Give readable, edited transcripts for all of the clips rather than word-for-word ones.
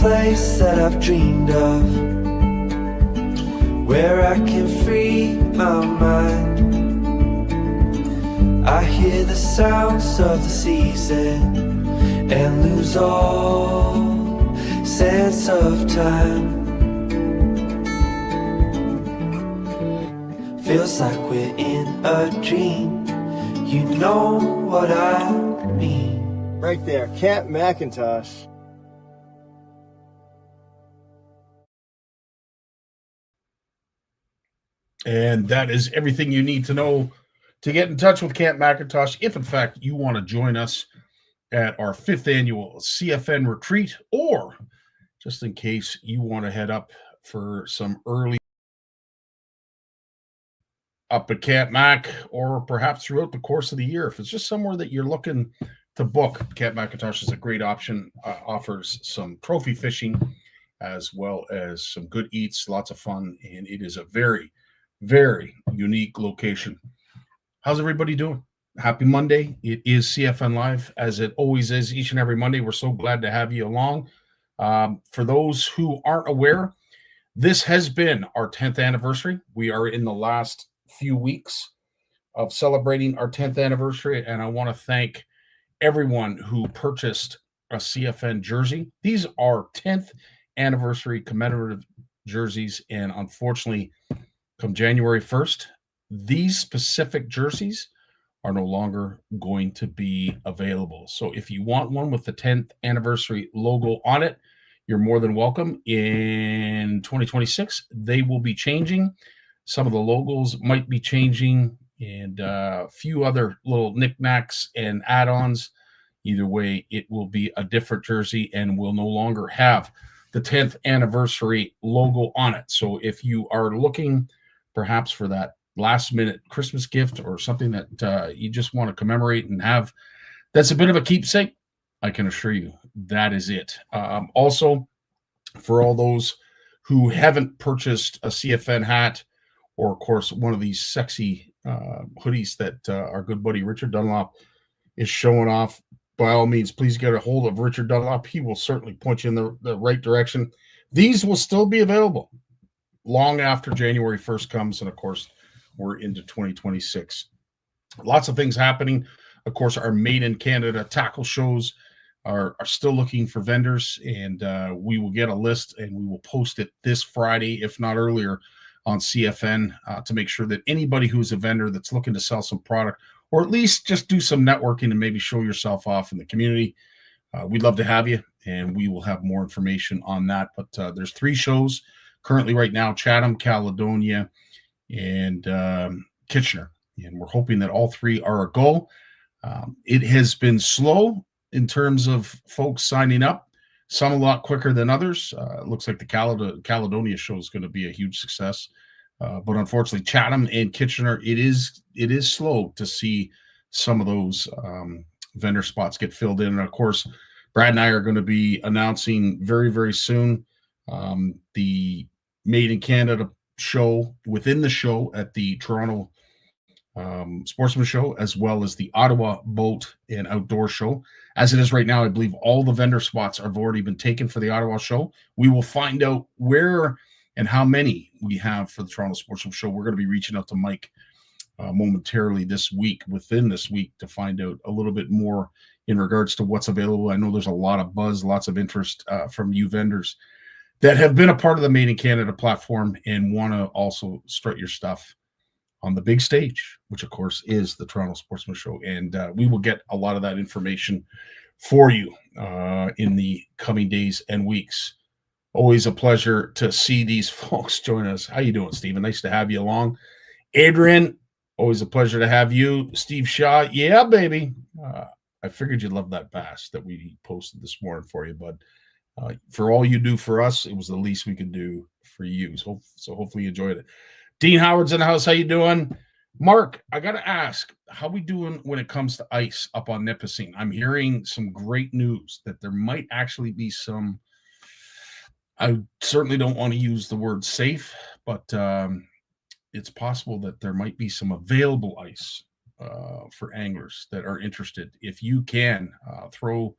place that I've dreamed of, where I can free my mind. I hear the sounds of the season and lose all sense of time. Feels like we're in a dream, you know what I mean. Right there, Camp McIntosh. And that is everything you need to know to get in touch with Camp McIntosh. If, in fact, you want to join us at our 5th annual CFN retreat, or just in case you want to head up for some early up at Camp Mac, or perhaps throughout the course of the year, if it's just somewhere that you're looking to book, Camp McIntosh is a great option. Offers some trophy fishing as well as some good eats, lots of fun, and it is a very, very unique location. How's everybody doing? Happy Monday. It is CFN Live, as it always is each and every Monday. We're so glad to have you along. For those who aren't aware, this has been our 10th anniversary. We are in the last few weeks of celebrating our 10th anniversary, and I want to thank everyone who purchased a CFN jersey. These are 10th anniversary commemorative jerseys, and unfortunately, come January 1st, these specific jerseys are no longer going to be available. So if you want one with the 10th anniversary logo on it, you're more than welcome. In 2026, they will be changing. Some of the logos might be changing, and a few other little knickknacks and add-ons. Either way, it will be a different jersey and will no longer have the 10th anniversary logo on it. So if you are looking perhaps for that last-minute Christmas gift or something that you just want to commemorate and have that's a bit of a keepsake, I can assure you that is it. Also, for all those who haven't purchased a CFN hat, or, of course, one of these sexy hoodies that our good buddy Richard Dunlop is showing off, by all means, please get a hold of Richard Dunlop. He will certainly point you in the right direction. These will still be available long after January 1st comes, and, of course, we're into 2026. Lots of things happening. Of course, our Made in Canada tackle shows are still looking for vendors, and we will get a list, and we will post it this Friday, if not earlier, on CFN to make sure that anybody who's a vendor that's looking to sell some product, or at least just do some networking and maybe show yourself off in the community, we'd love to have you, and we will have more information on that. But there's 3 shows currently right now: Chatham, Caledonia, and Kitchener, and we're hoping that all 3 are a go. It has been slow in terms of folks signing up, some a lot quicker than others. It looks like the Caledonia show is going to be a huge success. But unfortunately, Chatham and Kitchener, it is slow to see some of those vendor spots get filled in. And of course, Brad and I are going to be announcing very, very soon the Made in Canada show within the show at the Toronto Sportsman Show, as well as the Ottawa Boat and Outdoor Show. As it is right now, I believe all the vendor spots have already been taken for the Ottawa show. We will find out where and how many we have for the Toronto Sportsman Show. We're going to be reaching out to Mike momentarily within this week, to find out a little bit more in regards to what's available. I know there's a lot of buzz, lots of interest from you vendors that have been a part of the Made in Canada platform and want to also strut your stuff on the big stage, which of course is the Toronto Sportsman Show. And we will get a lot of that information for you in the coming days and weeks. Always a pleasure to see these folks join us. How you doing, Stephen? Nice to have you along. Adrian, always a pleasure to have you. Steve Shaw, yeah, baby. I figured you'd love that bass that we posted this morning for you, bud. For all you do for us, it was the least we could do for you. So hopefully you enjoyed it. Dean Howard's in the house. How you doing? Mark, I got to ask, how we doing when it comes to ice up on Nipissing? I'm hearing some great news that there might actually be some, I certainly don't want to use the word safe, but it's possible that there might be some available ice for anglers that are interested. If you can throw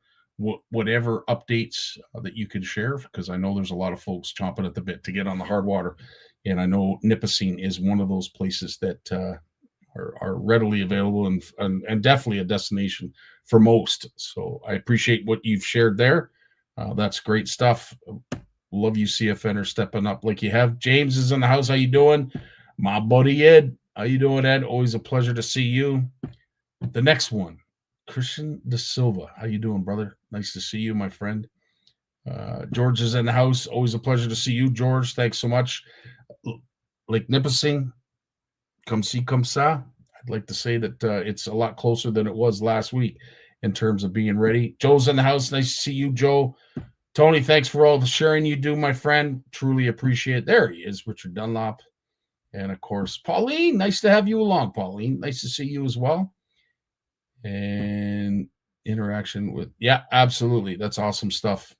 whatever updates that you can share, because I know there's a lot of folks chomping at the bit to get on the hard water. And I know Nipissing is one of those places that are readily available and definitely a destination for most. So I appreciate what you've shared there. That's great stuff. Love you, CFN, stepping up like you have. James is in the house. How you doing? My buddy Ed. How you doing, Ed? Always a pleasure to see you. The next one, Christian De Silva. How you doing, brother? Nice to see you, my friend. George is in the house. Always a pleasure to see you, George. Thanks so much. Lake Nipissing, come see, come sa. I'd like to say that it's a lot closer than it was last week in terms of being ready. Joe's in the house. Nice to see you, Joe. Tony, thanks for all the sharing you do, my friend. Truly appreciate it. There he is, Richard Dunlop. And, of course, Pauline. Nice to have you along, Pauline. Nice to see you as well. And interaction with, yeah, absolutely. That's awesome stuff.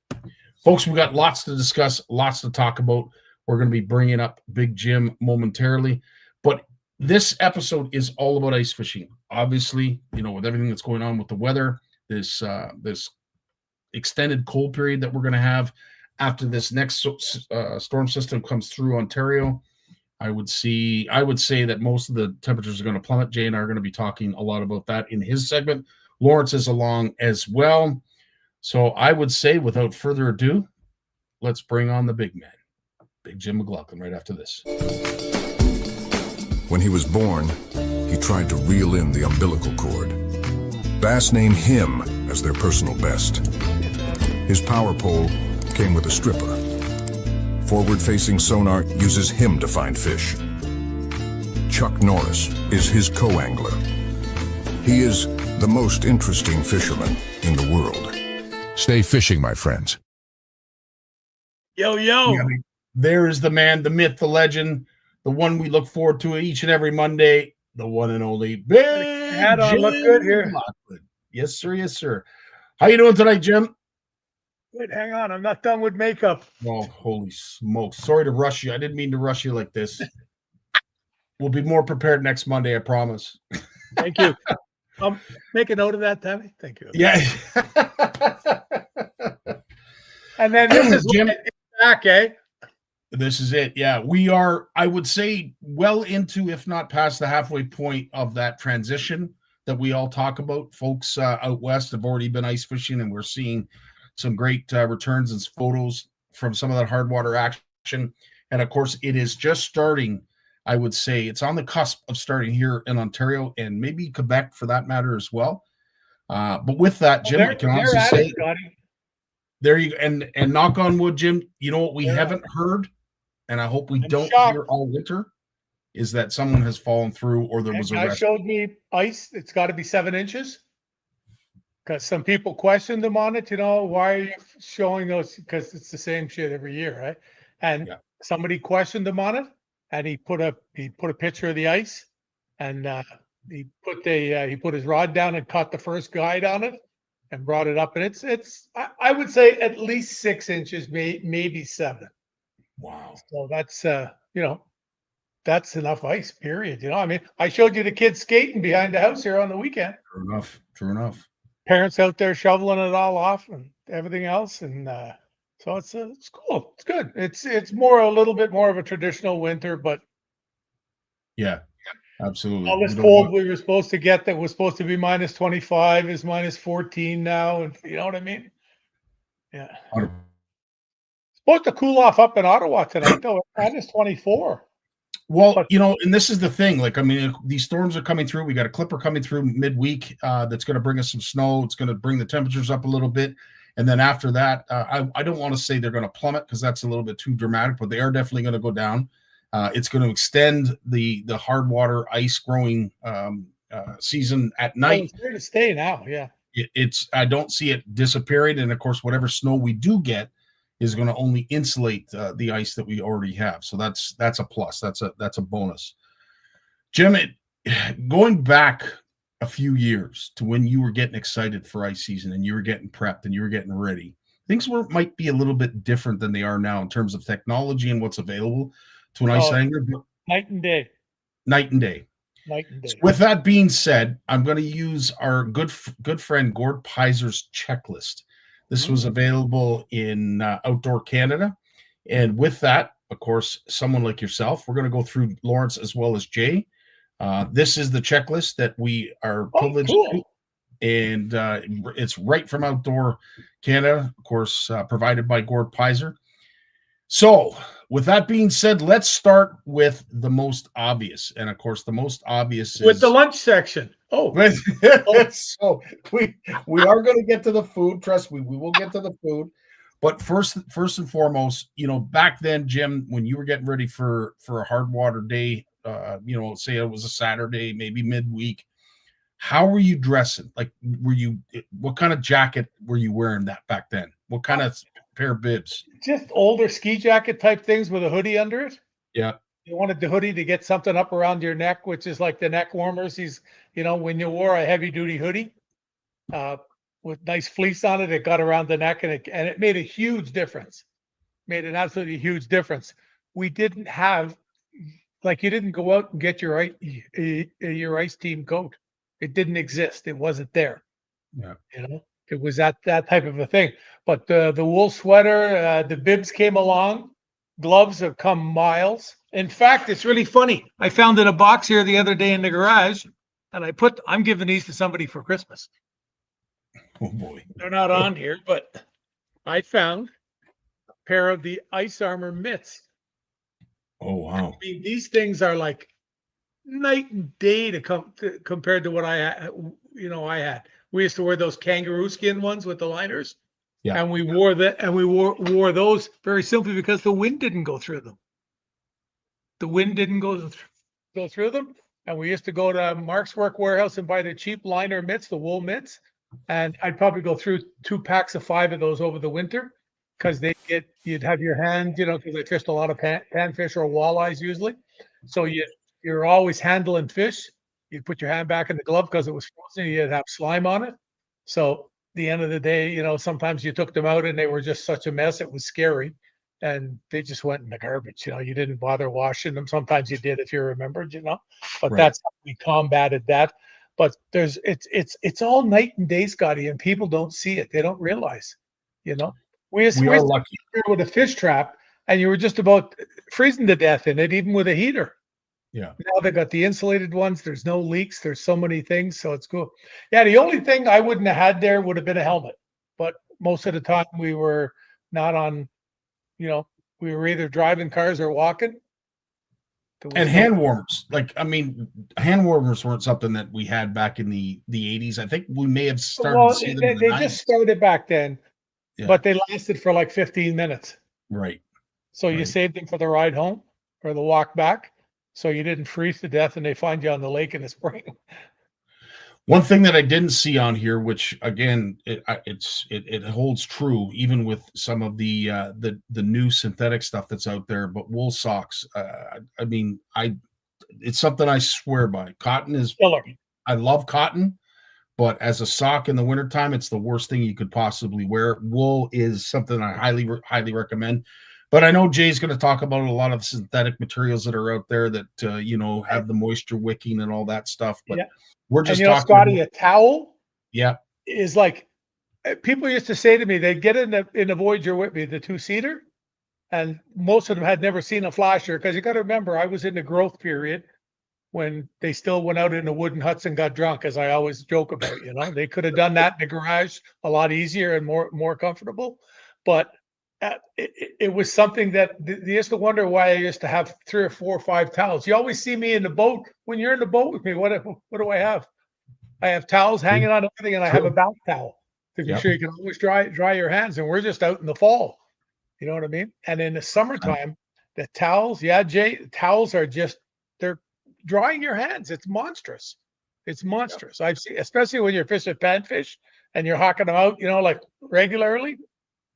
Folks, we got lots to discuss, lots to talk about. We're going to be bringing up Big Jim momentarily. But this episode is all about ice fishing. Obviously, with everything that's going on with the weather, this extended cold period that we're going to have after this next storm system comes through Ontario, I would say that most of the temperatures are going to plummet. Jay and I are going to be talking a lot about that in his segment. Lawrence is along as well. So I would say, without further ado, let's bring on the big man, Big Jim McLaughlin, right after this. When he was born, he tried to reel in the umbilical cord. Bass named him as their personal best. His power pole came with a stripper. Forward-facing sonar uses him to find fish. Chuck Norris is his co-angler. He is the most interesting fisherman in the world. Stay fishing, my friends. Yo. Yeah, there is the man, the myth, the legend, the one we look forward to each and every Monday, the one and only Big Hat on, look good here. McLaughlin. Yes, sir. Yes, sir. How you doing tonight, Jim? Wait, hang on. I'm not done with makeup. Oh, holy smokes. Sorry to rush you. I didn't mean to rush you like this. We'll be more prepared next Monday, I promise. Thank you. Make a note of that, Tammy. Thank you. Yeah. And then this is Jim. back, eh? This is it. Yeah. We are, I would say, well into, if not past the halfway point of that transition that we all talk about. Folks out west have already been ice fishing, and we're seeing some great returns and photos from some of that hard water action. And, of course, it is just starting. I would say it's on the cusp of starting here in Ontario and maybe Quebec for that matter as well. But with that, Jim, I can honestly say, there you go. And knock on wood, Jim, you know what we haven't heard, and I hope we don't hear all winter, is that someone has fallen through or there was a guy showed me ice. It's got to be 7 inches. Because some people questioned him on it, why are you showing those? Because it's the same shit every year, right? And somebody questioned him on it, and he put a picture of the ice, and he put his rod down and caught the first guide on it, and brought it up, and it's I would say at least 6 inches, maybe 7. Wow. So that's that's enough ice. Period. I mean, I showed you the kids skating behind the house here on the weekend. True enough. Parents out there shoveling it all off and everything else, and so it's cool. It's good. It's a little bit more of a traditional winter, but yeah, absolutely. All this cold we were supposed to get that was supposed to be minus 25 is minus 14 now, and you know what I mean? Yeah. Supposed to cool off up in Ottawa tonight, though. Minus 24. Well, and this is the thing. Like, I mean, these storms are coming through. We got a clipper coming through midweek that's going to bring us some snow. It's going to bring the temperatures up a little bit. And then after that, I don't want to say they're going to plummet because that's a little bit too dramatic, but they are definitely going to go down. It's going to extend the hard water ice growing season at night. It's here to stay now, yeah. I don't see it disappearing. And, of course, whatever snow we do get is going to only insulate the ice that we already have. So that's a plus. That's a bonus. Jim, going back a few years to when you were getting excited for ice season and you were getting prepped and you were getting ready, things might be a little bit different than they are now in terms of technology and what's available to an ice angler. Night and day. So with that being said, I'm going to use our good friend Gord Pizer's checklist This was available in Outdoor Canada. And with that, of course, someone like yourself, we're going to go through Lawrence as well as Jay. This is the checklist that we are privileged to. And it's right from Outdoor Canada, of course, provided by Gord Pizer. So with that being said, let's start with the most obvious. And of course, the most obvious is with the lunch section. So we are going to get to the food. Trust me, we will get to the food. But first and foremost, back then, Jim, when you were getting ready for a hard water day, say it was a Saturday, maybe midweek, how were you dressing? Like, what kind of jacket were you wearing that back then? What kind of pair of bibs? Just older ski jacket type things with a hoodie under it. Yeah. You wanted the hoodie to get something up around your neck, which is like the neck warmers. When you wore a heavy duty hoodie with nice fleece on it, it got around the neck and it made a huge difference. Made an absolutely huge difference. We didn't have, you didn't go out and get your ice team coat. It didn't exist. It wasn't there. Yeah. It was that type of a thing. But the wool sweater, the bibs came along. Gloves have come miles. In fact, it's really funny. I found in a box here the other day in the garage, and I'm giving these to somebody for Christmas. Oh boy. They're not on here, but I found a pair of the Ice Armor mitts. Oh wow. I mean, these things are like night and day compared to what I had. We used to wear those kangaroo skin ones with the liners. Yeah. And we wore wore those very simply because the wind didn't go through them. The wind didn't go through them. And we used to go to Mark's Work Warehouse and buy the cheap liner mitts, the wool mitts. And I'd probably go through 2 packs of 5 of those over the winter because you'd have your hand, because I fished a lot of panfish or walleyes usually. So you're always handling fish. You'd put your hand back in the glove because it was frozen. You'd have slime on it. So the end of the day, sometimes you took them out and they were just such a mess. It was scary. And they just went in the garbage. You didn't bother washing them. Sometimes you did if you remembered, but That's how we combated that. But it's all night and day, Scotty, and people don't see it. They don't realize, we are lucky with a fish trap and you were just about freezing to death in it, even with a heater. Yeah. Now they got the insulated ones. There's no leaks. There's so many things. So it's cool. Yeah. The only thing I wouldn't have had there would have been a helmet, but most of the time we were not on, we were either driving cars or walking. And hand warmers. Hand warmers weren't something that we had back in the 80s. I think we may have started to see them in the 90s. They just started back then, but they lasted for like 15 minutes. Right. So you saved them for the ride home or the walk back. So you didn't freeze to death and they find you on the lake in the spring. One thing that I didn't see on here, which again, it holds true even with some of the new synthetic stuff that's out there, but wool socks. It's something I swear by. Cotton is killer. I love cotton, but as a sock in the wintertime, it's the worst thing you could possibly wear. Wool is something I highly recommend. But I know Jay's going to talk about a lot of the synthetic materials that are out there that, have the moisture wicking and all that stuff. But we're just talking. Scotty, a towel is like, people used to say to me, they'd get in the Voyager with me, the 2-seater, and most of them had never seen a flasher because you got to remember, I was in the growth period when they still went out in the wooden huts and got drunk, as I always joke about, They could have done that in the garage a lot easier and more comfortable. But it was something that they used to wonder why I used to have 3 or 4 or 5 towels. You always see me in the boat. When you're in the boat with me, what do I have? I have towels hanging on everything, and I have a bath towel to be sure you can always dry your hands. And we're just out in the fall. You know what I mean? And in the summertime, the towels, Jay, the towels are they're drying your hands. It's monstrous. It's monstrous. I've seen, especially when you're fishing panfish and you're hawking them out, like regularly.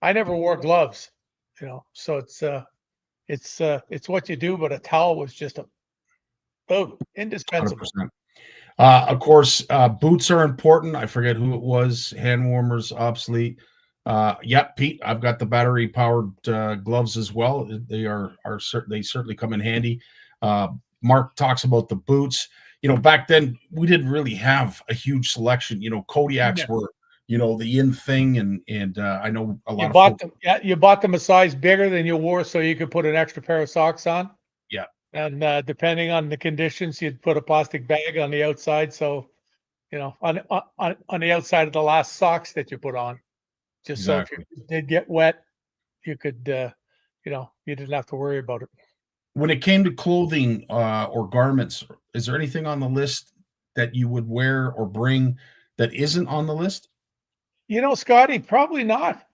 I never wore gloves, so it's what you do, but a towel was just indispensable. 100%. Of course, boots are important. I forget who it was. Hand warmers, obsolete. Pete, I've got the battery powered gloves as well. They they certainly come in handy. Mark talks about the boots. Back then we didn't really have a huge selection. Kodiaks were the in thing, and I know a You lot of bought folks. them, yeah, you bought them a size bigger than you wore so you could put an extra pair of socks on. Yeah, And depending on the conditions, you'd put a plastic bag on the outside. So, on the outside of the last socks that you put on, just so if you exactly. did get wet, you could, you didn't have to worry about it. When it came to clothing or garments, is there anything on the list that you would wear or bring that isn't on the list? Scotty, probably not.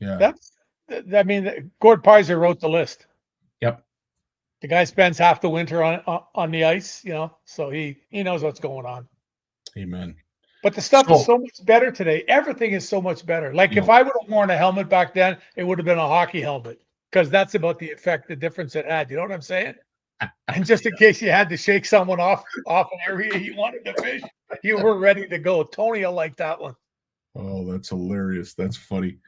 Yeah. That's, I mean, Gord Pizer wrote the list. Yep. The guy spends half the winter on the ice, so he knows what's going on. Amen. But the stuff is So, so much better today. Everything is so much better. Like you if know, I would have worn a helmet back then, it would have been a hockey helmet because that's about the effect, the difference it had. You know what I'm saying? And just in case you had to shake someone off an area you wanted to fish, you were ready to go. Tony will like that one. oh, that's hilarious. That's funny.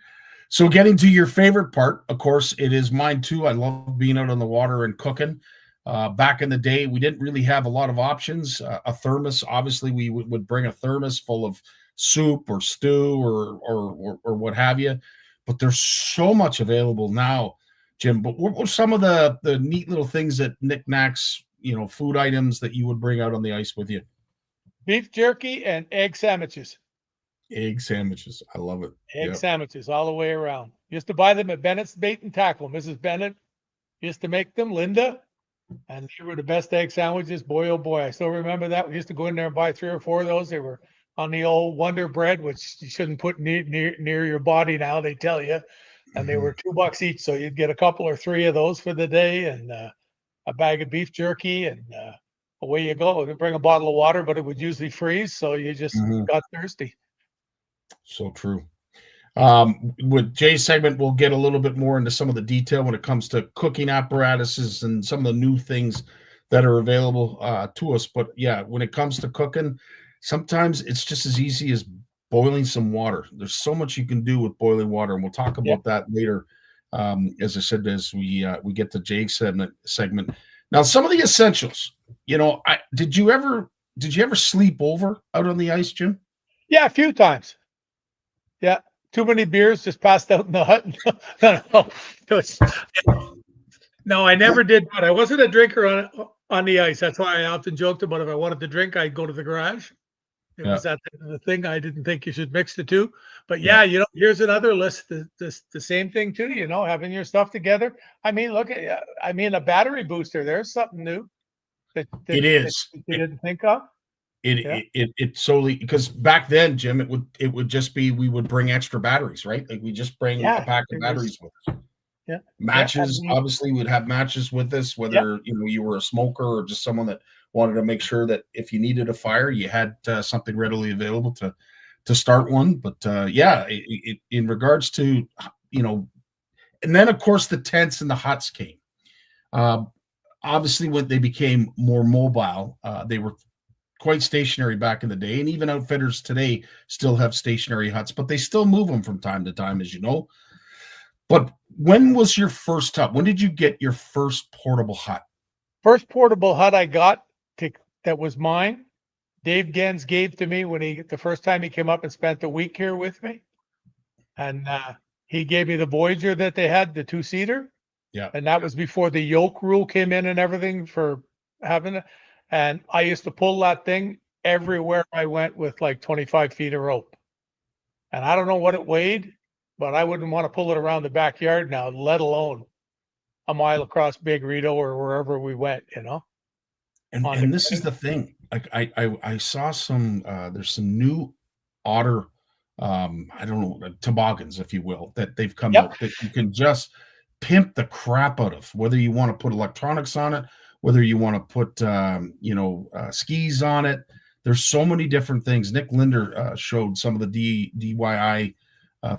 So, getting to your favorite part, of course, it is mine too. I love being out on the water and cooking. Back in the day, we didn't really have a lot of options. A thermos, obviously, we would bring a thermos full of soup or stew or what have you. But there's so much available now, Jim. But what were some of the neat little things that knickknacks, food items that you would bring out on the ice with you? Beef jerky and egg sandwiches. Egg sandwiches. I love it. Egg Yeah. sandwiches all the way around. Used to buy them at Bennett's Bait and Tackle. Mrs. Bennett used to make them, Linda, and they were the best egg sandwiches. Boy, oh boy, I still remember that. We used to go in there and buy 3 or 4 of those. They were on the old Wonder Bread, which you shouldn't put near your body now, they tell you. And they Mhm. were $2 each, so you'd get a couple or 3 of those for the day, and a bag of beef jerky, and away you go. They'd bring a bottle of water, but it would usually freeze, so you just Mhm. got thirsty. So true. With Jay's segment, we'll get a little bit more into some of the detail when it comes to cooking apparatuses and some of the new things that are available to us. But yeah, when it comes to cooking, sometimes it's just as easy as boiling some water. There's so much you can do with boiling water, and we'll talk Yeah. about that later. As I said, as we get to Jay's segment. Now, some of the essentials. Did you ever sleep over out on the ice, Jim? Yeah, a few times. Yeah, too many beers, just passed out in the hut. No, it was- no, I never did that. I wasn't a drinker on the ice. That's why I often joked about if I wanted to drink, I'd go to the garage. It Yeah, was that the thing. I didn't think you should mix the two. But yeah. yeah, here's another list. The same thing too. Having your stuff together. I mean, look at. I mean, a battery booster. There's something new that It is. you didn't think of. It Yeah, it it it solely because back then, Jim, it would just be we would bring extra batteries, right? Like we just bring a yeah. pack of It was. batteries with us. Yeah, yeah. I Matches, mean, obviously, we'd have matches with us, yeah, whether you were a smoker or just someone that wanted to make sure that if you needed a fire, you had something readily available to start one. But yeah, in regards to you know, and then of course the tents and the huts came. Uh, Obviously, when they became more mobile, they were quite stationary back in the day, and even outfitters today still have stationary huts, but they still move them from time to time, as you know. But when was your first hut? When did you get your first portable hut? first portable hut I got that was mine. Dave Gens gave to me when the first time he came up and spent a week here with me, and he gave me the Voyager that they had, the 2-seater, Yeah. and that was before the yoke rule came in and everything for having it. And I used to pull that thing everywhere I went with like 25 feet of rope. And I don't know what it weighed, but I wouldn't want to pull it around the backyard now, let alone a mile across Big Rito or wherever we went, And on the and this is the thing. Like I saw some there's some new otter I don't know toboggans, if you will, that they've come Yep. out that you can just pimp the crap out of, whether you want to put electronics on it, whether you want to put skis on it. There's so many different things. Nick Linder showed some of the DIY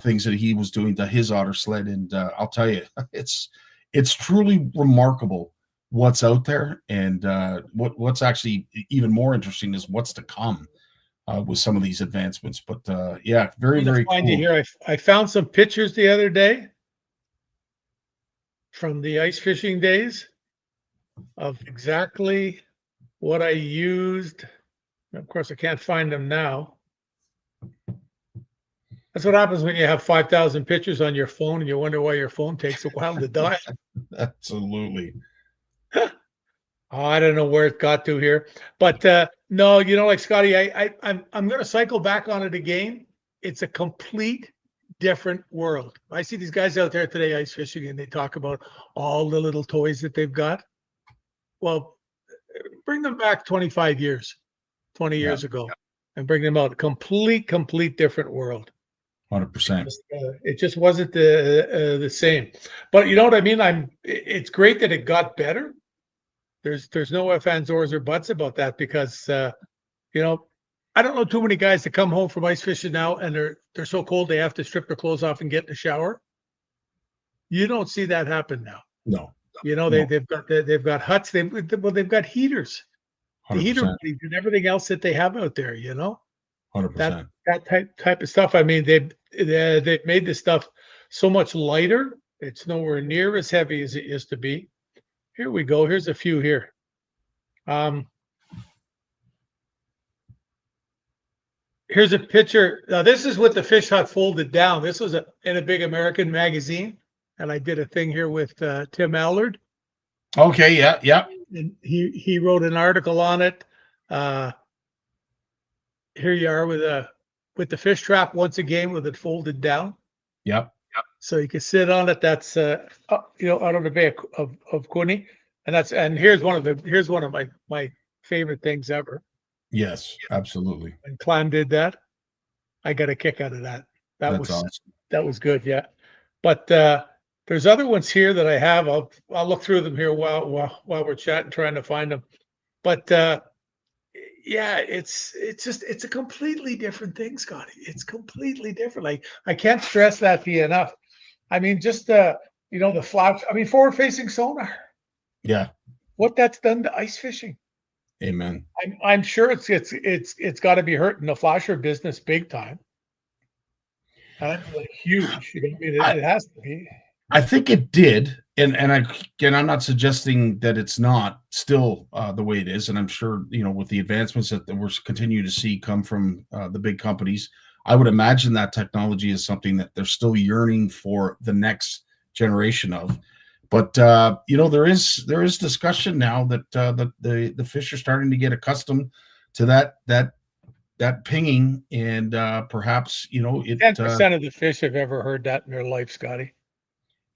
things that he was doing to his otter sled, and I'll tell you, it's truly remarkable what's out there, and what's actually even more interesting is what's to come with some of these advancements. But yeah, very I'm gonna very find you cool. here. I found some pictures the other day from the ice fishing days of exactly what I used. Of course, I can't find them now. That's what happens when you have 5,000 pictures on your phone and you wonder why your phone takes a while to die. Absolutely. Oh, I don't know where it got to here, but no, like Scotty, I'm going to cycle back on it again. It's a complete different world. I see these guys out there today ice fishing, and they talk about all the little toys that they've got. Well, bring them back 25 years, 20 Yeah. years ago, and bring them out. Complete different world. 100%. It just wasn't the same. But you know what I mean? It's great that it got better. There's no ifs, ands, ors, or buts about that, because I don't know too many guys that come home from ice fishing now and they're so cold they have to strip their clothes off and get in the shower. You don't see that happen now. No. They've got huts. They've got heaters, the 100%. heater blades and everything else that they have out there. 100%. That type of stuff. I mean, they've made this stuff so much lighter. It's nowhere near as heavy as it used to be. Here we go. Here's a few here. Here's a picture. Now, this is with the fish hut folded down. This was in a big American magazine, and I did a thing here with Tim Allard. Okay. Yeah. And he wrote an article on it. Here you are with the fish trap once again, with it folded down. Yep. So you can sit on it. That's out of the Bay of Quinny, and here's one of my favorite things ever. Yes, absolutely. When Clam did that, I got a kick out of that. That's awesome. That was good, yeah. But there's other ones here that I have. I'll look through them here while we're chatting, trying to find them. But yeah, it's a completely different thing, Scotty. It's completely different. Like, I can't stress that to you enough. I mean, just the flash. I mean, forward-facing sonar. Yeah. What that's done to ice fishing. Amen. I'm sure it's got to be hurting the flasher business big time. And that's like huge. It has to be. I think it did, and I'm not suggesting that it's not still the way it is, and I'm sure with the advancements that we're continuing to see come from the big companies, I would imagine that technology is something that they're still yearning for the next generation of. But there is discussion now that the fish are starting to get accustomed to that pinging, and perhaps 10% of the fish have ever heard that in their life, Scotty.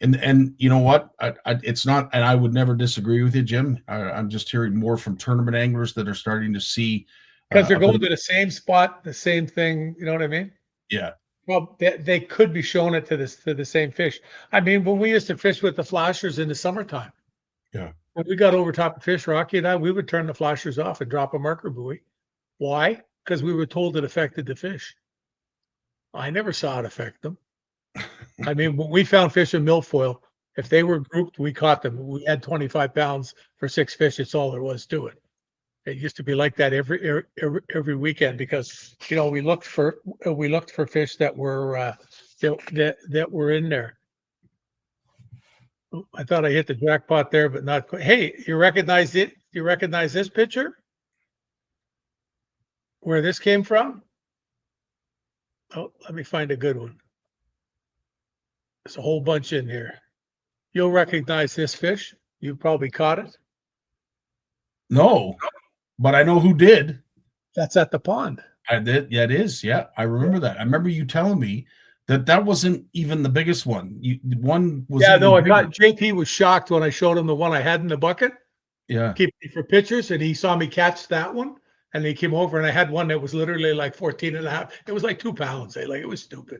And you know what? It's not, and I would never disagree with you, Jim. I'm just hearing more from tournament anglers that are starting to see, because they're going to the same spot, the same thing. You know what I mean? Yeah. Well, they could be showing it to the same fish. I mean, when we used to fish with the flashers in the summertime, yeah, when we got over top of fish, Rocky and I, we would turn the flashers off and drop a marker buoy. Why? Because we were told it affected the fish. I never saw it affect them. I mean, when we found fish in milfoil, if they were grouped, we caught them. We had 25 pounds for 6 fish. It's all there was to it. It used to be like that every weekend, because we looked for fish that were that were in there. Oh, I thought I hit the jackpot there, but not quite. Hey, you recognize it? You recognize this picture? Where this came from? Oh, let me find a good one. There's a whole bunch in here. You'll recognize this fish. You probably caught it. No, but I know who did. That's at the pond. I did. Yeah, it is. Yeah, I remember that. I remember you telling me that wasn't even the biggest one. One was. Yeah, no, I got JP was shocked when I showed him the one I had in the bucket. Yeah. Keep it for pictures, and he saw me catch that one, and he came over, and I had one that was literally like 14 and a half. It was like 2 pounds. Like, it was stupid.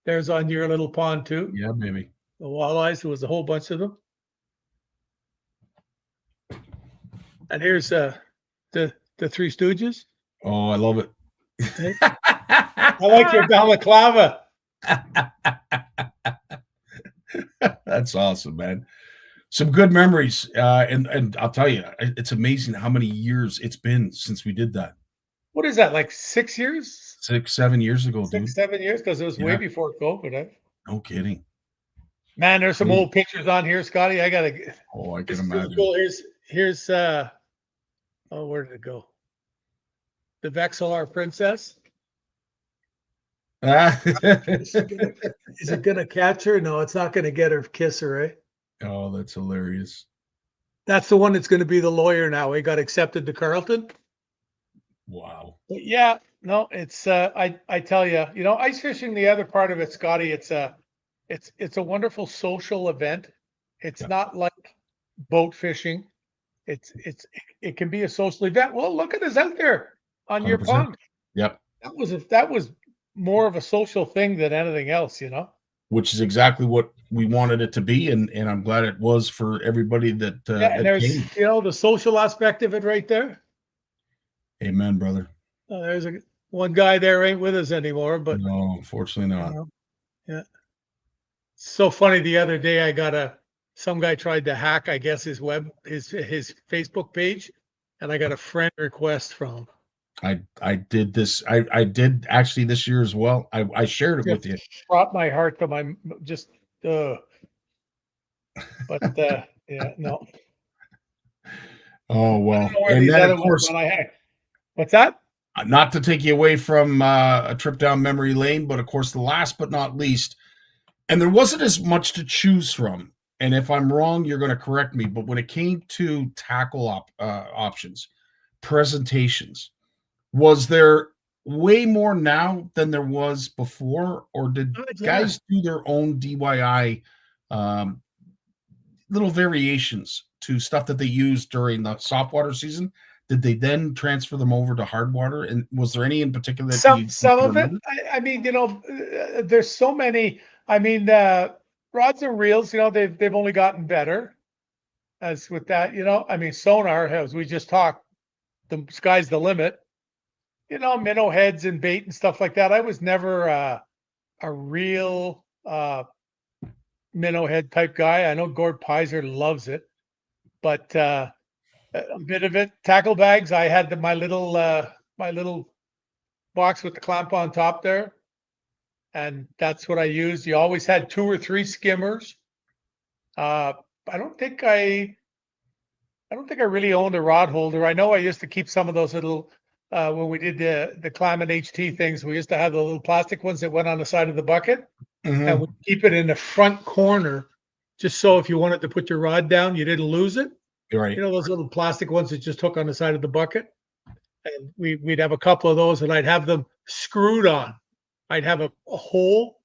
There's on your little pond too. Yeah, maybe. The walleyes, there was a whole bunch of them. And here's the Three Stooges. Oh, I love it. I like your balaclava. That's awesome, man. Some good memories. And I'll tell you, it's amazing how many years it's been since we did that. What is that, like 6 years? 6, 7 years ago, dude. 6, 7 years, because it was way before COVID. Eh? No kidding. Man, there's some old pictures on here, Scotty. I gotta. Oh, I can imagine. Cool. Here's oh, where did it go? The Vexillar Princess. Is it gonna catch her? No, it's not gonna get her, kiss her, eh? Oh, that's hilarious. That's the one that's gonna be the lawyer now. He got accepted to Carleton. Wow. But yeah, no, it's I tell you, ice fishing, the other part of it, Scotty, it's a wonderful social event. It's Yeah. not like boat fishing. It can be a social event. Well, look at us out there on your 100%. pond. Yep. That was more of a social thing than anything else, Which is exactly what we wanted it to be, and I'm glad it was for everybody that Yeah, and that there's came. the social aspect of it right there. Amen, brother. There's one guy there ain't with us anymore, but No, unfortunately not. yeah. So funny. The other day, I got some guy tried to hack, I guess, his Facebook page, and I got a friend request from him. I did this. I did actually this year as well. I shared it with you. Brought my heart to my just. But yeah, no. Oh well, And and these then other of course, ones when I had. What's that? not to take you away from a trip down memory lane, but of course, the last but not least, and there wasn't as much to choose from. And if I'm wrong, you're going to correct me. But when it came to tackle options, presentations, was there way more now than there was before, or did guys do their own DIY little variations to stuff that they used during the soft water season? Did they then transfer them over to hard water? And was there any in particular that Some you of it. remember? I mean, there's so many. I mean, rods and reels. They've only gotten better. As with that, I mean, sonar, as we just talked, the sky's the limit. Minnow heads and bait and stuff like that. I was never a real minnow head type guy. I know Gord Pizer loves it, but a bit of it. Tackle bags. I had my little box with the clamp on top there, and that's what I used. You always had 2 or 3 skimmers. I don't think I really owned a rod holder. I know I used to keep some of those little when we did the clam and HT things. We used to have the little plastic ones that went on the side of the bucket, and we keep it in the front corner, just so if you wanted to put your rod down, you didn't lose it. Right. Those little plastic ones that just hook on the side of the bucket. And we'd have a couple of those, and I'd have them screwed on. I'd have a hole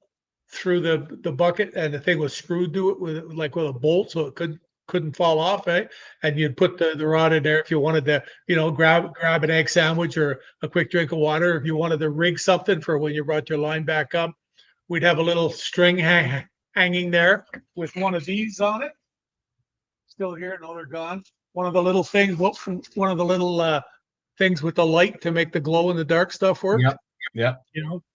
through the bucket, and the thing was screwed to it with a bolt, so it couldn't fall off, eh? And you'd put the rod in there if you wanted to, grab an egg sandwich or a quick drink of water. If you wanted to rig something for when you brought your line back up, we'd have a little string hanging there with one of these on it. Still here? No, they're gone. One of the little things. One of the little things with the light to make the glow in the dark stuff work. Yep.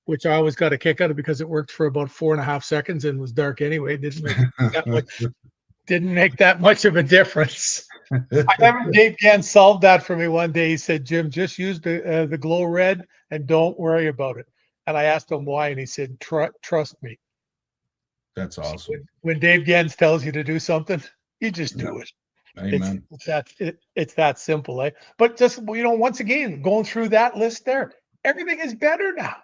Which I always got a kick out of because it worked for about 4.5 seconds and was dark anyway. Didn't make that much of a difference. I remember Dave Gans solved that for me one day. He said, "Jim, just use the glow red and don't worry about it." And I asked him why, and he said, "Trust me." That's awesome. When Dave Gans tells you to do something, you just do it. Amen. It's that simple, eh? But just once again, going through that list there, everything is better now.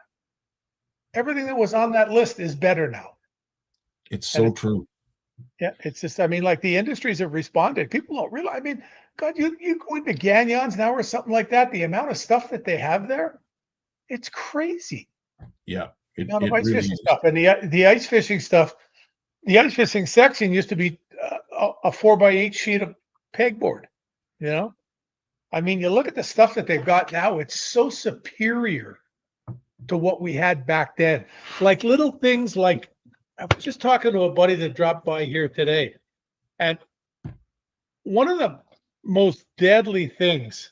Everything that was on that list is better now. It's so true. Yeah, it's just, I mean, like the industries have responded. People don't realize. I mean, God, you go into Gagnon's now or something like that. The amount of stuff that they have there, it's crazy. Yeah, The ice fishing stuff and the ice fishing stuff. The ice fishing section used to be a 4x8 sheet of pegboard. I mean, you look at the stuff that they've got now. It's so superior to what we had back then. Like little things like, I was just talking to a buddy that dropped by here today, and one of the most deadly things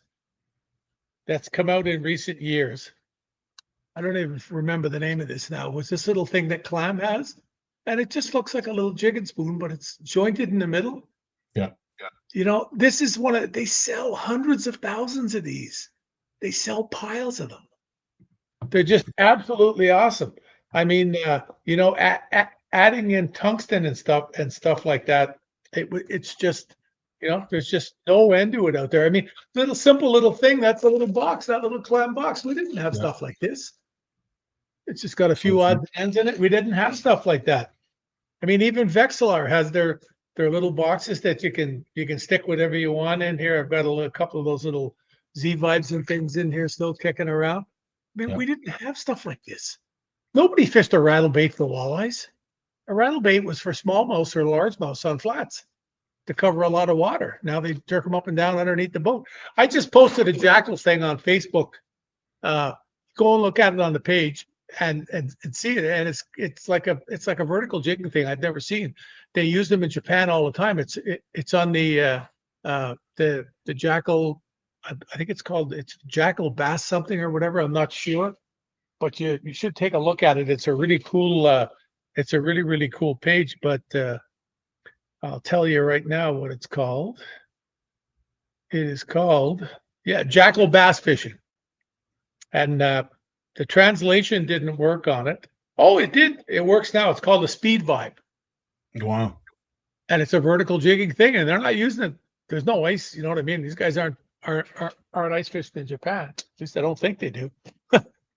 that's come out in recent years, I don't even remember the name of this now, was this little thing that Clam has, and it just looks like a little jigging spoon, but it's jointed in the middle. Yeah. This is they sell hundreds of thousands of these. They sell piles of them. They're just absolutely awesome. I mean, adding in tungsten and stuff like that, it's just, there's just no end to it out there. I mean, simple little thing, that's a little box, that little clam box. We didn't have stuff like this. It's just got a So few true. odds and ends in it. We didn't have stuff like that. I mean, even Vexilar has their little boxes that you can stick whatever you want in here. I've got a couple of those little Z vibes and things in here still kicking around. I mean, Yep. we didn't have stuff like this. Nobody fished a rattle bait for walleyes. A rattle bait was for smallmouth or largemouth on flats to cover a lot of water. Now they jerk them up and down underneath the boat. I just posted a jackal thing on Facebook. Go and look at it on the page and see it. And it's like a vertical jigging thing I've never seen. They use them in Japan all the time. It's on the jackal. I think it's jackal bass something or whatever. I'm not sure, but you should take a look at it. It's a really cool. It's a really, really cool page, but I'll tell you right now what it's called. It is called, jackal bass fishing. And the translation didn't work on it. Oh, it did. It works now. It's called the Speed Vibe. Wow. And it's a vertical jigging thing, and they're not using it. There's no ice. You know what I mean? These guys aren't ice fishing in Japan. At least I don't think they do.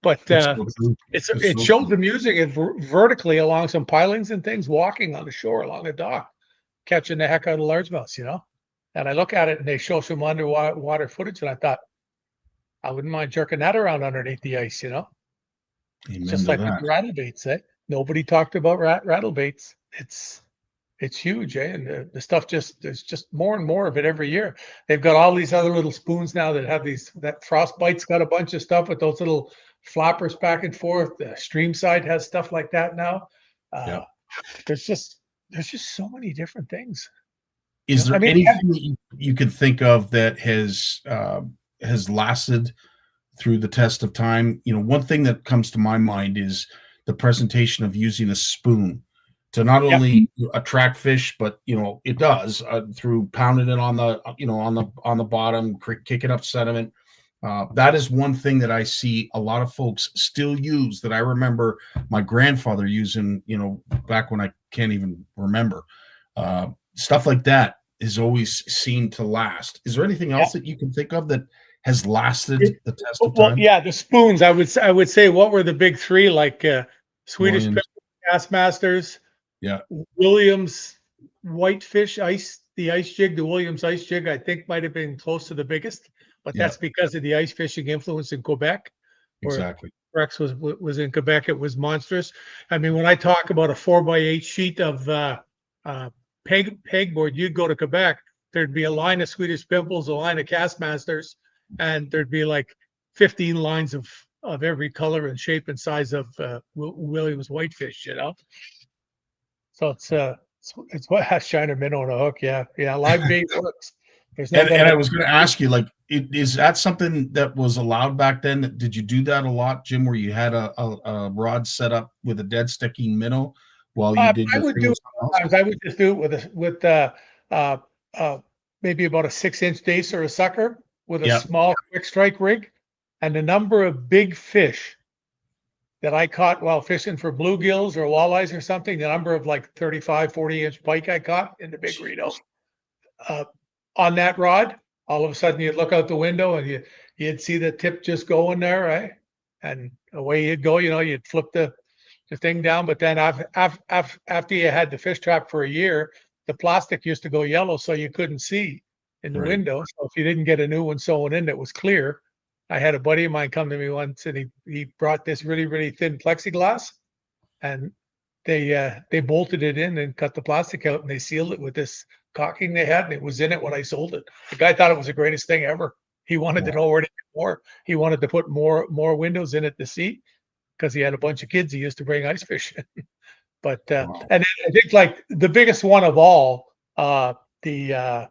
But it shows them using it vertically along some pilings and things, walking on the shore along the dock, catching the heck out of largemouths, you know. And I look at it and they show some underwater footage, and I thought, I wouldn't mind jerking that around underneath the ice, you know. Amen Just to like that. the rattle baits, eh? Nobody talked about rattle baits. It's huge, eh? And the stuff there's just more and more of it every year. They've got all these other little spoons now that have that Frostbite's got a bunch of stuff with those little flappers back and forth. The Streamside has stuff like that now. Yep. There's just so many different things. Is there I mean, anything that you could think of that has lasted through the test of time? You know, one thing that comes to my mind is the presentation of using a spoon to not only attract fish, but you know, it does through pounding it on the bottom, kicking up sediment. That is one thing that I see a lot of folks still use, that I remember my grandfather using, you know, back when I can't even remember. Stuff like that is always seen to last. Is there anything else that you can think of that has lasted the test of time? Well, yeah, the spoons. I would say, what were the big three? Like Swedish Bassmasters, Williams Whitefish the ice jig, the Williams ice jig, I think might have been close to the biggest, but that's because of the ice fishing influence in Quebec. Exactly. Rex was in Quebec. It was monstrous. I mean, when I talk about a 4x8 sheet of pegboard, you'd go to Quebec, there'd be a line of Swedish Pimples, a line of Castmasters, and there'd be like 15 lines of every color and shape and size of Williams Whitefish, you know. So it's what has shiner minnow on a hook. Yeah, live bait works. And I was going to ask you, like, is that something that was allowed back then? Did you do that a lot, Jim, where you had a rod set up with a dead sticking minnow while you did? I would do it sometimes. I would just do it with maybe about a 6-inch dace or a sucker with a small quick strike rig, and the number of big fish that I caught while fishing for bluegills or walleyes or something, the number of like 35, 40-inch pike I caught in the big Reno on that rod, all of a sudden you'd look out the window and you'd see the tip just going there, right? And away you'd go, you know, you'd flip the thing down. But then after you had the fish trap for a year, the plastic used to go yellow, so you couldn't see in the window. So if you didn't get a new one sewn in that was clear, I had a buddy of mine come to me once, and he brought this really, really thin plexiglass, and they bolted it in and cut the plastic out, and they sealed it with this caulking they had, and it was in it when I sold it. The guy thought it was the greatest thing ever. He wanted to know where to get more. He wanted to put more windows in it to see, because he had a bunch of kids he used to bring ice fishing. But and I think like the biggest one of all, the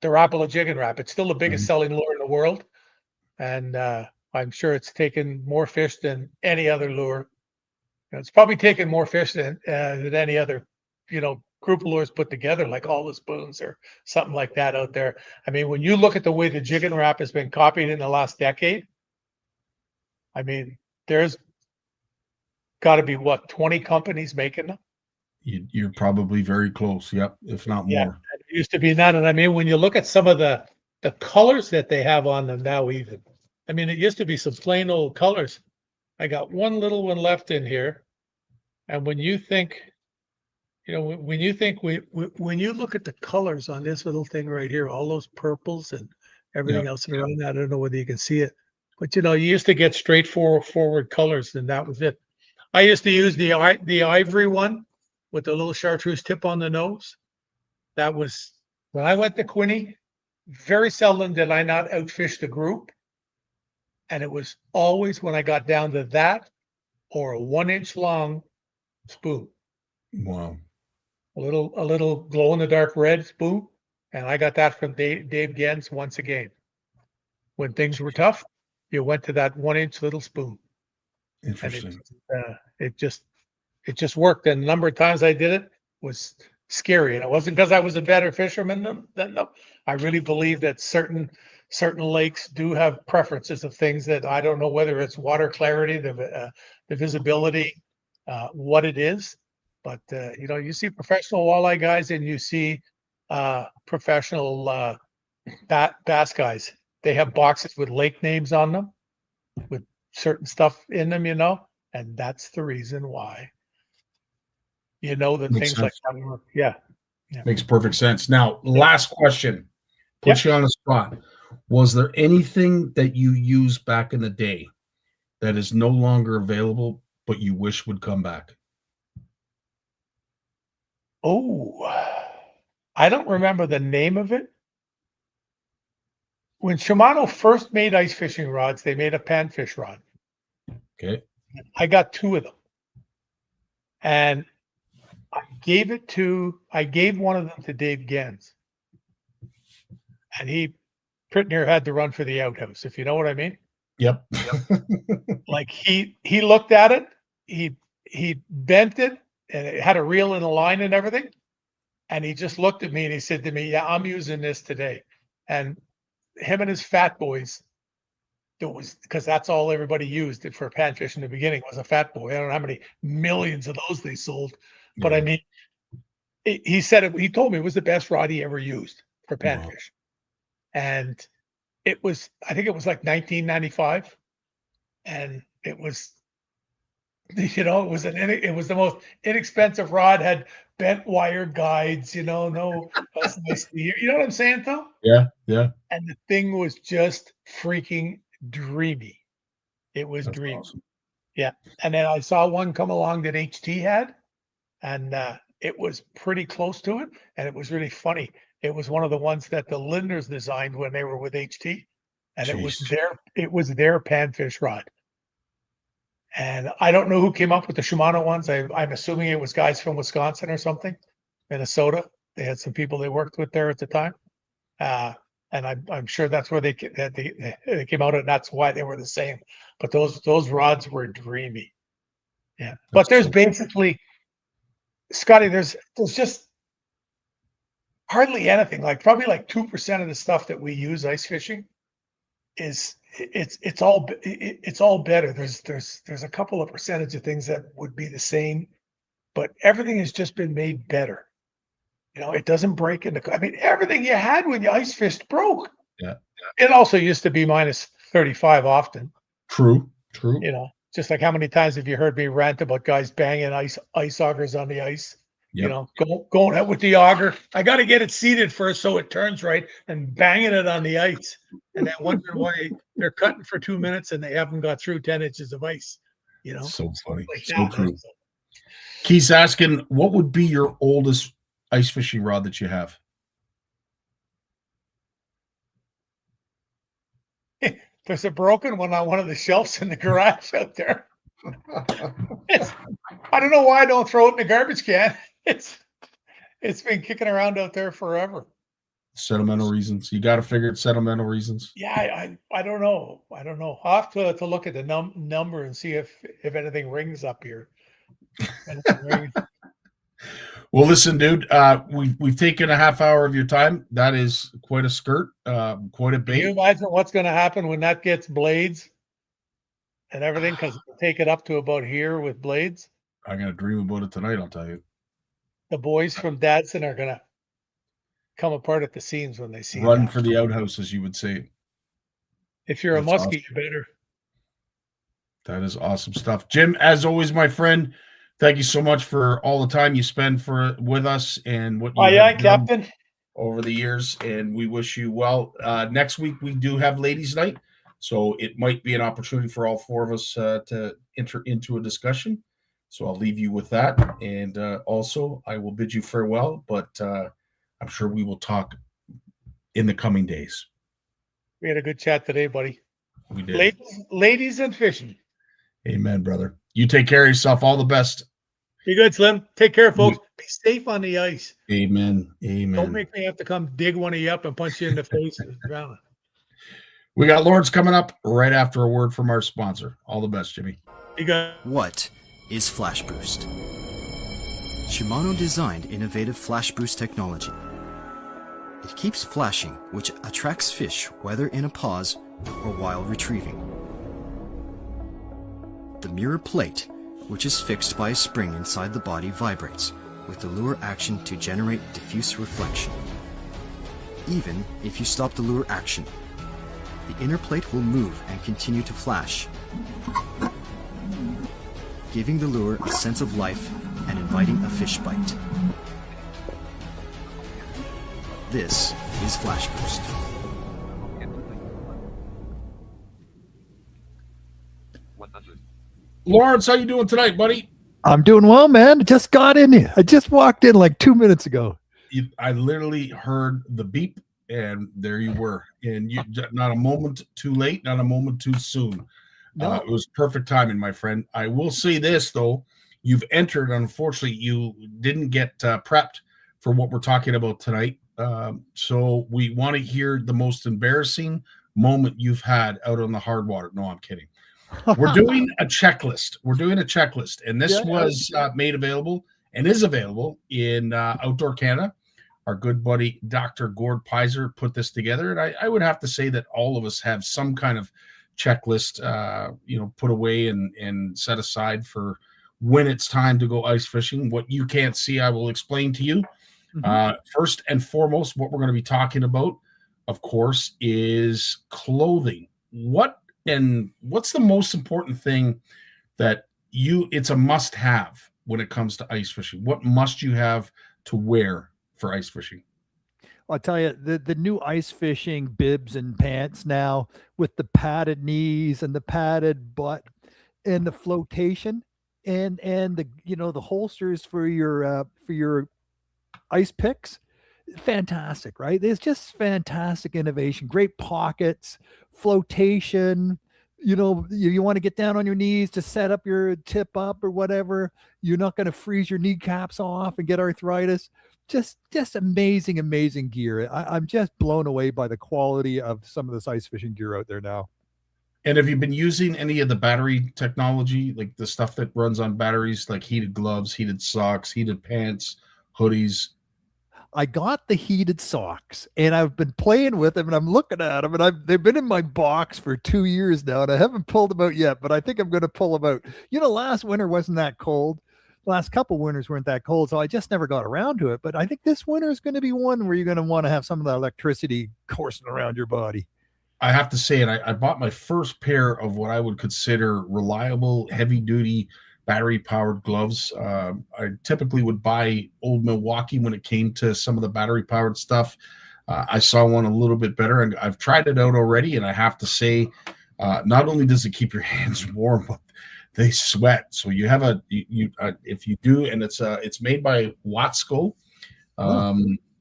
Rapala Jig and Wrap. It's still the biggest selling lure in the world, and I'm sure it's taken more fish than any other lure. It's probably taken more fish than any other, you know, group of lures put together, like all the spoons or something like that out there. I mean, when you look at the way the Jig and Wrap has been copied in the last decade, I mean, there's got to be 20 companies making them. You're probably very close, if not more. It used to be none. And I mean, when you look at some of the colors that they have on them now, even, I mean, it used to be some plain old colors, I got one little one left in here. And when you think, when you think when you look at the colors on this little thing right here, all those purples and everything Yeah. else around that, I don't know whether you can see it, but you used to get forward colors, and that was it. I used to use the ivory one with the little chartreuse tip on the nose. That was when I went to Quinny. Very seldom did I not outfish the group, and it was always when I got down to that or a 1-inch long spoon. Wow. A little glow in the dark red spoon, and I got that from Dave Gens once again. When things were tough, you went to that 1-inch little spoon, and Interesting. it just worked. And the number of times I did it was scary, and it wasn't because I was a better fisherman than them. I really believe that certain lakes do have preferences of things that I don't know whether it's water clarity, the visibility, what it is. But you see professional walleye guys, and you see professional bass guys. They have boxes with lake names on them, with certain stuff in them, and that's the reason why. That Makes things like sense. that work. Yeah. Makes perfect sense. Now, last question. Put you on the spot. Was there anything that you used back in the day that is no longer available, but you wish would come back? Oh, I don't remember the name of it. When Shimano first made ice fishing rods, they made a panfish rod. Okay. I got 2 of them, and I gave one of them to Dave Gens, and he pretty near had to run for the outhouse, if you know what I mean. Yep. Like he looked at it, he bent it, and it had a reel and a line and everything. And he just looked at me and he said to me, "Yeah, I'm using this today." And him and his fat boys, it was because that's all everybody used it for panfish in the beginning was a fat boy. I don't know how many millions of those they sold, but Yeah. I mean, he said it. He told me it was the best rod he ever used for panfish, Wow. and I think it was like 1995, and it was. It was it was the most inexpensive rod, had bent wire guides, no, that's nice to hear. You know what I'm saying, though? Yeah. Yeah. And the thing was just freaking dreamy. It was That's dreamy. awesome. Yeah. And then I saw one come along that HT had, and it was pretty close to it. And it was really funny. It was one of the ones that the Lindners designed when they were with HT. And it was their panfish rod. And I don't know who came up with the Shimano ones. I'm assuming it was guys from Wisconsin or something, Minnesota. They had some people they worked with there at the time, and I'm sure that's where they came out, and that's why they were the same. But those rods were dreamy. Yeah, but there's basically, Scotty, there's just hardly anything. Like probably like 2% of the stuff that we use ice fishing it's all better. There's a couple of percentage of things that would be the same, but everything has just been made better. It doesn't break into. I mean, everything you had when you ice fished broke. Yeah. It also used to be minus 35 often. True. Just like how many times have you heard me rant about guys banging ice augers on the ice? Yep. Going out with the auger. I got to get it seated first so it turns right, and banging it on the ice, and then wondering why they're cutting for 2 minutes and they haven't got through 10 inches of ice. So funny. Like So that. true. Keith's asking, what would be your oldest ice fishing rod that you have? There's a broken one on one of the shelves in the garage out there. I don't know why I don't throw it in the garbage can. It's been kicking around out there forever. Sentimental reasons. You got to figure it. Sentimental reasons. Yeah, I don't know. I'll have to look at the number and see if anything rings up here. Well, listen, dude. We've taken a half hour of your time. That is quite a skirt. Quite a bait. Can you imagine what's going to happen when that gets blades and everything? Because we'll take it up to about here with blades. I'm gonna dream about it tonight. I'll tell you. The boys from Dadson are gonna come apart at the seams when they see Run that. for the outhouse, as you would say. If you're a muskie, you better. That is awesome stuff. Jim, as always, my friend, thank you so much for all the time you spend with us and what you have done Captain. over the years. And we wish you well. Next week, we do have ladies' night. So it might be an opportunity for all four of us to enter into a discussion. So I'll leave you with that. And also, I will bid you farewell, but I'm sure we will talk in the coming days. We had a good chat today, buddy. We did. Ladies and fishing. Amen, brother. You take care of yourself. All the best. Be good, Slim. Take care, folks. Be safe on the ice. Amen. Amen. Don't make me have to come dig one of you up and punch you in the face. We got Lawrence coming up right after a word from our sponsor. All the best, Jimmy. Be good. What is Flash Boost? Shimano designed innovative Flash Boost technology. It keeps flashing, which attracts fish whether in a pause or while retrieving. The mirror plate, which is fixed by a spring inside the body, vibrates with the lure action to generate diffuse reflection. Even if you stop the lure action, the inner plate will move and continue to flash, giving the lure a sense of life and inviting a fish bite. This is Flash Boost. Lawrence, how you doing tonight, buddy? I'm doing well, man. Just got in here. I just walked in like 2 minutes ago. I literally heard the beep, and there you were. And you not a moment too late, not a moment too soon. No. It was perfect timing, my friend. I will say this, though. You've entered. Unfortunately, you didn't get prepped for what we're talking about tonight. So we want to hear the most embarrassing moment you've had out on the hard water. No, I'm kidding. We're doing a checklist. And this was made available and is available in Outdoor Canada. Our good buddy, Dr. Gord Pizer, put this together. And I would have to say that all of us have some kind of checklist, put away and set aside for when it's time to go ice fishing. What you can't see, I will explain to you. First and foremost, what we're going to be talking about, of course, is clothing. What's the most important thing that it's a must have when it comes to ice fishing? What must you have to wear for ice fishing? I'll tell you, the new ice fishing bibs and pants now with the padded knees and the padded butt and the flotation and the the holsters for your ice picks, fantastic, right? There's just fantastic innovation, great pockets, flotation. You want to get down on your knees to set up your tip up or whatever. You're not going to freeze your kneecaps off and get arthritis. Just amazing gear. I'm just blown away by the quality of some of this ice fishing gear out there now. And have you been using any of the battery technology, like the stuff that runs on batteries, like heated gloves, heated socks, heated pants, hoodies? I got the heated socks and I've been playing with them and I'm looking at them and they've been in my box for 2 years now and I haven't pulled them out yet, but I think I'm going to pull them out. Last winter wasn't that cold. Last couple winters weren't that cold, so I just never got around to it. But I think this winter is going to be one where you're going to want to have some of that electricity coursing around your body. I have to say, and I bought my first pair of what I would consider reliable, heavy-duty, battery-powered gloves. I typically would buy Old Milwaukee when it came to some of the battery-powered stuff. I saw one a little bit better, and I've tried it out already, and I have to say, not only does it keep your hands warm, but they sweat. So you have if you do, and it's made by Watsco.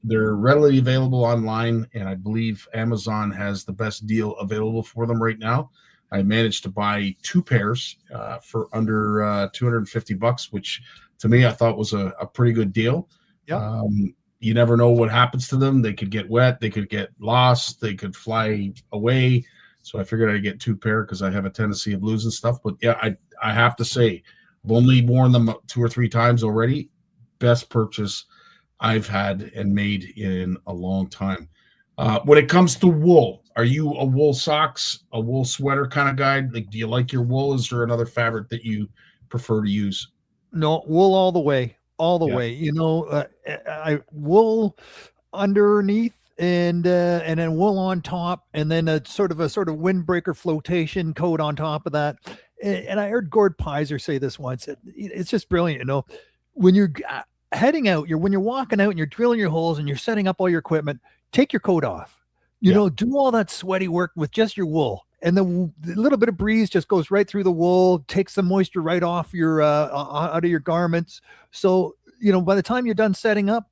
They're readily available online, and I believe Amazon has the best deal available for them right now. I managed to buy 2 pairs for under $250, which to me I thought was a pretty good deal. Yeah. You never know what happens to them. They could get wet, they could get lost, they could fly away. So I figured I'd get 2 pair because I have a tendency of losing stuff. But yeah, I have to say, I've only worn them 2 or 3 times already. Best purchase I've had and made in a long time. When it comes to wool, are you a wool socks, a wool sweater kind of guy? Like, do you like your wool? Is there another fabric that you prefer to use? No, wool all the way, way. I wool underneath and then wool on top, and then a sort of windbreaker flotation coat on top of that. And I heard Gord Pizer say this once. It's just brilliant, when you're heading out, when you're walking out and you're drilling your holes and you're setting up all your equipment, take your coat off. Do all that sweaty work with just your wool. And the little bit of breeze just goes right through the wool, takes the moisture right off your out of your garments. So, by the time you're done setting up,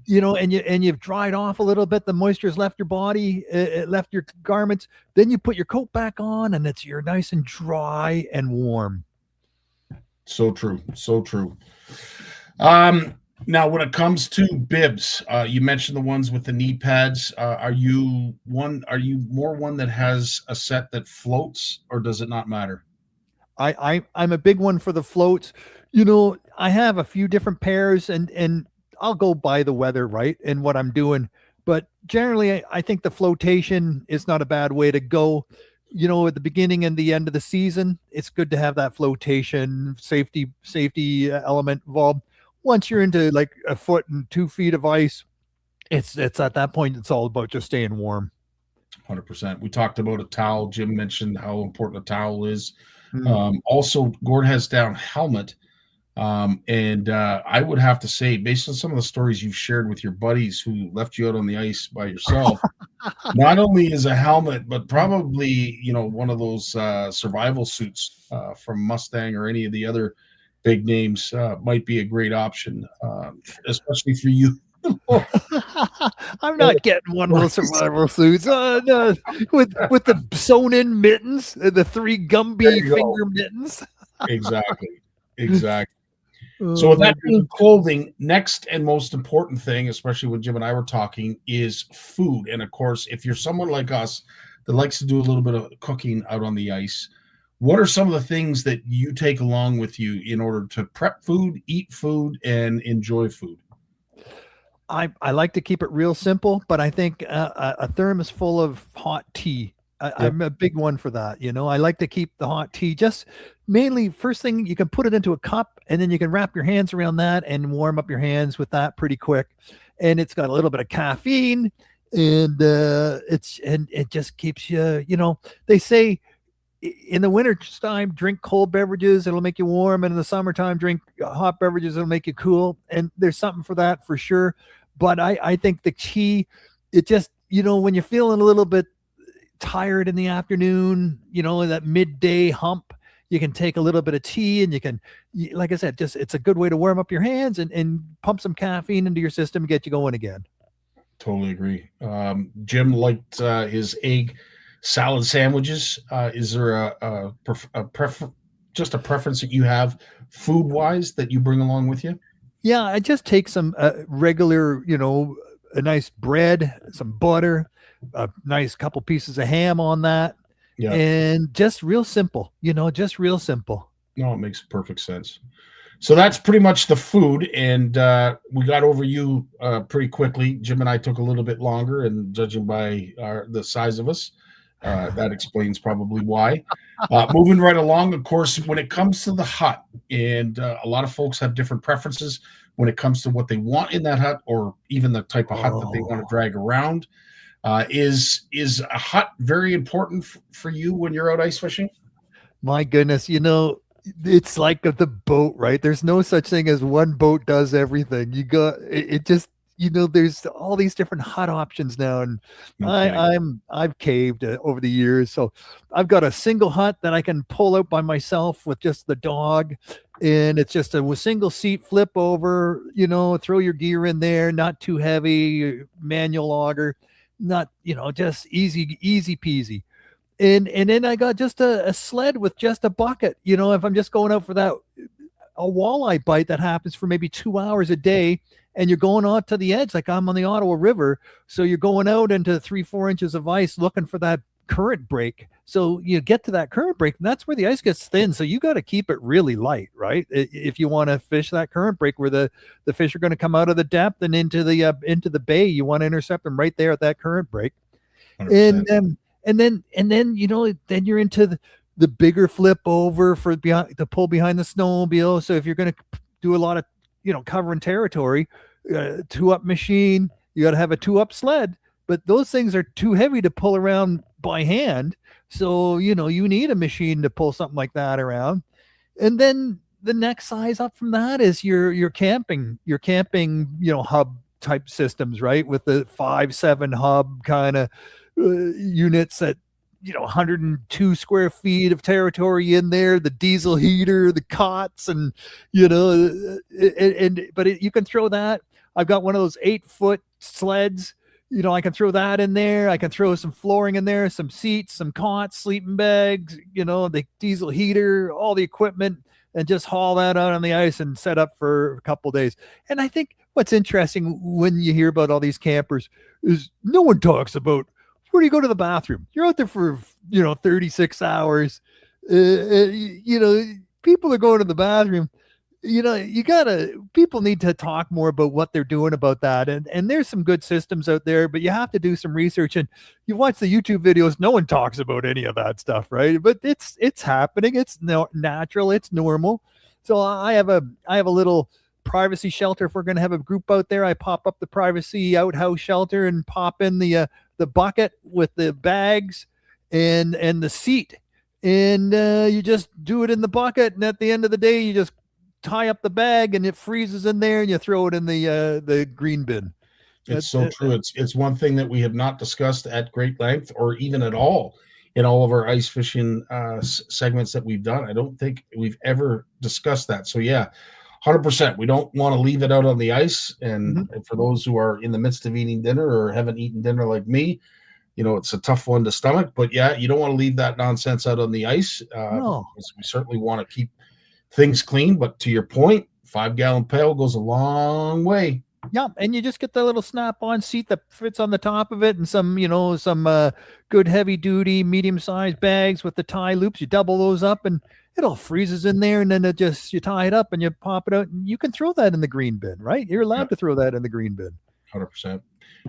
and you've dried off a little bit, the moisture's left your body, it left your garments. Then you put your coat back on, and you're nice and dry and warm. So true. So true. Now, when it comes to bibs, you mentioned the ones with the knee pads. Are you more one that has a set that floats, or does it not matter? I'm a big one for the floats. I have a few different pairs, and I'll go by the weather, right, and what I'm doing. But generally, I think the flotation is not a bad way to go. At the beginning and the end of the season, it's good to have that flotation safety element involved. Once you're into like a foot and 2 feet of ice, it's at that point, it's all about just staying warm. 100%. We talked about a towel. Jim mentioned how important a towel is. Also, Gord has down helmet. And I would have to say, based on some of the stories you've shared with your buddies who left you out on the ice by yourself, not only is a helmet, but probably, one of those survival suits from Mustang or any of the other big names might be a great option, especially for you. I'm not getting one of those survival suits no, with the sewn-in mittens, the 3 Gumby finger mittens. Exactly. So with that being clothing, next and most important thing, especially when Jim and I were talking, is food. And of course, if you're someone like us that likes to do a little bit of cooking out on the ice, what are some of the things that you take along with you in order to prep food, eat food, and enjoy food? I like to keep it real simple, but I think a thermos full of hot tea. I'm a big one for that. I like to keep the hot tea just mainly first thing. You can put it into a cup, and then you can wrap your hands around that and warm up your hands with that pretty quick. And it's got a little bit of caffeine, and it just keeps you. They say in the winter time, drink cold beverages, it'll make you warm, and in the summertime, drink hot beverages, it'll make you cool. And there's something for that for sure. But I think the tea, it just when you're feeling a little bit tired in the afternoon, that midday hump, you can take a little bit of tea, and you can, like I said, it's a good way to warm up your hands and pump some caffeine into your system and get you going again. Totally agree. Jim liked his egg salad sandwiches. Is there a preference that you have food wise that you bring along with you? Yeah, I just take some regular, a nice bread, some butter, a nice couple pieces of ham on that. Yeah. And just real simple, just real simple. No, it makes perfect sense. So that's pretty much the food. And we got over you pretty quickly. Jim and I took a little bit longer, and judging by the size of us, that explains probably why. Moving right along, of course, when it comes to the hut, and a lot of folks have different preferences when it comes to what they want in that hut, or even the type of hut that they want to drag around. Is a hut very important for you when you're out ice fishing? My goodness, it's like the boat, right? There's no such thing as one boat does everything. You got it just there's all these different hut options now, and okay. I've caved over the years. So I've got a single hut that I can pull out by myself with just the dog, and it's just a single seat flip over, throw your gear in there, not too heavy, manual auger, not, just easy peasy. And then I got just a sled with just a bucket, if I'm just going out for a walleye bite that happens for maybe 2 hours a day, and you're going out to the edge, like I'm on the Ottawa River. So you're going out into 3-4 inches of ice looking for that current break. So you get to that current break, and that's where the ice gets thin. So you got to keep it really light, right? If you want to fish that current break where the fish are going to come out of the depth and into the bay, you want to intercept them right there at that current break. 100%. And then then you're into the bigger flip over to pull behind the snowmobile. So if you're going to do a lot of covering territory, 2-up machine, you got to have a 2-up sled. but those things are too heavy to pull around by hand. So, you need a machine to pull something like that around. And then the next size up from that is your camping, hub type systems, right? With the 5-7 hub kind of units that, 102 square feet of territory in there, the diesel heater, the cots, and you can throw that. I've got one of those 8-foot sleds. I can throw that in there. I can throw some flooring in there, some seats, some cots, sleeping bags, the diesel heater, all the equipment, and just haul that out on the ice and set up for a couple of days. And I think what's interesting when you hear about all these campers is no one talks about, where do you go to the bathroom? You're out there for, 36 hours. People are going to the bathroom. People need to talk more about what they're doing about that. And there's some good systems out there, but you have to do some research. And you watch the YouTube videos, no one talks about any of that stuff, right? But it's happening. It's natural. It's normal. So I have a little privacy shelter. If we're going to have a group out there, I pop up the privacy outhouse shelter and pop in the bucket with the bags and the seat. And you just do it in the bucket. And at the end of the day, you just tie up the bag and it freezes in there and you throw it in the green bin. It's so true. It's one thing that we have not discussed at great length or even at all in all of our ice fishing segments that we've done. I don't think we've ever discussed that. So yeah, 100%. We don't want to leave it out on the ice. And for those who are in the midst of eating dinner or haven't eaten dinner like me, it's a tough one to stomach, but yeah, you don't want to leave that nonsense out on the ice. No. We certainly want to keep things clean, but to your point, 5-gallon pail goes a long way. Yeah, and you just get the little snap-on seat that fits on the top of it, and some good heavy-duty, medium-sized bags with the tie loops. You double those up, and it all freezes in there, and then you tie it up, and you pop it out, and you can throw that in the green bin, right? You're allowed to throw that in the green bin. 100%.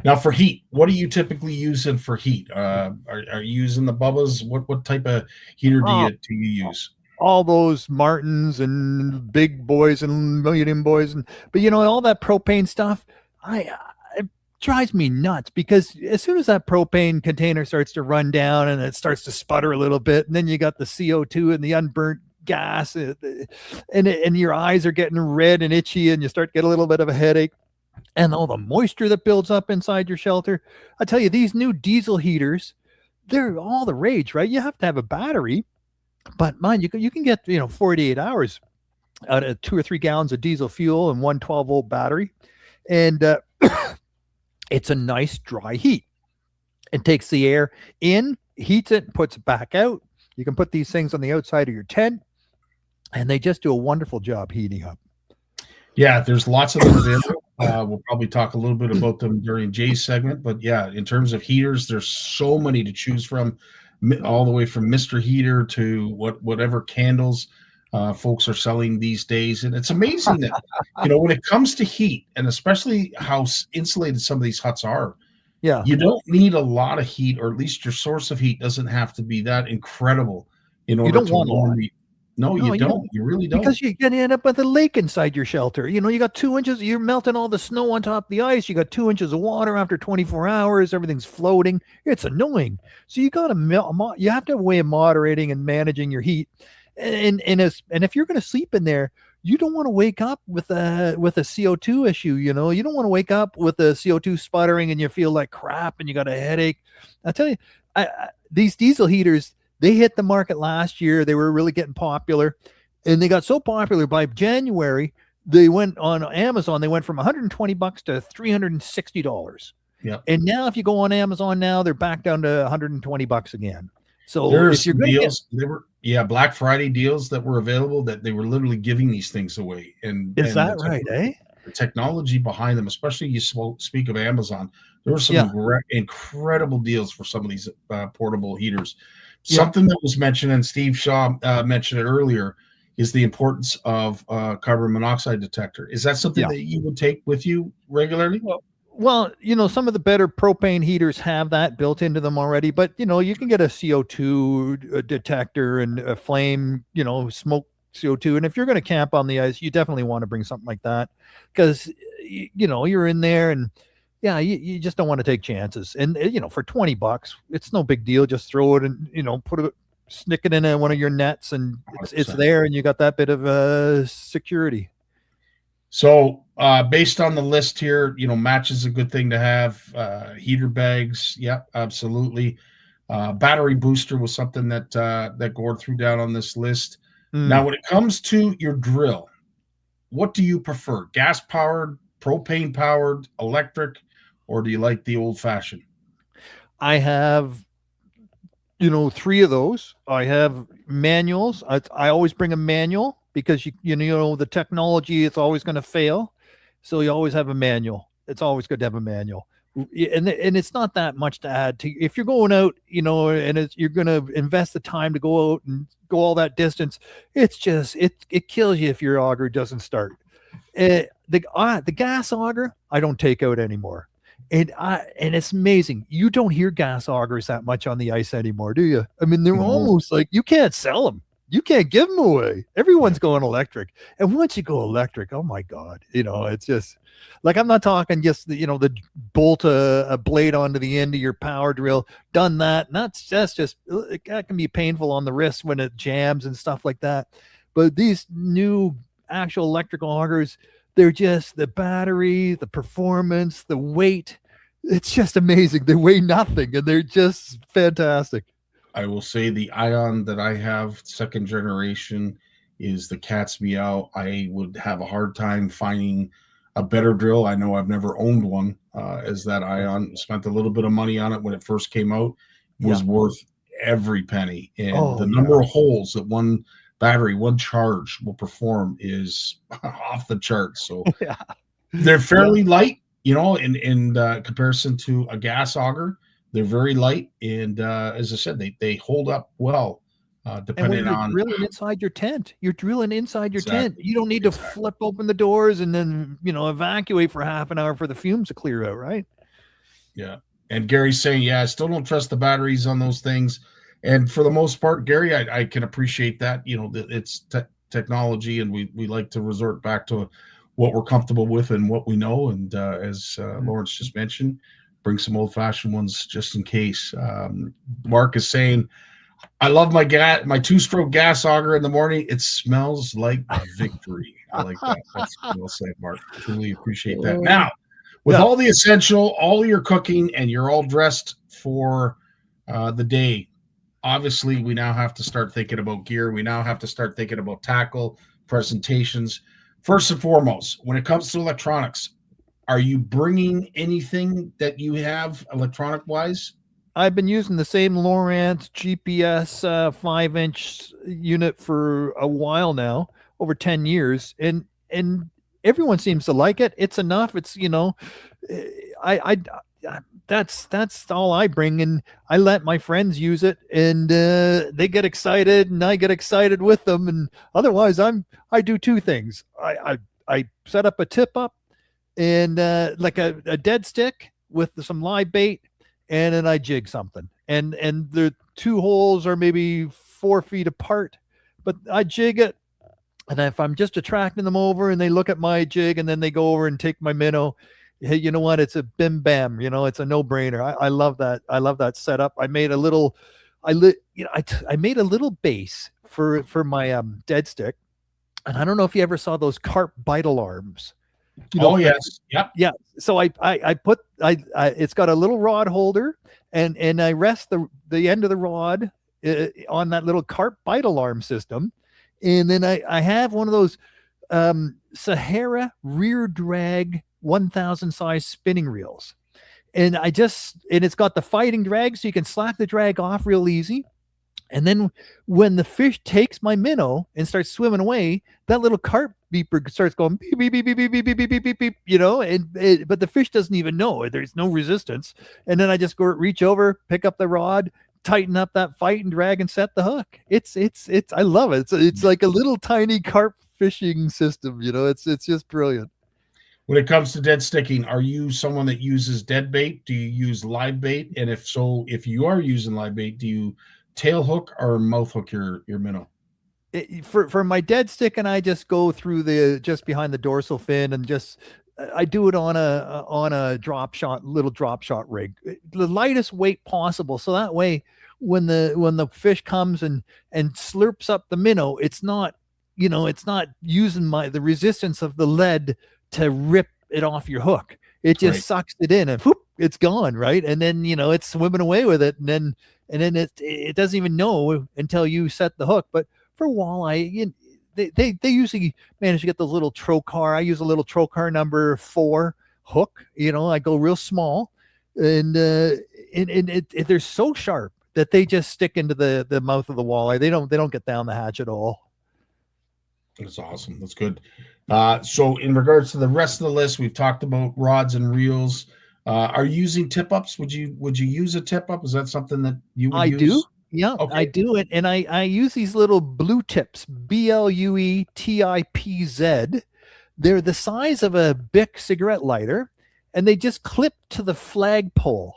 Now, for heat, what are you typically using for heat? Are you using the Bubba's? What type of heater do you use? All those Martins and big boys and medium boys, but all that propane stuff, it drives me nuts, because as soon as that propane container starts to run down and it starts to sputter a little bit, and then you got the CO2 and the unburnt gas, and your eyes are getting red and itchy, and you start getting a little bit of a headache, and all the moisture that builds up inside your shelter. I tell you, these new diesel heaters, they're all the rage, right? You have to have a battery. But mine, you can get 48 hours out of 2 or 3 gallons of diesel fuel and one 12-volt battery, and it's a nice dry heat. It takes the air in, heats it, puts it back out. You can put these things on the outside of your tent, and they just do a wonderful job heating up. Yeah, there's lots of them available. We'll probably talk a little bit about them during Jay's segment, but yeah, in terms of heaters, there's so many to choose from. All the way from Mr. Heater to whatever candles folks are selling these days. And it's amazing that, when it comes to heat, and especially how insulated some of these huts are, you don't need a lot of heat, or at least your source of heat doesn't have to be that incredible in order to warm the. No, you don't. You really don't. Because you're going to end up with a lake inside your shelter. You got 2 inches. You're melting all the snow on top of the ice. You got 2 inches of water after 24 hours. Everything's floating. It's annoying. So you got to you have to have a way of moderating and managing your heat. And if you're going to sleep in there, you don't want to wake up with a CO2 issue. You don't want to wake up with the CO2 sputtering and you feel like crap and you got a headache. I tell you, these diesel heaters, they hit the market last year. They were really getting popular, and they got so popular by January, they went on Amazon. They went from $120 to $360. Yeah. And now if you go on Amazon now, they're back down to $120 again. So there's if you're deals, they were Black Friday deals that were available, that they were literally giving these things away. And is that right? The technology behind them, especially you speak of Amazon, there were some incredible deals for some of these portable heaters. Something that was mentioned, and Steve Shaw mentioned it earlier, is the importance of carbon monoxide detector. Is that something that you would take with you regularly? Well, some of the better propane heaters have that built into them already, but you can get a CO2 detector and a flame, smoke CO2. And if you're going to camp on the ice, you definitely want to bring something like that, because you're in there, and yeah, you just don't want to take chances. And for $20, it's no big deal. Just throw it and stick it in one of your nets, and it's 100%. there, and you got that bit of security. So, based on the list here, match is a good thing to have. Heater bags, yep, absolutely. Battery booster was something that Gord threw down on this list. Now, when it comes to your drill, what do you prefer? Gas powered, propane powered, electric, or do you like the old fashioned? I have, 3 of those. I have manuals. I always bring a manual because the technology is always going to fail, so you always have a manual. It's always good to have a manual, and it's not that much to add to. If you're going out, and you're going to invest the time to go out and go all that distance, it's just it kills you if your auger doesn't start. The gas auger I don't take out anymore. And it's amazing. You don't hear gas augers that much on the ice anymore, do you? I mean, they're almost like you can't sell them. You can't give them away. Everyone's going electric. And once you go electric, oh my God, it's just like, I'm not talking just the bolt a blade onto the end of your power drill. Done that. And that's just that can be painful on the wrist when it jams and stuff like that. But these new actual electrical augers, they're just the battery, the performance, the weight. It's just amazing. They weigh nothing and they're just fantastic. I will say the Ion that I have, second generation, is the cat's meow. I would have a hard time finding a better drill. I know I've never owned one as that Ion. Spent a little bit of money on it when it first came out. It was worth every penny. And the number of holes that one battery, one charge will perform is off the charts. So they're fairly light, in comparison to a gas auger. They're very light, and as I said, they hold up well. Depending on drilling inside your tent, you're drilling inside your tent. You don't need to flip open the doors and then evacuate for half an hour for the fumes to clear out, right? Yeah. And Gary's saying, I still don't trust the batteries on those things. And for the most part, Gary, I can appreciate that. It's technology, and we like to resort back to what we're comfortable with and what we know. And as Lawrence just mentioned, bring some old-fashioned ones just in case. Mark is saying, I love my 2-stroke gas auger in the morning. It smells like victory. I like that. That's well said, Mark. Truly appreciate that. Now, with all the essential, all your cooking, and you're all dressed for the day, obviously we now have to start thinking about gear. We now have to start thinking about tackle, presentations. First and foremost, when it comes to electronics, are you bringing anything that you have electronic-wise? I've been using the same Lowrance GPS 5-inch unit for a while now, over 10 years, and everyone seems to like it. It's enough. It's that's all I bring, and I let my friends use it, and they get excited, and I get excited with them. And otherwise, I do 2 things. I set up a tip up, and like a dead stick with some live bait, and then I jig something, and the 2 holes are maybe 4 feet apart, but I jig it, and if I'm just attracting them over and they look at my jig and then they go over and take my minnow, hey, you know what? It's a bim bam. It's a no brainer. I love that. I love that setup. I made a little, I made a little base for my dead stick, and I don't know if you ever saw those carp bite alarms. Yes. Yep. Yeah. So I put it's got a little rod holder, and I rest the end of the rod on that little carp bite alarm system, and then I have one of those Sahara rear drag 1000 size spinning reels, and it's got the fighting drag, so you can slack the drag off real easy. And then when the fish takes my minnow and starts swimming away, that little carp beeper starts going beep, beep, beep, beep, beep, beep, beep, beep, beep, beep, but the fish doesn't even know. There's no resistance. And then I just go reach over, pick up the rod, tighten up that fight and drag, and set the hook. It's I love it. It's like a little tiny carp fishing system. It's just brilliant. When it comes to dead sticking, are you someone that uses dead bait? Do you use live bait? And if so, if you are using live bait, do you tail hook or mouth hook your minnow? For my dead stick, and I just go through just behind the dorsal fin, and just I do it on a little drop shot rig, the lightest weight possible, so that way when the fish comes and slurps up the minnow, it's not, it's not using the resistance of the lead to rip it off your hook. It just Right. sucks it in and whoop, it's gone, right? And then it's swimming away with it, and then it doesn't even know until you set the hook. But for walleye, they usually manage to get those little trocar. I use a little trocar number 4 hook. I go real small, and they're so sharp that they just stick into the mouth of the walleye. They don't get down the hatch at all. That's awesome. That's good. So in regards to the rest of the list, we've talked about rods and reels. Are you using tip ups? Would you use a tip up? Is that something that you would use? do. Yeah, Okay. I do it. And I use these little blue tips, BLUETIPZ. They're the size of a Bic cigarette lighter, and they just clip to the flagpole.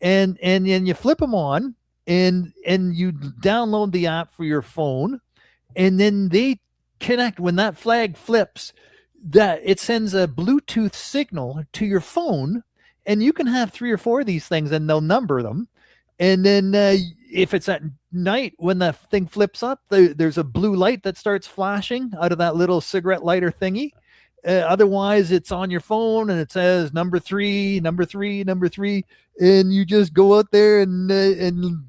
And then you flip them on, and you download the app for your phone, and then they connect. When that flag flips, that it sends a Bluetooth signal to your phone, and you can have 3 or 4 of these things, and they'll number them. And then if it's at night, when the thing flips up, there's a blue light that starts flashing out of that little cigarette lighter thingy. Otherwise, it's on your phone and it says number 3, number 3, number 3, and you just go out there and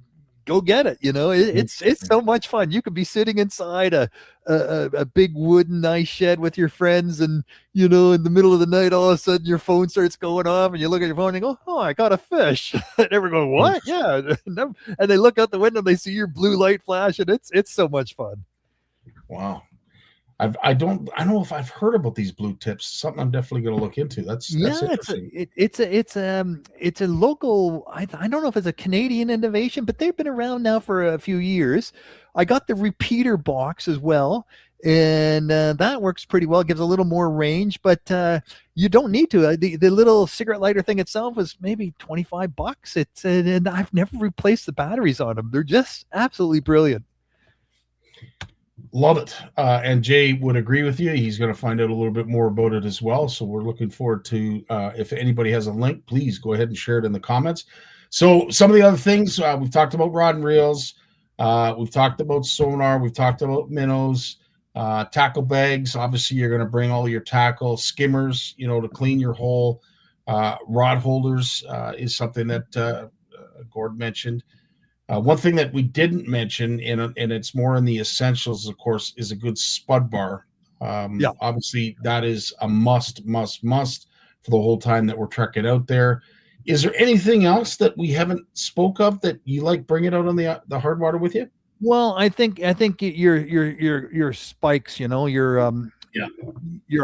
go get it. It's so much fun. You could be sitting inside a big wooden ice shed with your friends, and in the middle of the night, all of a sudden your phone starts going off, and you look at your phone and go, "Oh, I got a fish." And everyone go, "What?" Yeah, and they look out the window, and they see your blue light flash, and it's so much fun. Wow. I don't know if I've heard about these blue tips. Something I'm definitely going to look into. That's interesting. It's a local. I don't know if it's a Canadian innovation, but they've been around now for a few years. I got the repeater box as well, and that works pretty well. It gives a little more range, but you don't need to. The little cigarette lighter thing itself is maybe $25. And I've never replaced the batteries on them. They're just absolutely brilliant. Love it. And Jay would agree with you. He's going to find out a little bit more about it as well. So we're looking forward to, if anybody has a link, please go ahead and share it in the comments. So some of the other things, we've talked about rod and reels. We've talked about sonar. We've talked about minnows, tackle bags. Obviously, you're going to bring all your tackle, skimmers, to clean your hole. Rod holders is something that Gord mentioned. One thing that we didn't mention, and it's more in the essentials, of course, is a good spud bar. Obviously, that is a must for the whole time that we're trekking out there. Is there anything else that we haven't spoke of that you like bringing out on the hard water with you? Well, I think your spikes, your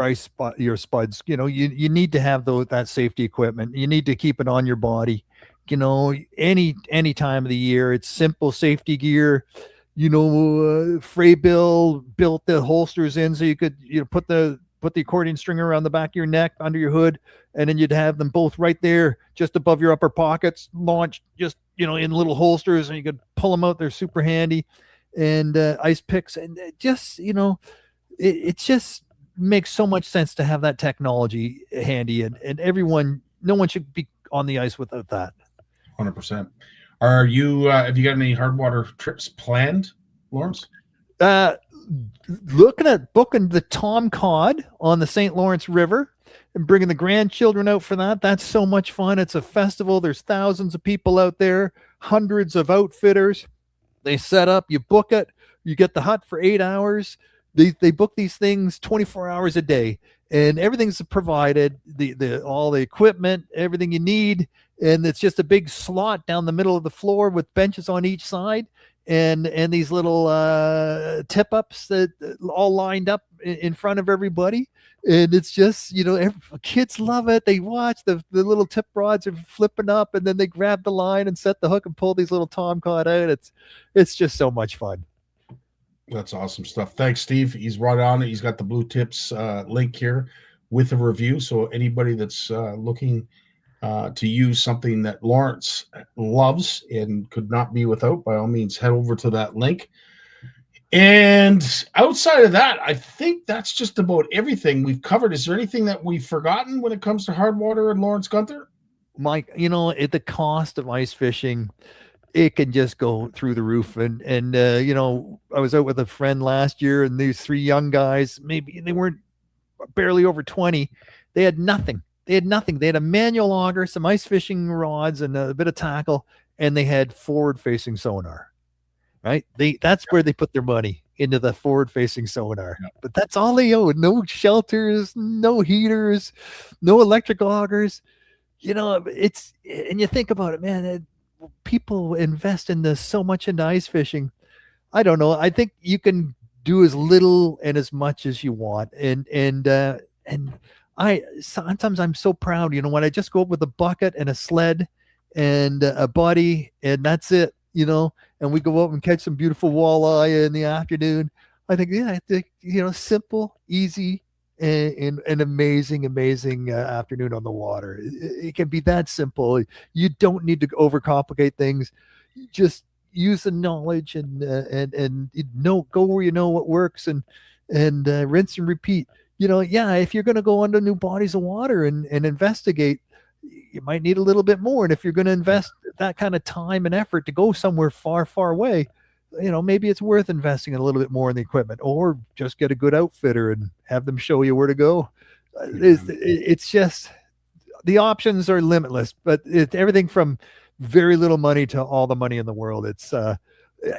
ice spot, your spuds, you need to have that safety equipment. You need to keep it on your body. Any time of the year. It's simple safety gear. Fraybill built the holsters in so you could put the accordion string around the back of your neck, under your hood, and then you'd have them both right there just above your upper pockets, launched just in little holsters, and you could pull them out. They're super handy. And ice picks, and it just it just makes so much sense to have that technology handy, and no one should be on the ice without that. 100%. Are you? Have you got any hard water trips planned, Lawrence? Looking at booking the Tom Cod on the St. Lawrence River and bringing the grandchildren out for that. That's so much fun. It's a festival. There's thousands of people out there, hundreds of outfitters. They set up. You book it. You get the hut for 8 hours. They book these things 24 hours a day, and everything's provided. All the equipment, everything you need. And it's just a big slot down the middle of the floor with benches on each side, and these little tip ups that all lined up in front of everybody. And it's just, kids love it. They watch the little tip rods are flipping up, and then they grab the line and set the hook and pull these little tom cod out. It's just so much fun. That's awesome stuff. Thanks, Steve. He's right on it. He's got the blue tips link here with a review. So anybody that's looking to use something that Lawrence loves and could not be without, by all means, head over to that link. And outside of that, I think that's just about everything we've covered. Is there anything that we've forgotten when it comes to hard water and Lawrence Gunther? Mike, at the cost of ice fishing, it can just go through the roof. And I was out with a friend last year, and these three young guys, maybe they weren't barely over 20. They had nothing. They had a manual auger, some ice fishing rods, and a bit of tackle, and they had forward-facing sonar. Right? That's where they put their money, into the forward-facing sonar. Yeah. But that's all they own. No shelters, no heaters, no electric augers. And you think about it, man. People invest in this so much into ice fishing. I don't know. I think you can do as little and as much as you want. And I sometimes I'm so proud, when I just go up with a bucket and a sled and a buddy, and that's it, and we go up and catch some beautiful walleye in the afternoon. I think, simple, easy, and an amazing afternoon on the water. It can be that simple. You don't need to overcomplicate things. Just use the knowledge and go where you know what works, and rinse and repeat. If you're going to go under new bodies of water and investigate, you might need a little bit more. And if you're going to invest that kind of time and effort to go somewhere far, far away, maybe it's worth investing a little bit more in the equipment, or just get a good outfitter and have them show you where to go. It's just, the options are limitless, but it's everything from very little money to all the money in the world. It's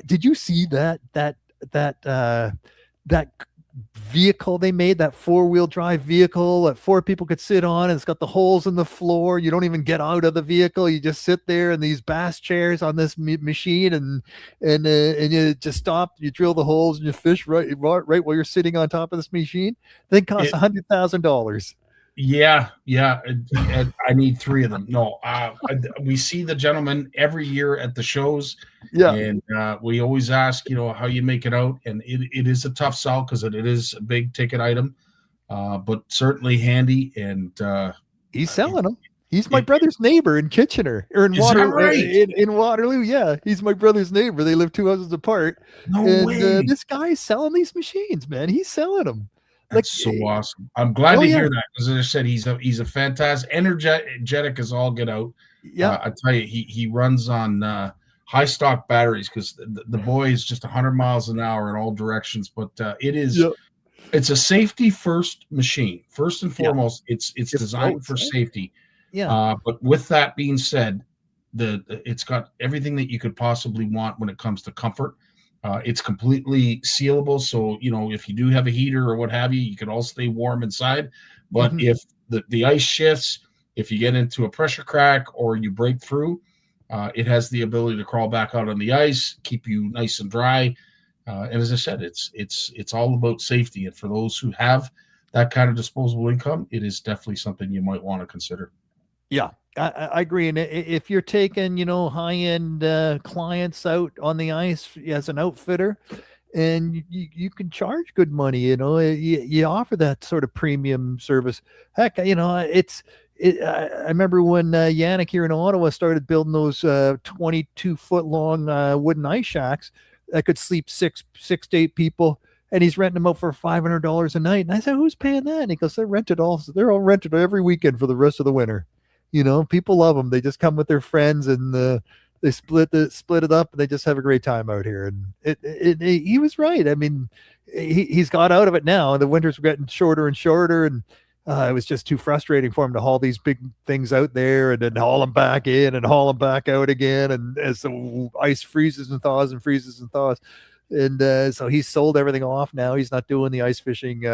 did you see that vehicle they made, that 4-wheel drive vehicle that 4 people could sit on, and it's got the holes in the floor? You don't even get out of the vehicle. You just sit there in these bass chairs on this machine, and you just stop, you drill the holes, and you fish right while you're sitting on top of this machine. They cost $100,000. Yeah. I need 3 of them. No, we see the gentleman every year at the shows. Yeah. And we always ask, how you make it out. And it is a tough sell because it is a big ticket item, but certainly handy. And he's selling them. He's my brother's neighbor in Kitchener, or in in Waterloo. Yeah, he's my brother's neighbor. They live 2 houses apart. No way. This guy's selling these machines, man. He's selling them. That's so awesome. I'm glad to hear that, because as I said, he's a fantastic, energetic as all get out. Yeah, I tell you, he runs on high stock batteries, because the boy is just 100 miles an hour in all directions. But it's a safety first machine. First and foremost, it's designed for safety. Yeah. But with that being said, it's got everything that you could possibly want when it comes to comfort. It's completely sealable, so if you do have a heater or what have you, you can all stay warm inside. But if the ice shifts, if you get into a pressure crack or you break through, it has the ability to crawl back out on the ice, keep you nice and dry. And as I said, it's all about safety. And for those who have that kind of disposable income, it is definitely something you might want to consider. Yeah, I agree. And if you're taking, high-end clients out on the ice as an outfitter, and you can charge good money, you offer that sort of premium service. Heck, I remember when Yannick here in Ottawa started building those 22-foot long wooden ice shacks that could sleep six to 8 people. And he's renting them out for $500 a night. And I said, "Who's paying that?" And he goes, "They're all rented every weekend for the rest of the winter." People love them. They just come with their friends, and they split it up, and they just have a great time out here. And he was right. I mean, he's got out of it now. The winters were getting shorter and shorter, and it was just too frustrating for him to haul these big things out there and then haul them back in and haul them back out again. And as the ice freezes and thaws and freezes and thaws, and so he's sold everything off now. He's not doing the ice fishing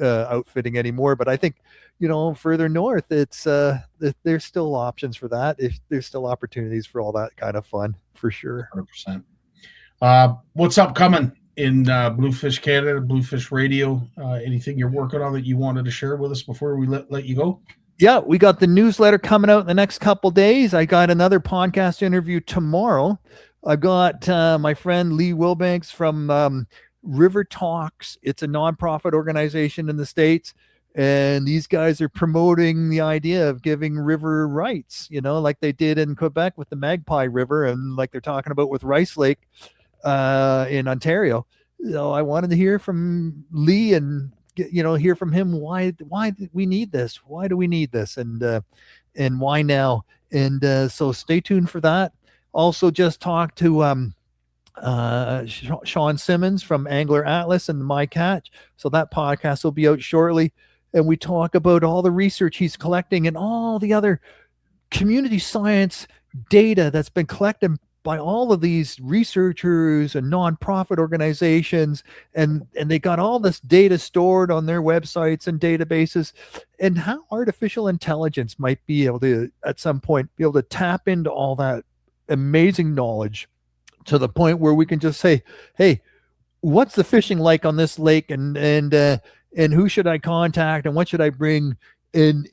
outfitting anymore. But I think, further north, it's there's still options for that. If there's still opportunities for all that kind of fun, for sure. 100%. What's upcoming in Bluefish Canada, Bluefish Radio? Anything you're working on that you wanted to share with us before we let you go? Yeah, we got the newsletter coming out in the next couple days. I got another podcast interview tomorrow. I've got my friend Lee Wilbanks from River Talks. It's a nonprofit organization in the States. And these guys are promoting the idea of giving river rights, like they did in Quebec with the Magpie River, and like they're talking about with Rice Lake in Ontario. I wanted to hear from Lee and hear from him why we need this, why do we need this, and why now. And so stay tuned for that. Also, just talked to Sean Simmons from Angler Atlas and My Catch. So that podcast will be out shortly. And we talk about all the research he's collecting and all the other community science data that's been collected by all of these researchers and nonprofit organizations, and they got all this data stored on their websites and databases, and how artificial intelligence might be able to at some point be able to tap into all that amazing knowledge to the point where we can just say, hey, what's the fishing like on this lake, and who should I contact and what should I bring? And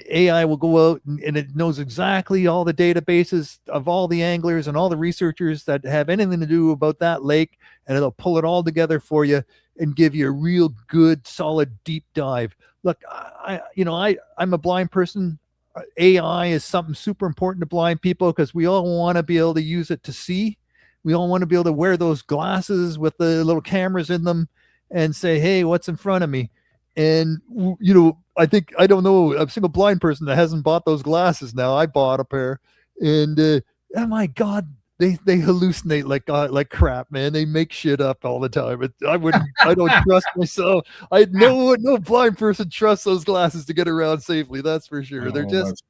AI will go out and it knows exactly all the databases of all the anglers and all the researchers that have anything to do about that lake, and it'll pull it all together for you and give you a real good, solid, deep dive. Look, I'm a blind person. AI is something super important to blind people because we all want to be able to use it to see. We all want to be able to wear those glasses with the little cameras in them and say, hey, what's in front of me? And, I don't know a single blind person that hasn't bought those glasses now. I bought a pair, and oh my God, they hallucinate like crap, man. They make shit up all the time. I don't trust myself. No blind person trusts those glasses to get around safely. That's for sure. They're just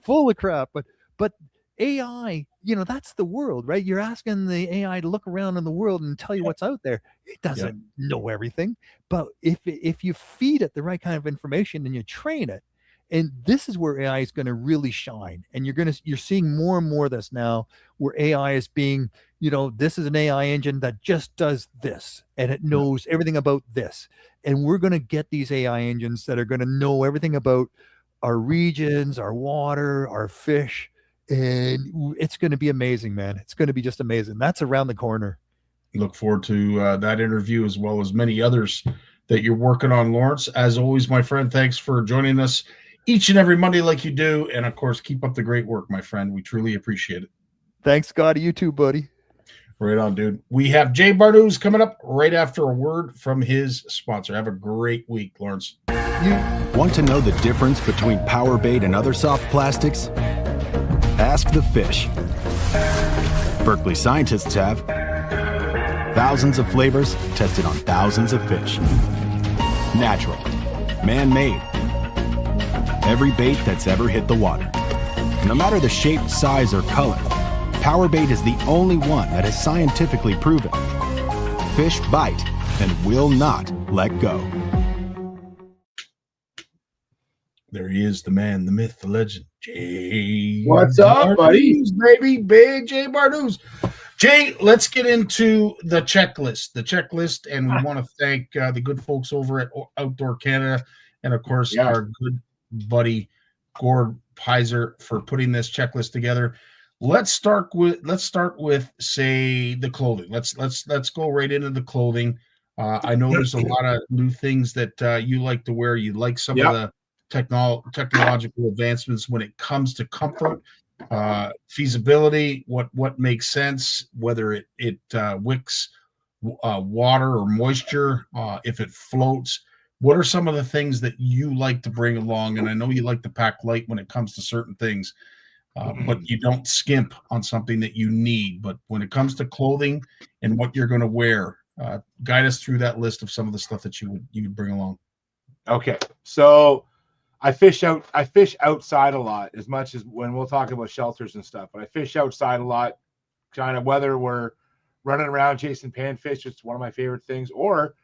full of crap. But AI, that's the world, right? You're asking the AI to look around in the world and tell you what's out there. It doesn't know everything, but if you feed it the right kind of information and you train it, and this is where AI is going to really shine. And you're seeing more and more of this now, where AI is being, this is an AI engine that just does this, and it knows everything about this. And we're going to get these AI engines that are going to know everything about our regions, our water, our fish. And it's going to be amazing, man. It's going to be just amazing. That's around the corner. Look forward to that interview as well as many others that you're working on, Lawrence. As always, my friend, thanks for joining us each and every Monday like you do. And of course, keep up the great work, my friend. We truly appreciate it. Thanks, Scotty. You too, buddy. Right on, dude. We have Jay Barnucz coming up right after a word from his sponsor. Have a great week, Lawrence. You want to know the difference between power bait and other soft plastics? Ask the fish. Berkeley scientists have thousands of flavors tested on thousands of fish. Natural, man-made. Every bait that's ever hit the water. No matter the shape, size, or color, power bait is the only one that is scientifically proven. Fish bite and will not let go. There he is, the man, the myth, the legend, Jay. What's up, buddy? Baby, big Jay Barnucz. Jay, let's get into the checklist. And we want to thank the good folks over at Outdoor Canada, and of course our good buddy Gord Pizer for putting this checklist together. Let's start with say the clothing. Let's go right into the clothing. I know there's a lot of new things that you like to wear. You like some of the technological advancements when it comes to comfort, feasibility, what makes sense, whether it wicks water or moisture, if it floats. What are some of the things that you like to bring along? And I know you like to pack light when it comes to certain things, but you don't skimp on something that you need. But when it comes to clothing and what you're going to wear, guide us through that list of some of the stuff that you would bring along. Okay, so I fish outside a lot, as much as when we'll talk about shelters and stuff, but I fish outside a lot, kind of whether we're running around chasing panfish, it's one of my favorite things, or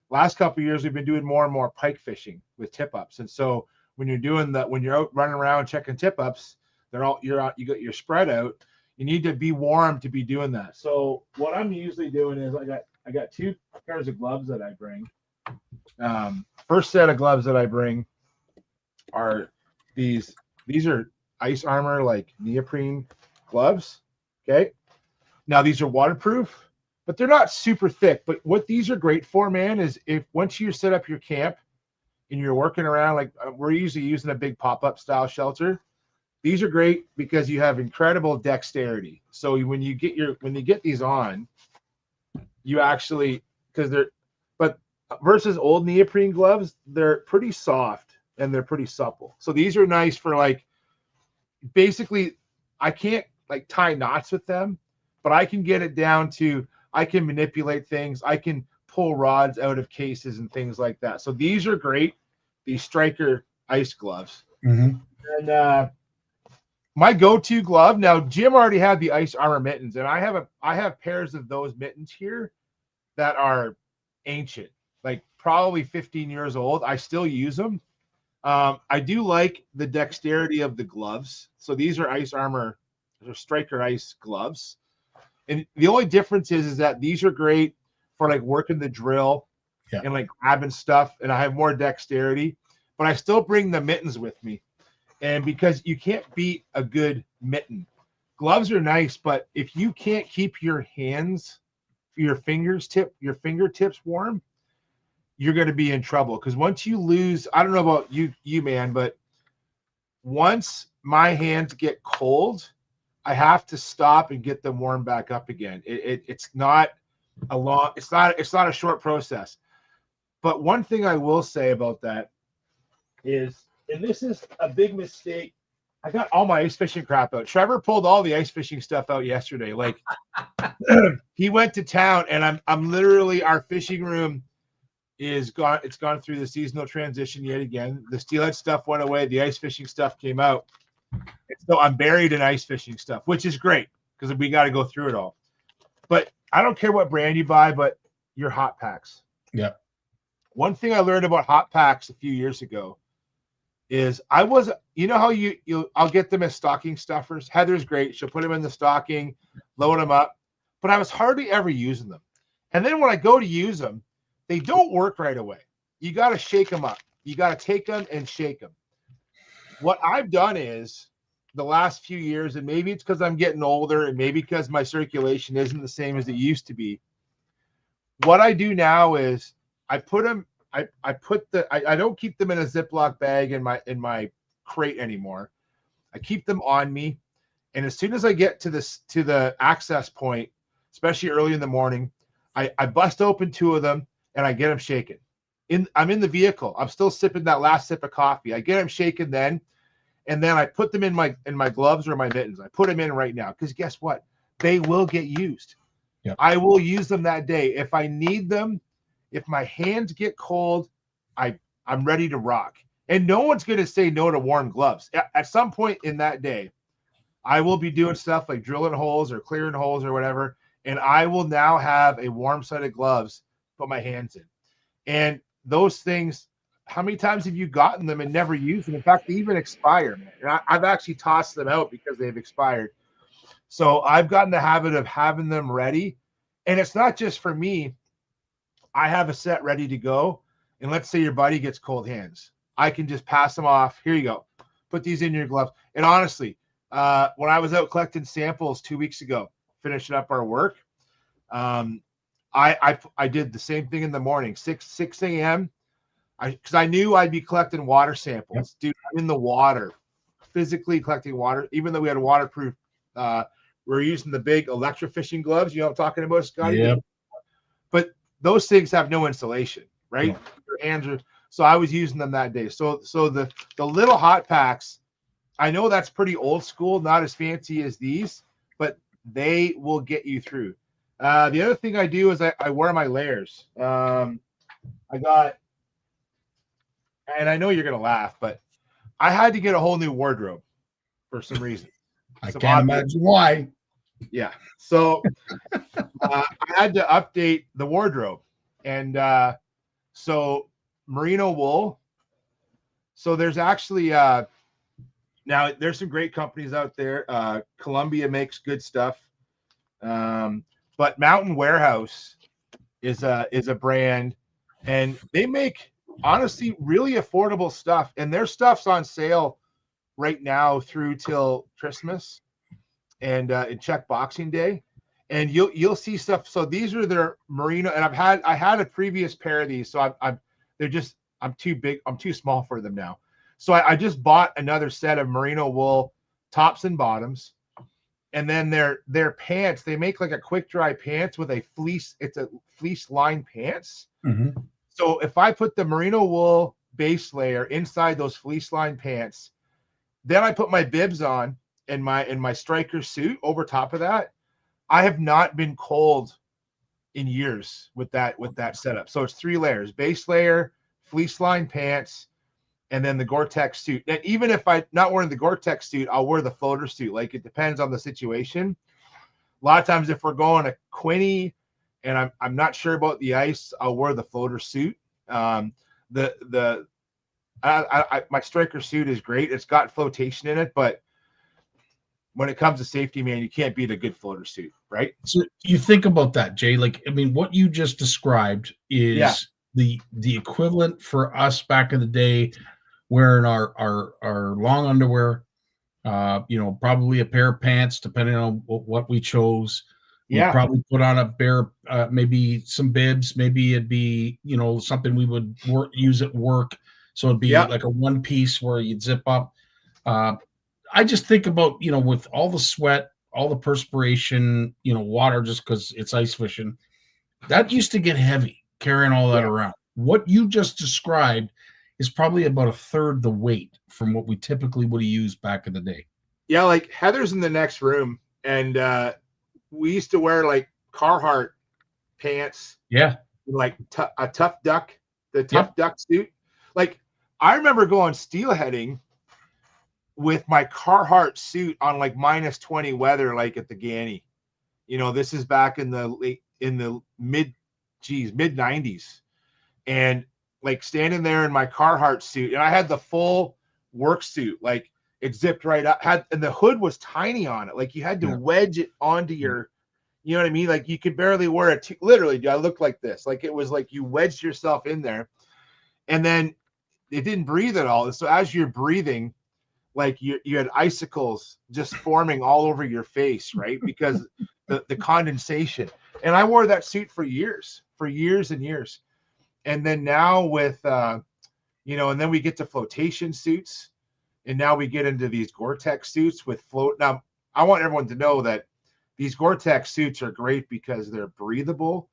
last couple of years, we've been doing more and more pike fishing with tip ups. And so when you're out running around checking tip ups, you're spread out. You need to be warm to be doing that. So what I'm usually doing is I got two pairs of gloves that I bring. First set of gloves that I bring are these are ice armor, like neoprene gloves. Okay. Now these are waterproof, but they're not super thick. But what these are great for, man, is if once you set up your camp and you're working around, like we're usually using a big pop-up style shelter, these are great because you have incredible dexterity. So when you get these on, you actually because but versus old neoprene gloves, they're pretty soft and they're pretty supple. So these are nice for like, basically, I can't like tie knots with them, but I can get it down to, I can manipulate things. I can pull rods out of cases and things like that. So these are great. These Striker ice gloves. Mm-hmm. And my go-to glove, now Jim already had the Ice Armor mittens, and I have pairs of those mittens here that are ancient, like probably 15 years old. I still use them. I do like the dexterity of the gloves. So these are Ice Armor, they're Striker Ice gloves. And the only difference is that these are great for like working the drill and like grabbing stuff. And I have more dexterity, but I still bring the mittens with me. And because you can't beat a good mitten. Gloves are nice, but if you can't keep your hands, your fingertips warm, you're going to be in trouble. Because once you lose, I don't know about you, man, but once my hands get cold, I have to stop and get them warm back up again. It's not a short process. But one thing I will say about that is, and this is a big mistake, I got all my ice fishing crap out. Trevor pulled all the ice fishing stuff out yesterday. Like he went to town, and I'm literally, our fishing room is gone. It's gone through the seasonal transition yet again. The steelhead stuff went away. The ice fishing stuff came out. And so I'm buried in ice fishing stuff, which is great because we got to go through it all. But I don't care what brand you buy, but your hot packs. Yeah. One thing I learned about hot packs a few years ago is you know how I'll get them as stocking stuffers. Heather's great. She'll put them in the stocking, load them up, but I was hardly ever using them. And then when I go to use them, they don't work right away. You got to shake them up. You got to take them and shake them. What I've done is the last few years, and maybe it's because I'm getting older and maybe because my circulation isn't the same as it used to be. What I do now is I put them, I don't keep them in a Ziploc bag in my crate anymore. I keep them on me. And as soon as I get to the access point, especially early in the morning, I bust open two of them and I get them shaken. I'm in the vehicle. I'm still sipping that last sip of coffee. I get them shaken then, and then I put them in my gloves or my mittens. I put them in right now because guess what? They will get used. Yep. I will use them that day if I need them. If my hands get cold, I'm ready to rock. And no one's going to say no to warm gloves. At some point in that day, I will be doing stuff like drilling holes or clearing holes or whatever, and I will now have a warm set of gloves to put my hands in. And those things, how many times have you gotten them and never used them? In fact, they even expire. And I've actually tossed them out because they've expired. So I've gotten the habit of having them ready. And it's not just for me. I have a set ready to go. And let's say your buddy gets cold hands. I can just pass them off. Here you go. Put these in your gloves. And honestly, when I was out collecting samples 2 weeks ago, finishing up our work, I did the same thing in the morning, 6 a.m. Because I knew I'd be collecting water samples. Dude, I'm in the water, physically collecting water. Even though we had a waterproof, we're using the big electrofishing gloves. You know what I'm talking about, Scotty? Yeah. But those things have no insulation, right? Yeah. Your hands are. So I was using them that day. So the little hot packs, I know that's pretty old school, not as fancy as these, but they will get you through. The other thing I do is I wear my layers. I got, and I know you're going to laugh, but I had to get a whole new wardrobe for some reason. I can't imagine why. Yeah. So I had to update the wardrobe. And so merino wool. So there's actually, now there's some great companies out there. Columbia makes good stuff. But Mountain Warehouse is a brand, and they make honestly really affordable stuff. And their stuff's on sale right now through till Christmas and check Boxing Day. And you'll see stuff. So these are their merino, and I had a previous pair of these, so I'm too big, I'm too small for them now. So I just bought another set of merino wool tops and bottoms. And then their pants, they make like a quick dry pants with a fleece. It's a fleece lined pants. Mm-hmm. So if I put the merino wool base layer inside those fleece lined pants, then I put my bibs on and my striker suit over top of that, I have not been cold in years with that setup. So it's 3 layers: base layer, fleece lined pants, and then the Gore-Tex suit. And even if I'm not wearing the Gore-Tex suit, I'll wear the floater suit. Like, it depends on the situation. A lot of times if we're going to Quinny and I'm not sure about the ice, I'll wear the floater suit. My striker suit is great. It's got flotation in it, but when it comes to safety, man, you can't beat a good floater suit, right? So you think about that, Jay. Like, I mean, what you just described is the equivalent for us back in the day, wearing our long underwear, probably a pair of pants, depending on what we chose. We'd probably put on a pair, maybe some bibs. Maybe it'd be, something we would use at work. So it'd be like a one piece where you'd zip up. I just think about, with all the sweat, all the perspiration, water, just because it's ice fishing, that used to get heavy carrying all that around. What you just described is probably about a third the weight from what we typically would have used back in the day. Yeah, like Heather's in the next room, and we used to wear like Carhartt pants. Yeah. Like a tough duck, the tough duck suit. Like, I remember going steelheading with my Carhartt suit on like -20 weather, like at the Ganny. This is back in the mid 90s. And like standing there in my Carhartt suit, and I had the full work suit, like it zipped right up, and the hood was tiny on it. Like you had to wedge it onto your, you know what I mean? Like you could barely wear it. Literally, I looked like this. Like it was like you wedged yourself in there, and then it didn't breathe at all. So as you're breathing, like you had icicles just forming all over your face, right? Because the condensation. And I wore that suit for years and years. And then now with, and then we get to flotation suits, and now we get into these Gore-Tex suits with float. Now, I want everyone to know that these Gore-Tex suits are great because they're breathable.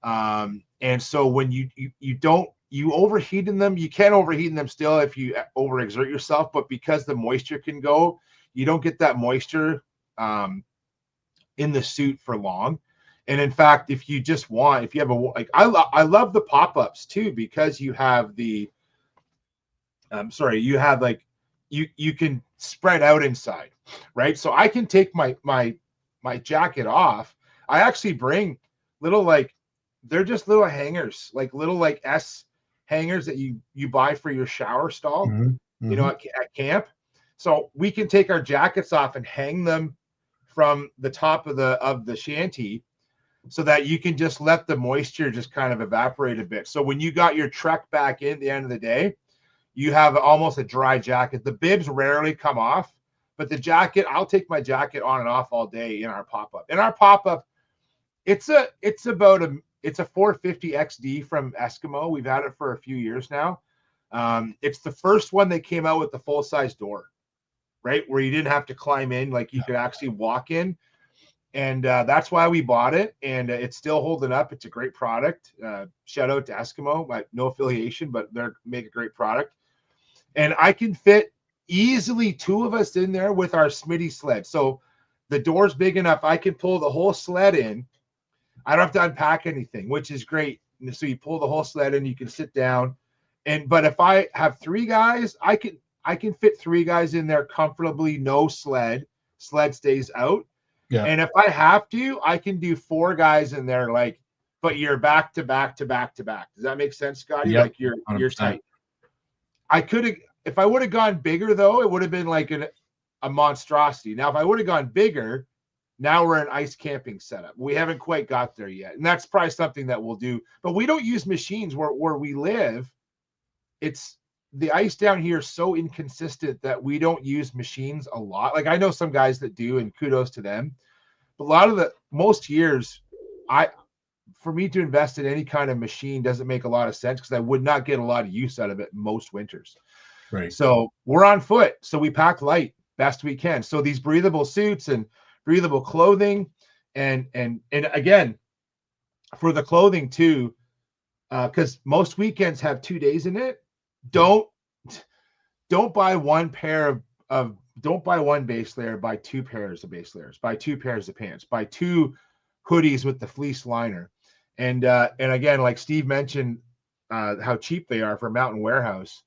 And so when you overheat in them, you can overheat in them still if you overexert yourself, but because the moisture can go, you don't get that moisture in the suit for long. And in fact, if you have I love the pop-ups too, because you have you can spread out inside, right? So I can take my jacket off. I actually bring little, they're just little hangers, like little S hangers that you buy for your shower stall, at camp. So we can take our jackets off and hang them from the top of the shanty, so that you can just let the moisture just kind of evaporate a bit. So when you got your trek back in at the end of the day, you have almost a dry jacket. The bibs rarely come off, but the jacket, I'll take my jacket on and off all day in our pop-up. In our pop-up, it's a 450 XD from Eskimo. We've had it for a few years now. It's the first one that came out with the full-size door, right? Where you didn't have to climb in, like you could actually walk in. And that's why we bought it, and it's still holding up. It's a great product. Shout out to Eskimo. No affiliation, but they make a great product. And I can fit easily 2 of us in there with our Smitty sled. So the door's big enough. I can pull the whole sled in. I don't have to unpack anything, which is great. And so you pull the whole sled in, you can sit down. But if I have 3 guys, I can fit 3 guys in there comfortably. No sled. Sled stays out. Yeah. And if I have to, I can do 4 guys in there, but you're back to back to back to back. Does that make sense, Scotty? Yep, like you're 100%. tight. I could have, if I would have gone bigger though, it would have been like a monstrosity. Now, if I would have gone bigger, now we're an ice camping setup. We haven't quite got there yet. And that's probably something that we'll do. But we don't use machines where we live. It's the ice down here is so inconsistent that we don't use machines a lot. Like I know some guys that do, and kudos to them. But most years, for me to invest in any kind of machine doesn't make a lot of sense because I would not get a lot of use out of it most winters. Right. So we're on foot. So we pack light best we can. So these breathable suits, and breathable clothing, and again, for the clothing too, because most weekends have 2 days in it. Don't buy one pair of don't buy one base layer, buy 2 pairs of base layers, buy 2 pairs of pants, buy 2 hoodies with the fleece liner. And again, like Steve mentioned, how cheap they are for Mountain Warehouse.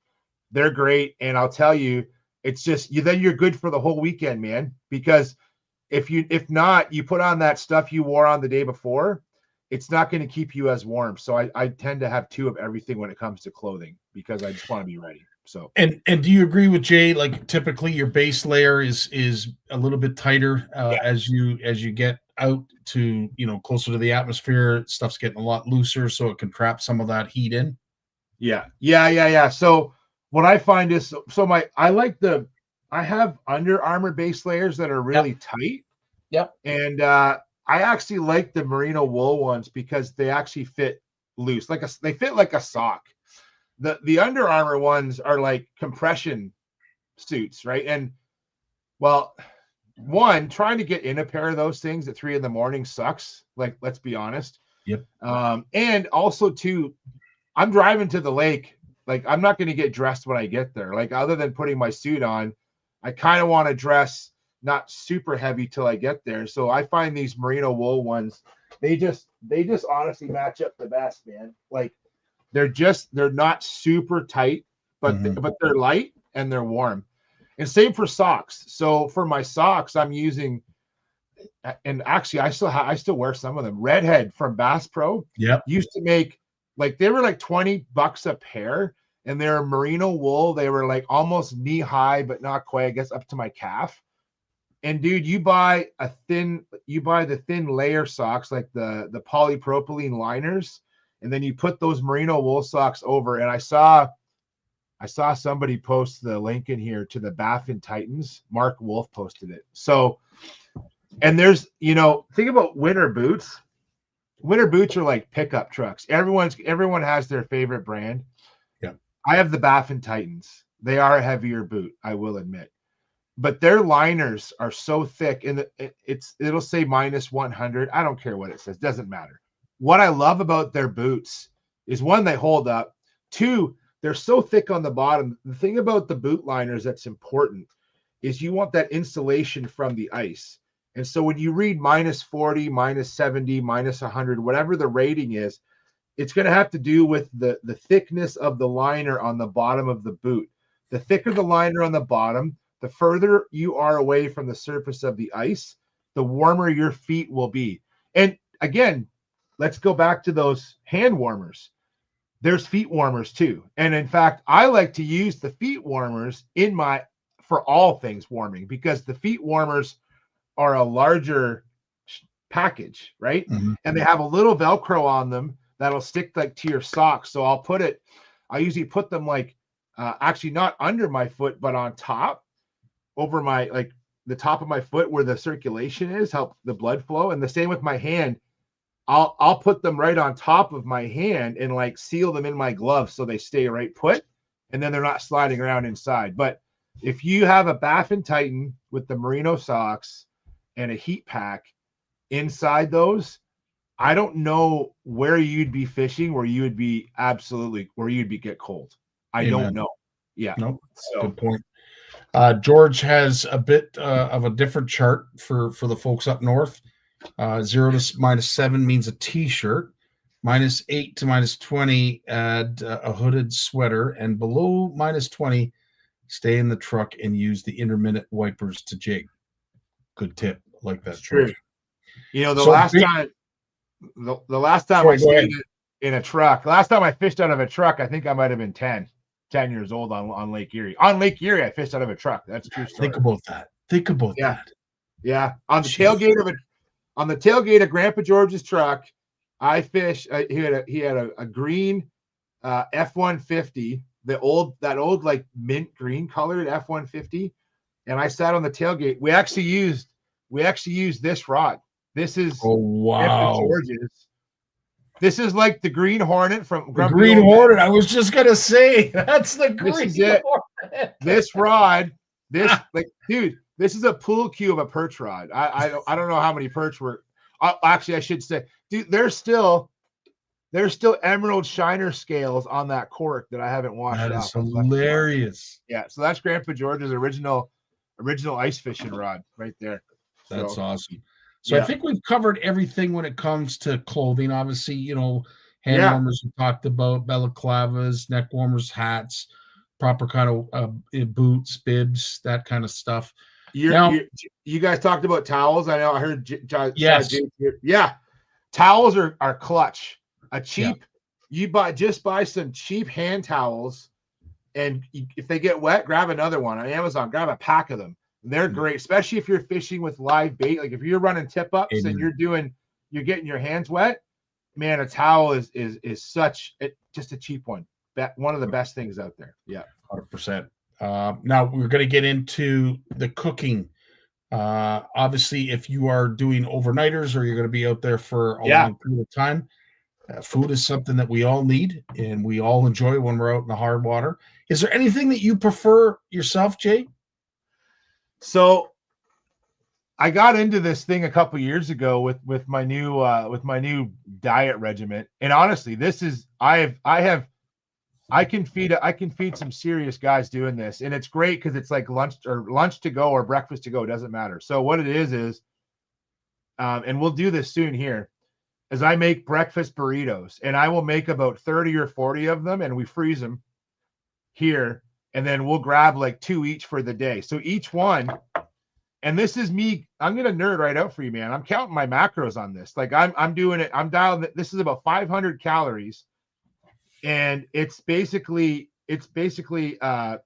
They're great. And I'll tell you, it's just then you're good for the whole weekend, man. Because if not, you put on that stuff you wore on the day before, it's not going to keep you as warm. So I tend to have 2 of everything when it comes to clothing, because I just want to be ready. So and do you agree with Jay? Like typically your base layer is a little bit tighter as you get out to, closer to the atmosphere. Stuff's getting a lot looser, so it can trap some of that heat in. Yeah. So what I find is, I have Under Armour base layers that are really tight. Yep. And I actually like the merino wool ones because they actually fit loose, they fit like a sock. The Under Armour ones are like compression suits, right? And well, one, trying to get in a pair of those things at 3 a.m. sucks. Like, let's be honest. Yep. And also too, I'm driving to the lake. Like, I'm not going to get dressed when I get there. Like, other than putting my suit on, I kind of want to dress not super heavy till I get there. So I find these merino wool ones, they just honestly match up the best, man. Like, they're not super tight, but but they're light and they're warm. And same for socks. So for my socks, I'm using, and actually I still wear some of them. Redhead from Bass Pro. Yeah. Used to make, like, they were like $20 a pair, and they're merino wool. They were like almost knee high, but not quite, I guess, up to my calf. And dude, you buy the thin layer socks, like the polypropylene liners, and then you put those merino wool socks over. And I saw somebody post the link in here to the Baffin Titans. Mark Wolf posted it. So, and there's, think about winter boots. Winter boots are like pickup trucks. Everyone has their favorite brand. Yeah. I have the Baffin Titans. They are a heavier boot, I will admit. But their liners are so thick, and it'll say -100. I don't care what it says. Doesn't matter. What I love about their boots is, 1, they hold up. 2, they're so thick on the bottom. The thing about the boot liners that's important is you want that insulation from the ice. And so when you read -40, -70, -100, whatever the rating is, it's going to have to do with the thickness of the liner on the bottom of the boot. The thicker the liner on the bottom, the further you are away from the surface of the ice, the warmer your feet will be. And again, let's go back to those hand warmers. There's feet warmers too. And in fact, I like to use the feet warmers for all things warming, because the feet warmers are a larger package, right? Mm-hmm. And they have a little Velcro on them that'll stick like to your socks. So I usually put them like, actually not under my foot, but on top, over my, like the top of my foot where the circulation is, help the blood flow. And the same with my hand. I'll put them right on top of my hand and like seal them in my glove so they stay right put, and then they're not sliding around inside. But if you have a Baffin Titan with the merino socks and a heat pack inside those, I don't know where you'd be fishing where you'd be get cold. I don't know. Yeah. No, so, good point. George has a bit of a different chart for the folks up north. 0 to -7 means a t-shirt. -8 to -20, add a hooded sweater, and below -20, stay in the truck and use the intermittent wipers to jig. Good tip. Like that, George. The last time I stayed in a truck, last time I fished out of a truck, I think I might have been 10 years old on Lake Erie. On Lake Erie, I fished out of a truck. That's true story. Think about that. That. Yeah. On the tailgate of Grandpa George's truck, I fished. He had a green F-150, that old like mint green colored F-150, and I sat on the tailgate. We actually used this rod. This is Grandpa George's. This is like the Green Hornet from Green Hornet. I was just gonna say that's the Green Hornet. This rod, like, dude, This is a pool cue of a perch rod. I don't know how many perch were. Actually, I should say, dude, there's still emerald shiner scales on that cork that I haven't washed That off. is hilarious. Yeah, so that's Grandpa George's original ice fishing rod right there. That's awesome. So yeah. I think we've covered everything when it comes to clothing. Obviously, hand warmers we talked about, balaclavas, neck warmers, hats, proper kind of boots, bibs, that kind of stuff. You guys talked about towels. I know I heard. Yes. Yeah, towels are clutch. You buy some cheap hand towels, and if they get wet, grab another one on Amazon. Grab a pack of them. They're great, especially if you're fishing with live bait. Like if you're running tip ups and you're getting your hands wet, man, a towel is just a cheap one. One of the best things out there. Yeah, 100%. Now we're going to get into the cooking. Obviously, if you are doing overnighters or you're going to be out there for a long period of time, food is something that we all need and we all enjoy when we're out in the hard water. Is there anything that you prefer yourself, Jay? So I got into this thing a couple years ago with my new diet regimen, and honestly, this is I can feed some serious guys doing this, and it's great because it's like lunch to go or breakfast to go, it doesn't matter. So what it is, and we'll do this soon here, is I make breakfast burritos, and I will make about 30 or 40 of them, and we freeze them here, and then we'll grab like 2 each for the day. So each one, and this is me, I'm gonna nerd right out for you, man. I'm counting my macros on this. Like I'm doing it. I'm dialed. This is about 500 calories. And it's basically a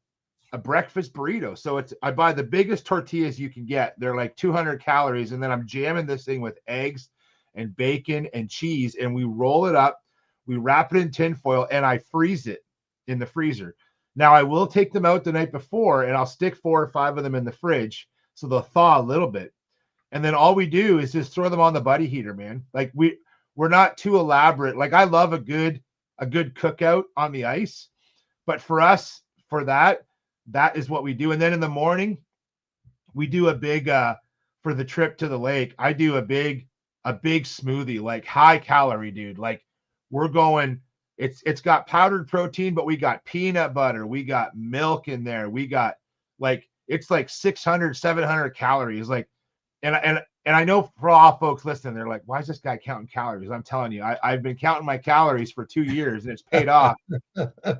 breakfast burrito. So I buy the biggest tortillas you can get. They're like 200 calories, and then I'm jamming this thing with eggs and bacon and cheese, and we roll it up. We wrap it in tin foil, and I freeze it in the freezer. Now I will take them out the night before, and I'll stick 4 or 5 of them in the fridge so they'll thaw a little bit. And then all we do is just throw them on the buddy heater, man. Like we're not too elaborate. Like I love a good cookout on the ice, but for us, that is what we do. And then in the morning, we do a big for the trip to the lake. I do a big smoothie, like high calorie, dude. Like we're going. It's got powdered protein, but we got peanut butter, we got milk in there, we got it's like 600, 700 calories. Like, and I know for all folks listening, they're like, why is this guy counting calories? I'm telling you, I've been counting my calories for 2 years and it's paid off.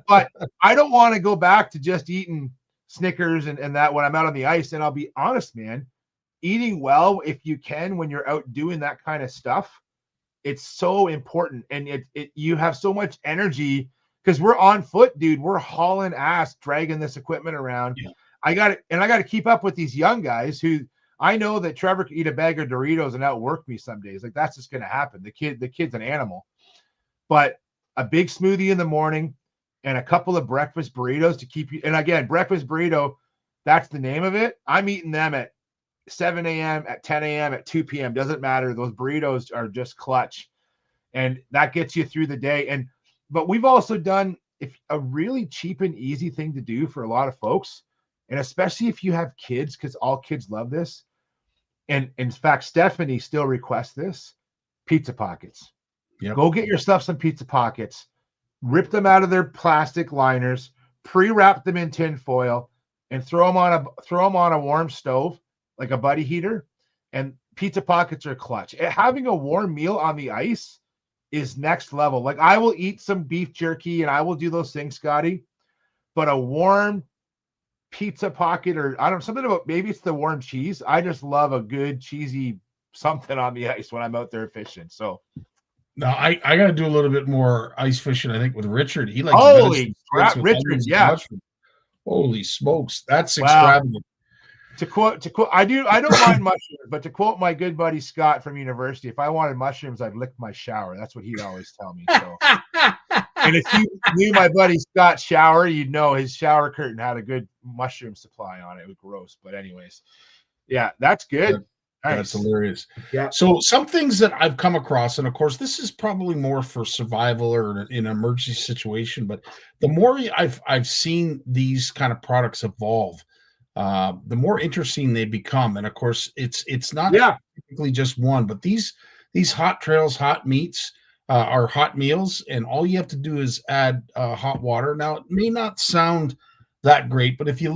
But I don't want to go back to just eating Snickers and that when I'm out on the ice. And I'll be honest, man, eating well, if you can, when you're out doing that kind of stuff, it's so important. And you have so much energy because we're on foot, dude. We're hauling ass, dragging this equipment around. Yeah. I got to keep up with these young guys who, I know that Trevor could eat a bag of Doritos and outwork me some days. Like that's just going to happen. The kid's an animal. But a big smoothie in the morning and a couple of breakfast burritos to keep you. And again, breakfast burrito, that's the name of it. I'm eating them at 7 a.m., at 10 a.m., at 2 p.m. Doesn't matter. Those burritos are just clutch. And that gets you through the day. But we've also done a really cheap and easy thing to do for a lot of folks. And especially if you have kids, because all kids love this. And in fact, Stephanie still requests this: pizza pockets. Yep. Go get yourself some pizza pockets, rip them out of their plastic liners, pre-wrap them in tin foil, and throw them on a warm stove, like a buddy heater. And pizza pockets are clutch. Having a warm meal on the ice is next level. Like I will eat some beef jerky and I will do those things, Scotty, but a warm pizza pocket, or I don't know, something about, maybe it's the warm cheese. I just love a good cheesy something on the ice when I'm out there fishing. So now I got to do a little bit more ice fishing, I think, with Richard. He likes holy crap, Richard, yeah. Holy smokes, that's extravagant. To quote, I don't mind mushrooms, but to quote my good buddy Scott from university, if I wanted mushrooms, I'd lick my shower. That's what he'd always tell me. So. And if you knew my buddy Scott's shower, you'd know his shower curtain had a good mushroom supply on it. It was gross, but anyways, yeah, that's good. Nice. That's hilarious. Yeah. So some things that I've come across, and of course, this is probably more for survival or in an emergency situation, but the more I've seen these kind of products evolve, the more interesting they become. And of course, it's not typically just one, but these hot trails, hot meats are hot meals, and all you have to do is add hot water. Now, it may not sound that great, but if you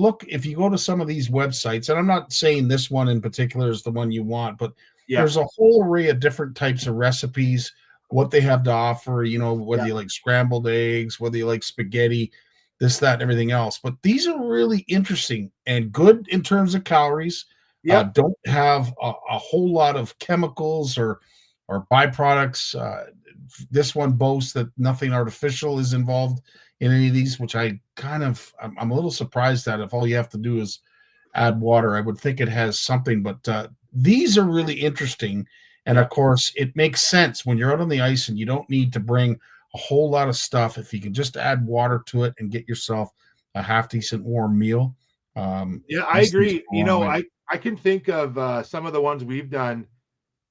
go to some of these websites, and I'm not saying this one in particular is the one you want, but there's a whole array of different types of recipes, what they have to offer, whether you like scrambled eggs, whether you like spaghetti, this, that, and everything else. But these are really interesting and good in terms of calories. Don't have a whole lot of chemicals or byproducts. This one boasts that nothing artificial is involved in any of these, which I'm a little surprised at. If all you have to do is add water, I would think it has something, but these are really interesting. And of course, it makes sense when you're out on the ice and you don't need to bring a whole lot of stuff. If you can just add water to it and get yourself a half decent warm meal. I agree. I can think of some of the ones we've done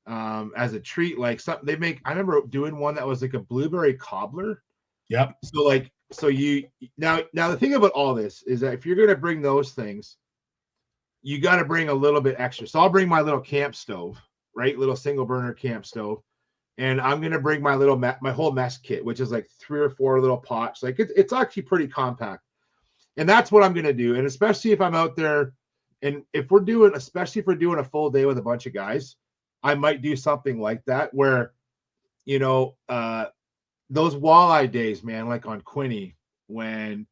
as a treat, like something they make. I remember doing one that was like a blueberry cobbler. Yep. So you now the thing about all this is that if you're going to bring those things, you got to bring a little bit extra. So I'll bring my little camp stove, right? Little single burner camp stove. And I'm going to bring my whole mess kit, which is like 3 or 4 little pots. Like it's actually pretty compact. And that's what I'm going to do. And especially if I'm out there, and especially if we're doing a full day with a bunch of guys, I might do something like that where, those walleye days, man, like on Quinny, when,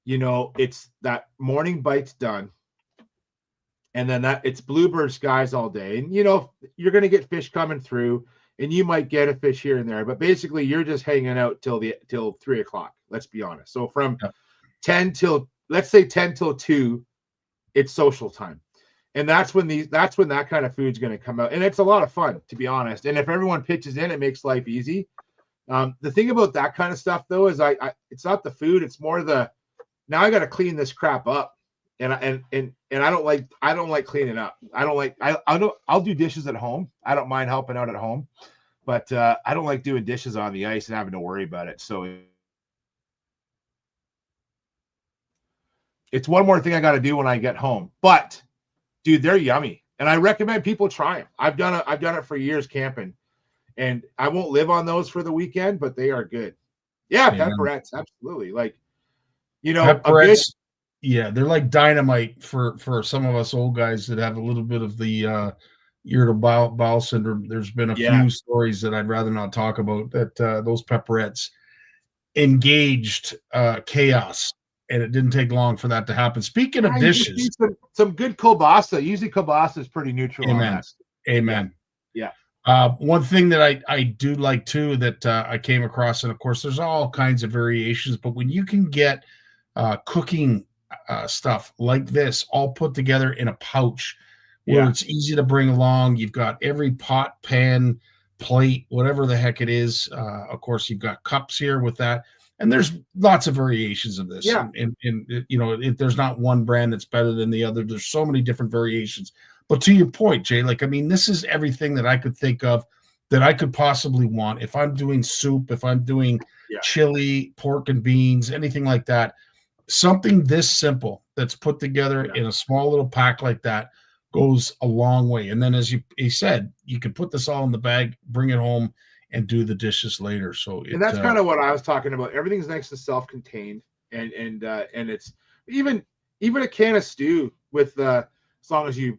it's that morning bite's done. And then it's bluebird skies all day. And, you're going to get fish coming through, and you might get a fish here and there. But basically, you're just hanging out till 3 o'clock. Let's be honest. So from 10 till 2, it's social time. And that's when that kind of food's going to come out. And it's a lot of fun, to be honest. And if everyone pitches in, it makes life easy. The thing about that kind of stuff, though, is it's not the food. It's more now I got to clean this crap up. And I don't like cleaning up. I'll do dishes at home. I don't mind helping out at home, but I don't like doing dishes on the ice and having to worry about it. So it's one more thing I got to do when I get home. But dude, they're yummy, and I recommend people try them. I've done it for years camping, and I won't live on those for the weekend, but they are good. Yeah, pepperettes, absolutely. Like, pepperettes. Yeah, they're like dynamite for some of us old guys that have a little bit of the irritable bowel syndrome. There's been a few stories that I'd rather not talk about that those pepperettes engaged chaos, and it didn't take long for that to happen. Speaking of dishes, some good kielbasa. Usually kielbasa is pretty neutral. Amen. Amen. Yeah. One thing that I do like too that I came across, and of course there's all kinds of variations, but when you can get cooking stuff like this all put together in a pouch where it's easy to bring along, you've got every pot, pan, plate, whatever the heck it is. Of course, you've got cups here with that, and there's lots of variations of this. And there's not one brand that's better than the other. There's so many different variations. But to your point, Jay, this is everything that I could think of that I could possibly want. If I'm doing soup, if I'm doing chili, pork and beans, anything like that, something this simple that's put together in a small little pack like that goes a long way. And then, as he said, you can put this all in the bag, bring it home, and do the dishes later. So and that's kind of what I was talking about. Everything's next to self-contained, and it's even a can of stew with as long as you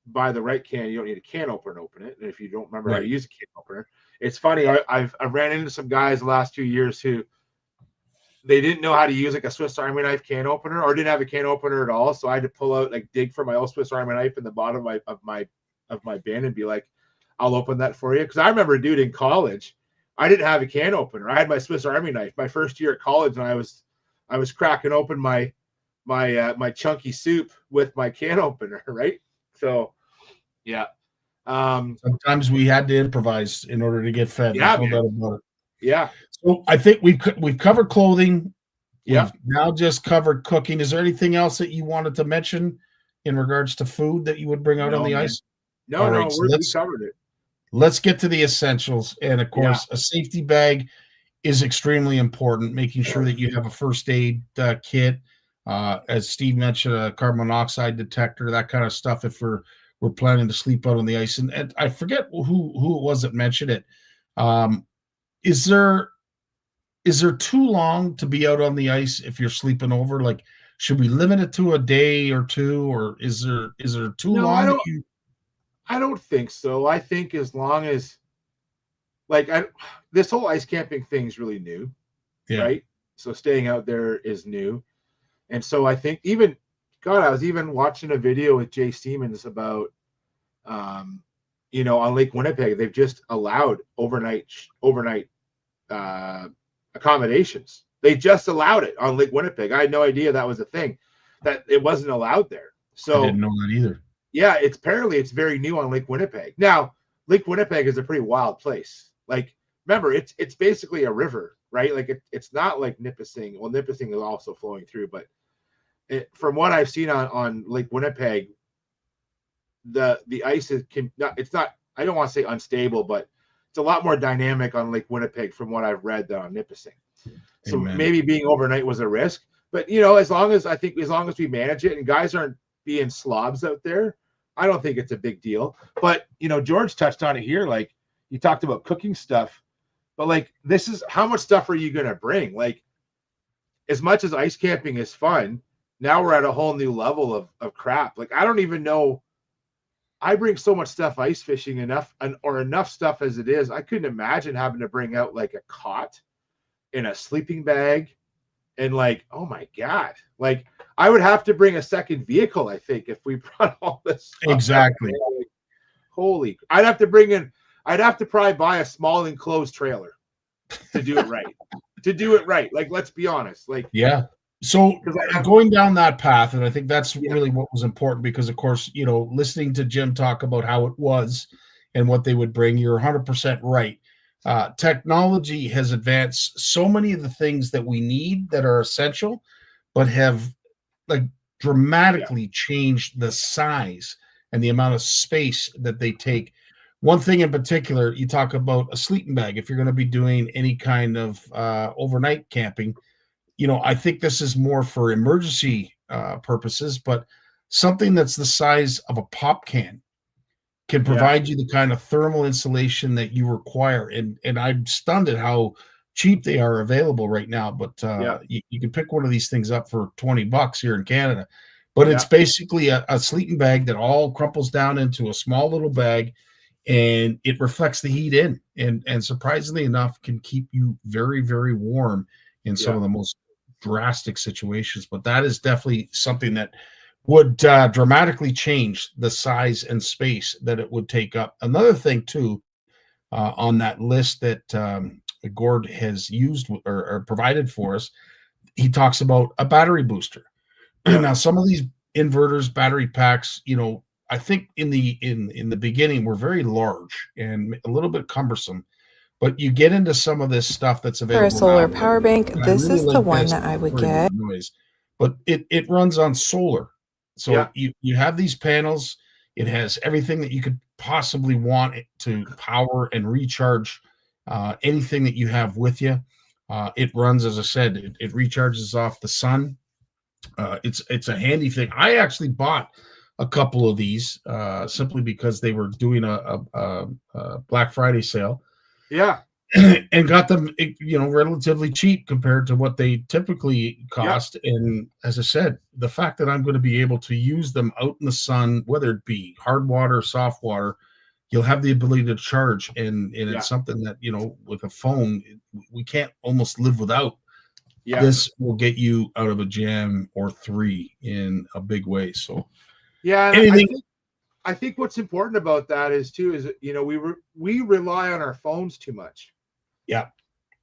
buy the right can, you don't need a can opener to open it. And if you don't remember how to use a can opener, it's funny. I've ran into some guys the last 2 years who they didn't know how to use like a Swiss Army knife can opener, or didn't have a can opener at all. So I had to pull out, dig for my old Swiss Army knife in the bottom of my bin and be like, I'll open that for you. Because I remember, dude, in college, I didn't have a can opener. I had my Swiss Army knife my first year at college, and I was cracking open my chunky soup with my can opener, right? So, yeah. Sometimes we had to improvise in order to get fed. Yeah, no doubt about it. Yeah. So I think we've covered clothing. Yeah. We've now just covered cooking. Is there anything else that you wanted to mention in regards to food that you would bring out on the ice? No, we covered it. Let's get to the essentials. And of course, a safety bag is extremely important, making sure that you have a first aid kit, As Steve mentioned, a carbon monoxide detector, that kind of stuff. If we're planning to sleep out on the ice, and I forget who it was that mentioned it. Is there too long to be out on the ice if you're sleeping over? Like, should we limit it to a day or two, or is there too No, long? I don't think so. I think as long as this whole ice camping thing is really new, right? So staying out there is new. And so I think I was even watching a video with Jay Siemens about, on Lake Winnipeg, they've just allowed overnight accommodations. They just allowed it on Lake Winnipeg. I had no idea that was a thing, that it wasn't allowed there. So I didn't know that either. Yeah, it's very new on Lake Winnipeg. Now, Lake Winnipeg is a pretty wild place. Like, remember, it's basically a river, right? Like it's not like Nipissing. Well, Nipissing is also flowing through, but from what I've seen on Lake Winnipeg, the ice it's not, I don't want to say unstable, but it's a lot more dynamic on Lake Winnipeg from what I've read than on Nipissing. So maybe being overnight was a risk, but as long as we manage it and guys aren't being slobs out there, I don't think it's a big deal. But George touched on it here. Like, you talked about cooking stuff, but like, this is how much stuff are you going to bring? Like, as much as ice camping is fun, now we're at a whole new level of crap. Like, I don't even know. I bring so much stuff ice fishing enough stuff as it is. I couldn't imagine having to bring out like a cot and a sleeping bag and like, oh my God, like I would have to bring a second vehicle, I think, if we brought all this stuff. Exactly. Like, holy, I'd have to probably buy a small enclosed trailer to do it right. Like, let's be honest. Like, yeah. So going down that path, and I think that's really what was important, because, of course, listening to Jim talk about how it was and what they would bring, you're 100% right. Technology has advanced so many of the things that we need that are essential, but have like dramatically changed the size and the amount of space that they take. One thing in particular, you talk about a sleeping bag. If you're going to be doing any kind of overnight camping, I think this is more for emergency purposes, but something that's the size of a pop can can provide you the kind of thermal insulation that you require. And I'm stunned at how cheap they are available right now. But you can pick one of these things up for $20 here in Canada. But it's basically a sleeping bag that all crumples down into a small little bag, and it reflects the heat in, and surprisingly enough, can keep you very, very warm in some of the most drastic situations. But that is definitely something that would dramatically change the size and space that it would take up. Another thing too, on that list that Gord has used or provided for us, he talks about a battery booster. Now, some of these inverters, battery packs, I think in the beginning were very large and a little bit cumbersome. But you get into some of this stuff that's available For a solar now, power bank, this really is the like one this, that I would very low get. noise. But it runs on solar. So you have these panels. It has everything that you could possibly want it to power and recharge anything that you have with you. It runs, as I said, it recharges off the sun. It's a handy thing. I actually bought a couple of these simply because they were doing a Black Friday sale. Yeah. And got them, relatively cheap compared to what they typically cost. And as I said, the fact that I'm going to be able to use them out in the sun, whether it be hard water, soft water, you'll have the ability to charge. And it's something that, with a phone, we can't almost live without. This will get you out of a jam or three in a big way. So, I think what's important about that is we rely on our phones too much. Yeah.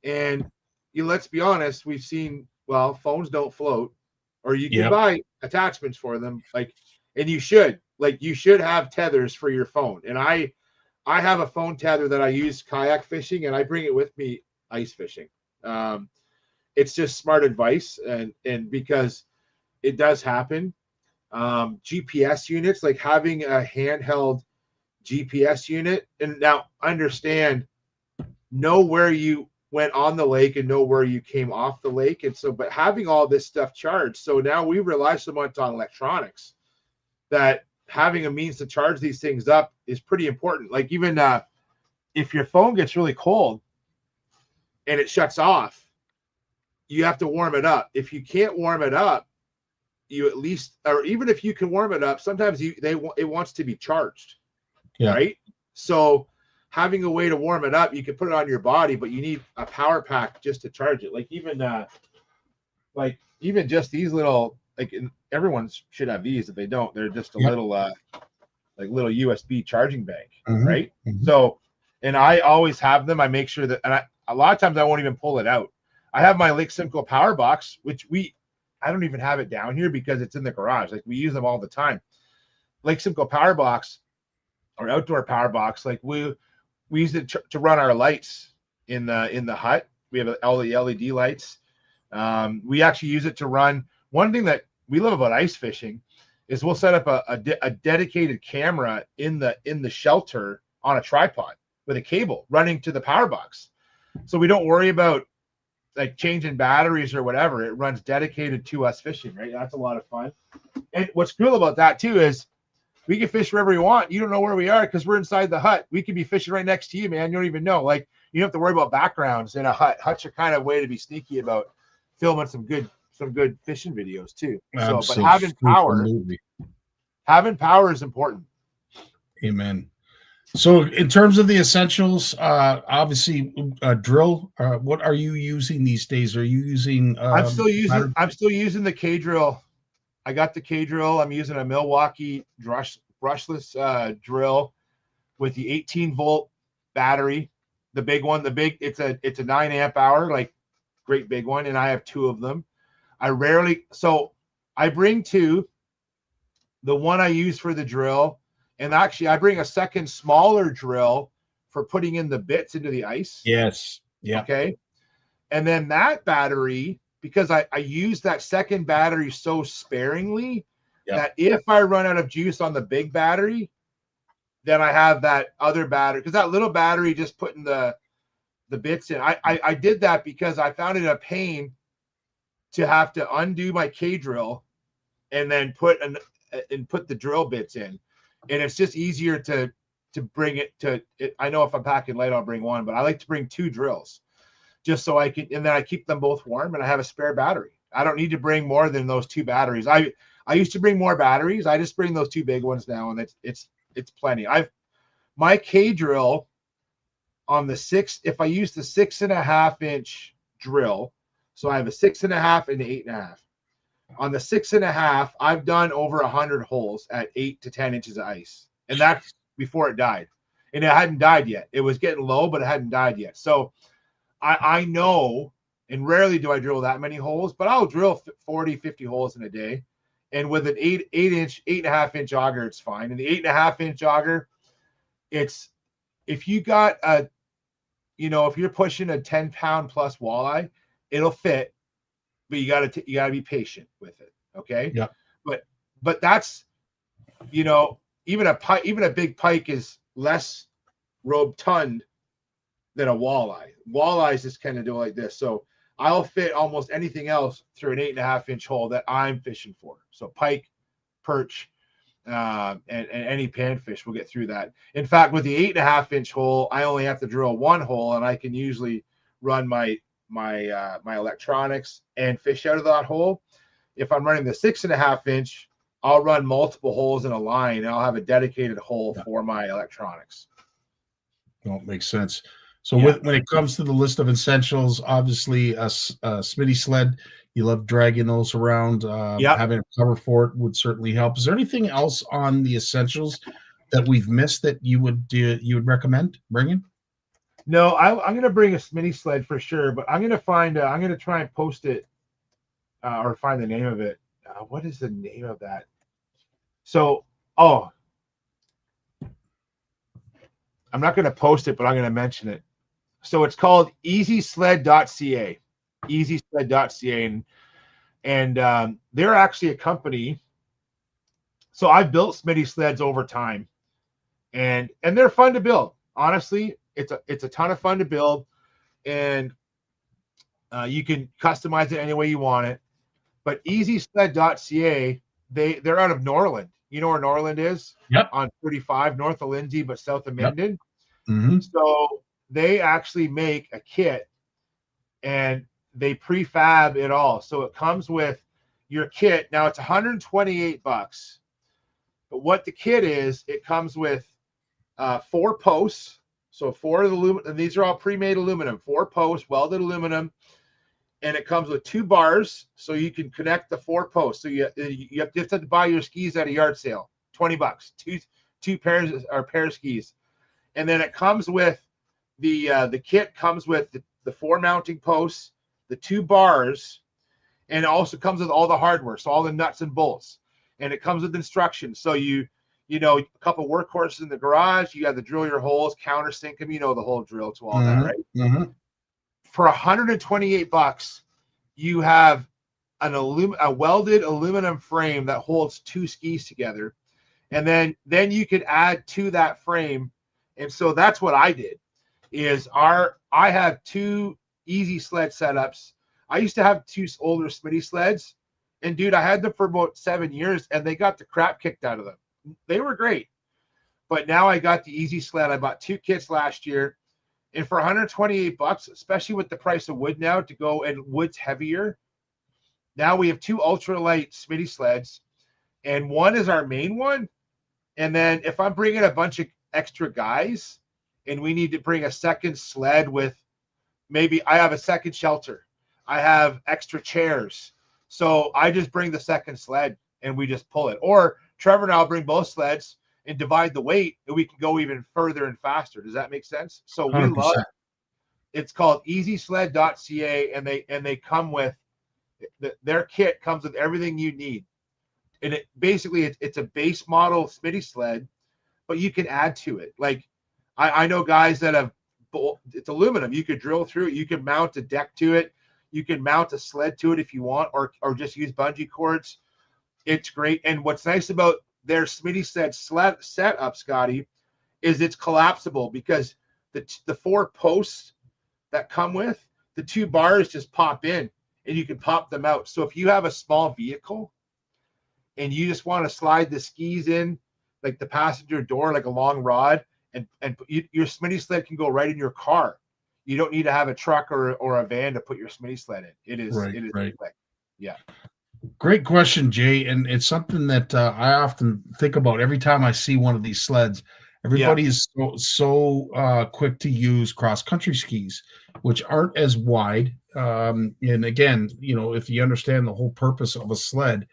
And let's be honest, we've seen, phones don't float, or you can buy attachments for them. And you should have tethers for your phone. And I have a phone tether that I use kayak fishing, and I bring it with me ice fishing. It's just smart advice. And because it does happen. GPS units, like having a handheld GPS unit, and now know where you went on the lake and know where you came off the lake. And so, but having all this stuff charged, so now we rely so much on electronics that having a means to charge these things up is pretty important. Like even if your phone gets really cold and it shuts off, you have to warm it up. If you can't warm it up, you at least, or even if you can warm it up, sometimes it wants to be charged, right? So having a way to warm it up, you can put it on your body, but you need a power pack just to charge it. Like even just these little, like everyone should have these. If they don't, they're just a little like little USB charging bank, right? So, and I always have them. I make sure that, and a lot of times I won't even pull it out. I have my Lake Simcoe power box, which I don't even have it down here because it's in the garage. Like we use them all the time. Lake Simcoe power box or outdoor power box, like we use it to run our lights in the hut. We have all the LED lights. We actually use it to run. One thing that we love about ice fishing is we'll set up a dedicated camera in the shelter on a tripod with a cable running to the power box. So we don't worry about like changing batteries or whatever. It runs dedicated to us fishing, right? That's a lot of fun. And what's cool about that too is we can fish wherever we want. You don't know where we are because we're inside the hut. We could be fishing right next to you, man. You don't even know. Like you don't have to worry about backgrounds in a hut. Huts are kind of a way to be sneaky about filming some good fishing videos too. So, but having power is important. Amen. So in terms of the essentials, obviously drill, what are you using these days? Are you using I'm still using the K drill. I got the K drill. I'm using a Milwaukee brushless drill with the 18-volt battery, the big one. It's a 9 amp hour, like great big one, and I have 2 of them. I bring 2. The one I use for the drill, and actually I bring a second smaller drill for putting in the bits into the ice. Yes. Yeah. Okay. And then that battery, because I use that second battery so sparingly that if I run out of juice on the big battery, then I have that other battery, because that little battery just putting the bits in. I did that because I found it a pain to have to undo my K drill and then put the drill bits in. And it's just easier to bring it to it. I know if I'm packing light, I'll bring 1, but I like to bring 2 drills just so I can, and then I keep them both warm and I have a spare battery. I don't need to bring more than those 2 batteries. I used to bring more batteries. I just bring those 2 big ones now, and it's plenty. My K drill on the 6, if I use the 6.5 inch drill, so I have a 6.5 and an 8.5. On the 6.5, I've done over 100 holes at 8 to 10 inches of ice, and that's before it died. And it hadn't died yet. It was getting low, but it hadn't died yet. So I know, and rarely do I drill that many holes, but I'll drill 40, 50 holes in a day. And with an 8.5 inch auger, it's fine. And the 8.5 inch auger, it's, if you got if you're pushing a 10-pound plus walleye, it'll fit. But you gotta be patient with it, okay? Yeah. But that's, even a big pike is less rotund than a walleye. Walleyes just kind of do like this. So I'll fit almost anything else through an 8.5 inch hole that I'm fishing for. So pike, perch, and any panfish will get through that. In fact, with the 8.5 inch hole, I only have to drill 1 hole, and I can usually run my electronics and fish out of that hole. If I'm running the 6.5 inch, I'll run multiple holes in a line, and I'll have a dedicated hole for my electronics. Well, it makes sense. So when it comes to the list of essentials, obviously a Smitty sled, you love dragging those around. Having a cover for it would certainly help. Is there anything else on the essentials that we've missed that you would recommend bringing? No, I'm going to bring a Smitty sled for sure, but I'm going to try and post it or find the name of it. What is the name of that? So, I'm not going to post it, but I'm going to mention it. So it's called easysled.ca, easysled.ca. And they're actually a company. So I've built Smitty sleds over time, and they're fun to build. Honestly, it's a ton of fun to build. and you can customize it any way you want it. But easysled.ca, they're out of Norland. You know where Norland is? Yep. On 35, north of Lindsay, but south of Minden. Mm-hmm. So they actually make a kit and they prefab it all. So it comes with your kit. Now it's $128. But what the kit is, it comes with 4 posts. So 4 of the aluminum, and these are all pre-made aluminum, 4 posts, welded aluminum. And it comes with 2 bars, so you can connect the 4 posts. So you have to buy your skis at a yard sale, $20, two pairs or pair of skis. And then it comes with the kit comes with the 4 mounting posts, the 2 bars, and it also comes with all the hardware, so all the nuts and bolts. And it comes with instructions. So you know, a couple workhorses in the garage, you have to drill your holes, countersink them, you know the whole drill to all that, right? Mm-hmm. For $128, you have a welded aluminum frame that holds 2 skis together, and then you could add to that frame. And so that's what I did. I have 2 Easy Sled setups. I used to have 2 older Smitty sleds, and dude, I had them for about 7 years, and they got the crap kicked out of them. They were great, but now I got the Easy Sled. I bought 2 kits last year. And for $128, especially with the price of wood now to go, and wood's heavier. Now we have 2 ultralight Smitty sleds, and one is our main one. And then if I'm bringing a bunch of extra guys and we need to bring a second sled with, maybe I have a second shelter, I have extra chairs. So I just bring the second sled and we just pull it. Or Trevor and I'll bring both sleds and divide the weight, and we can go even further and faster. Does that make sense? So we 100%. love it. It's called easysled.ca, and they come with their kit comes with everything you need. And it basically it's a base model Smitty sled, but you can add to it. Like I know guys that have it's aluminum. You could drill through it. You can mount a deck to it. You can mount a sled to it if you want, or just use bungee cords. It's great. And what's nice about their Smitty sled setup, Scotty, is it's collapsible, because the 4 posts that come with the 2 bars just pop in and you can pop them out. So if you have a small vehicle and you just want to slide the skis in, like the passenger door, like a long rod, and your Smitty sled can go right in your car. You don't need to have a truck or a van to put your Smitty sled in. It is Right. quick. Yeah. Great question, Jay. And it's something that I often think about every time I see one of these sleds. Everybody is so quick to use cross-country skis, which aren't as wide. And again, you know, if you understand the whole purpose of a sled,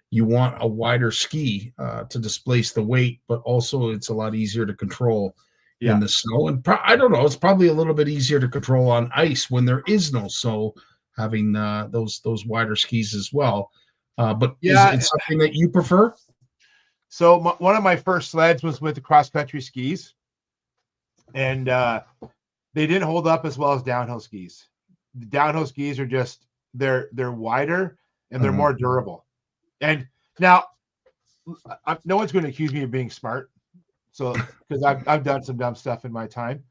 you want a wider ski to displace the weight, but also it's a lot easier to control in the snow. And I don't know, it's probably a little bit easier to control on ice when there is no snow, having those wider skis as well. But is it something that you prefer? So one of my first sleds was with the cross-country skis, and they didn't hold up as well as downhill skis. The downhill skis are just they're wider and they're more durable. And now, no one's going to accuse me of being smart, so because I've done some dumb stuff in my time.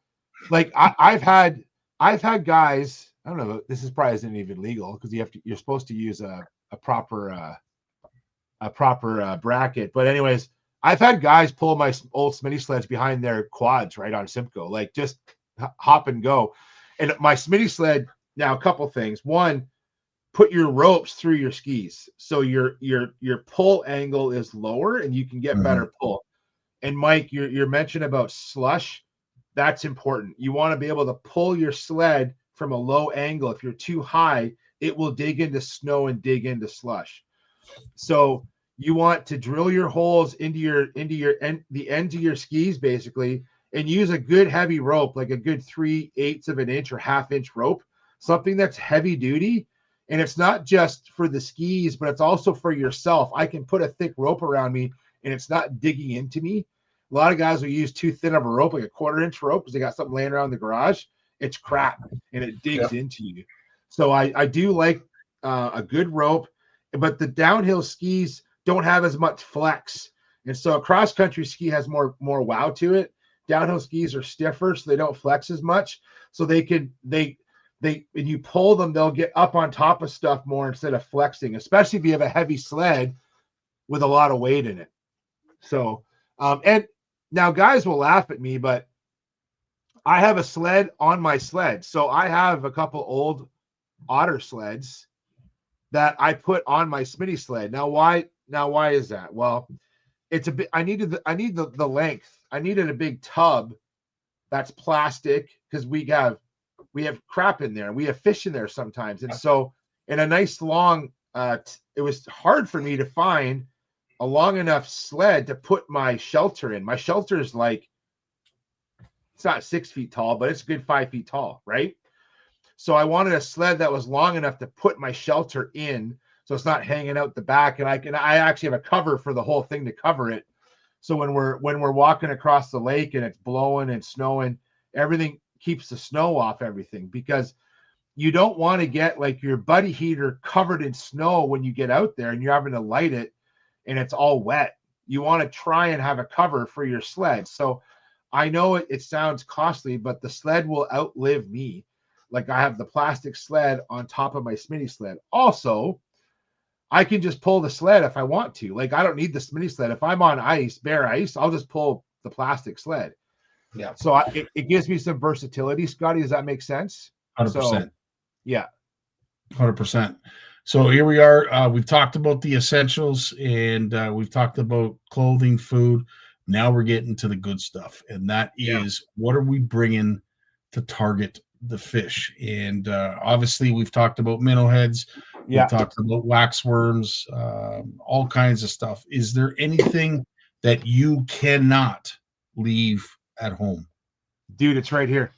Like I've had guys. I don't know. This is probably isn't even legal because you're supposed to use a proper bracket. But anyways, I've had guys pull my old Smitty sleds behind their quads right on Simcoe, like just hop and go. And my Smitty sled, now a couple things. One, put your ropes through your skis, so your pull angle is lower and you can get better pull. And Mike, your mention about slush, that's important. You want to be able to pull your sled from a low angle. If you're too high, it will dig into snow and dig into slush. So you want to drill your holes into the ends of your skis basically, and use a good heavy rope, like a good 3/8 of an inch or 1/2 inch rope, something that's heavy duty. And it's not just for the skis, but it's also for yourself. I can put a thick rope around me and it's not digging into me. A lot of guys will use too thin of a rope, like a 1/4 inch rope, because they got something laying around in the garage. It's crap and it digs into you. So I do like a good rope, but the downhill skis don't have as much flex. And so a cross-country ski has more wow to it. Downhill skis are stiffer, so they don't flex as much. So they when you pull them, they'll get up on top of stuff more instead of flexing, especially if you have a heavy sled with a lot of weight in it. So, and now guys will laugh at me, but I have a sled on my sled. So I have a couple old Otter sleds that I put on my Smitty sled. Now why is that? Well, it's a bit, I need the length. I needed a big tub that's plastic because we have crap in there. We have fish in there sometimes. And so in a nice long, it was hard for me to find a long enough sled to put my shelter in. My shelter is like, it's not 6 feet tall, but it's a good 5 feet tall, right? So I wanted a sled that was long enough to put my shelter in, so it's not hanging out the back. And I actually have a cover for the whole thing to cover it. So when we're walking across the lake and it's blowing and snowing, everything keeps the snow off everything, because you don't want to get like your buddy heater covered in snow when you get out there and you're having to light it and it's all wet. You want to try and have a cover for your sled. So I know it sounds costly, but the sled will outlive me. Like I have the plastic sled on top of my Smitty sled. Also, I can just pull the sled if I want to. Like I don't need the Smitty sled. If I'm on ice, bare ice, I'll just pull the plastic sled. Yeah. So it gives me some versatility, Scotty. Does that make sense? 100%. So, yeah. 100%. So here we are. We've talked about the essentials, and we've talked about clothing, food. Now we're getting to the good stuff, and that is what are we bringing to target the fish? And obviously, we've talked about minnow heads. Yeah. We've talked about waxworms, all kinds of stuff. Is there anything that you cannot leave at home? Dude, it's right here.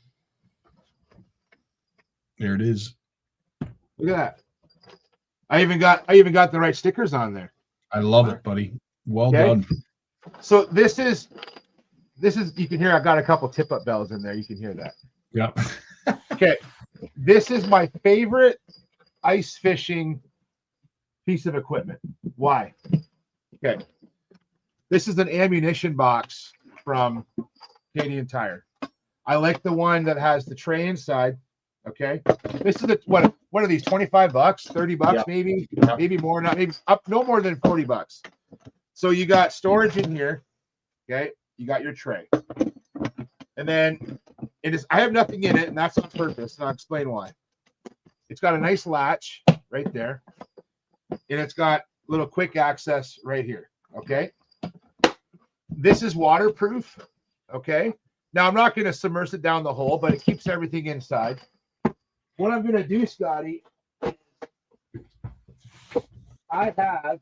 There it is. Look at that. I even got the right stickers on there. I love it, buddy. Well done. So this is you can hear I've got a couple tip-up bells in there. You can hear that. Yep. Okay. This is my favorite ice fishing piece of equipment. Why? Okay. This is an ammunition box from Canadian Tire. I like the one that has the tray inside. Okay. This is what are these? $25, $30 maybe, maybe more, not maybe up, no more than $40. So you got storage in here. Okay. You got your tray. And then I have nothing in it, and that's on purpose. And I'll explain why. It's got a nice latch right there. And it's got little quick access right here. Okay. This is waterproof. Okay. Now I'm not going to submerge it down the hole, but it keeps everything inside. What I'm going to do, Scotty, I have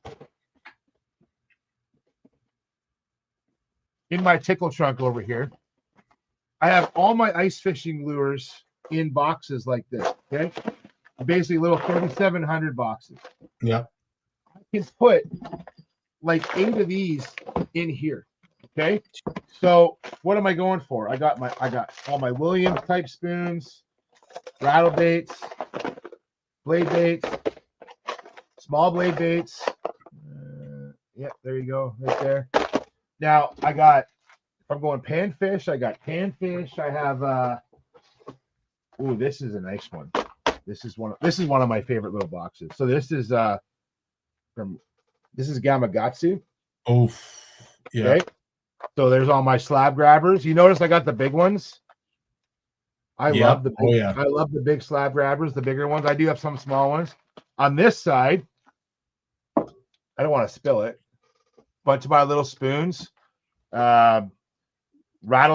in my tickle trunk over here, I have all my ice fishing lures in boxes like this. Okay. Basically little 3,700 boxes. Yeah. I can put like 8 of these in here. Okay. So what am I going for? I got all my Williams type spoons, rattle baits, blade baits, small blade baits. Yep, there you go, right there. Now if I'm going panfish, I got panfish. I have ooh, this is a nice one. This is one of my favorite little boxes. So this is Gamakatsu. Oh, yeah. Okay. So there's all my slab grabbers. You notice I got the big ones. I love the big slab grabbers, the bigger ones. I do have some small ones. On this side, I don't want to spill it. Bunch of my little spoons, rattle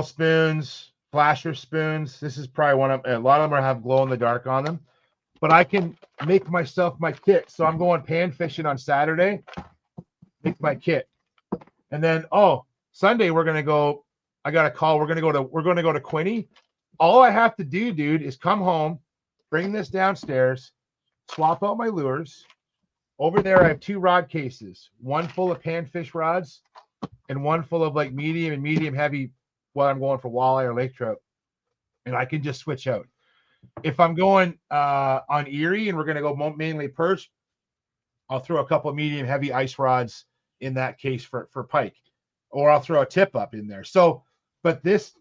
spoons, flasher spoons. This is probably a lot of them have glow in the dark on them. But I can make myself my kit. So I'm going pan fishing on Saturday. Make my kit. And then Sunday we're gonna go. I got a call. We're gonna go to Quinny. All I have to do, dude, is come home, bring this downstairs, swap out my lures. Over there, I have 2 rod cases, one full of panfish rods and one full of like medium and medium heavy, whether I'm going for walleye or lake trout. And I can just switch out. If I'm going on Erie and we're going to go mainly perch, I'll throw a couple of medium heavy ice rods in that case for pike, or I'll throw a tip up in there. So, but this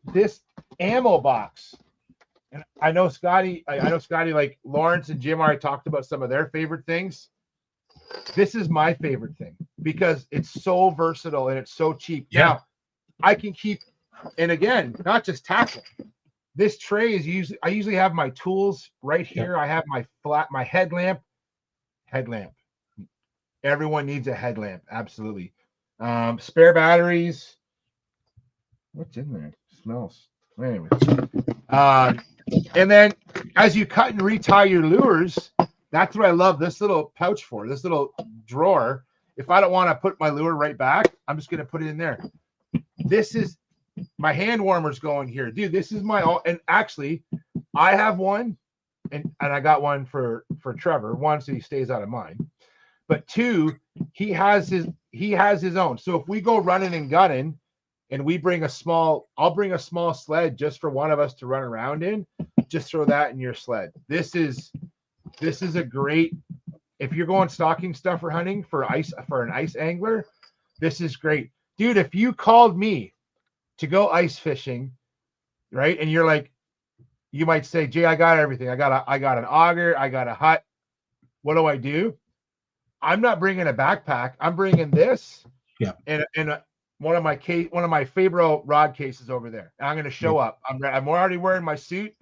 ammo box And I know Scotty, like Lawrence and Jim already talked about some of their favorite things. This is my favorite thing because it's so versatile and it's so cheap. Yeah. Now, I can keep, and again, not just tackle. This tray is I usually have my tools right here. I have my headlamp. Everyone needs a headlamp. Absolutely. Spare batteries. What's in there? It smells. Anyway. And then as you cut and retie your lures, that's what I love this little pouch for, this little drawer. If I don't want to put my lure right back, I'm just going to put it in there. This is my hand warmers going here. Dude, this is and actually I have one and I got one for Trevor. One, so he stays out of mine. But two, he has his own. So if we go running and gunning and I'll bring a small sled just for one of us to run around in. Just throw that in your sled. This is a great, if you're going stocking stuff or hunting for an ice angler, this is great. Dude, if you called me to go ice fishing, right? And you're like, you might say, Jay, I got everything. I got an auger. I got a hut. What do? I'm not bringing a backpack. I'm bringing this. Yeah. And one of my favorite rod cases over there. And I'm going to show up. I'm already wearing my suit.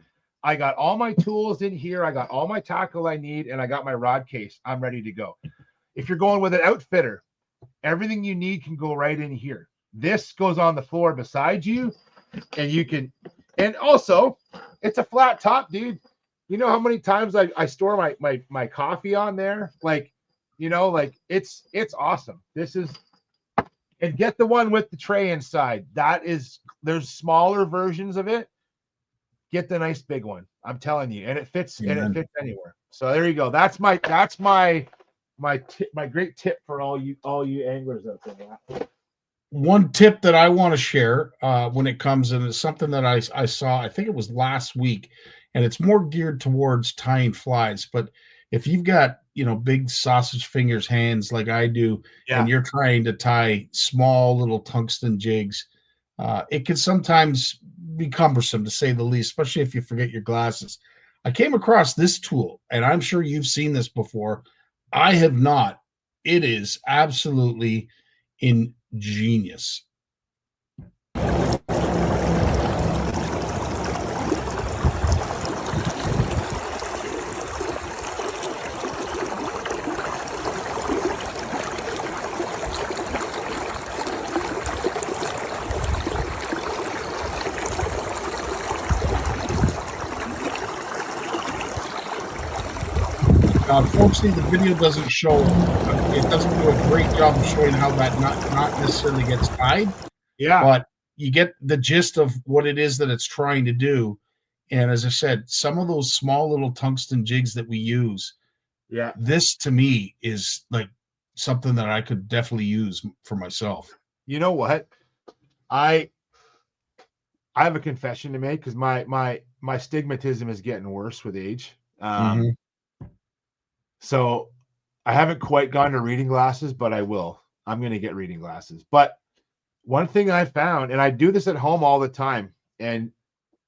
I got all my tools in here. I got all my tackle I need, and I got my rod case. I'm ready to go. If you're going with an outfitter, everything you need can go right in here. This goes on the floor beside you, and you can, and also it's a flat top, dude. You know how many times I store my coffee on there? Like, it's awesome. This is, and get the one with the tray inside. There's smaller versions of it. Get the nice big one. I'm telling you, and it fits. Yeah. And it fits anywhere. So there you go. That's my great tip for all you anglers out there. One tip that I want to share when it comes, and it's something that I saw, I think it was last week, and it's more geared towards tying flies. But if you've got, big sausage fingers hands like I do, and you're trying to tie small little tungsten jigs, it can sometimes be cumbersome, to say the least, especially if you forget your glasses. I came across this tool, and I'm sure you've seen this before. I have not. It is absolutely ingenious. Unfortunately, the video doesn't show. It doesn't do a great job of showing how that not necessarily gets tied. Yeah, but you get the gist of what it is that it's trying to do. And as I said, some of those small little tungsten jigs that we use, this to me is like something that I could definitely use for myself. You know what? I have a confession to make, because my stigmatism is getting worse with age. So I haven't quite gone to reading glasses, but I will. I'm going to get reading glasses. But one thing I found, and I do this at home all the time, and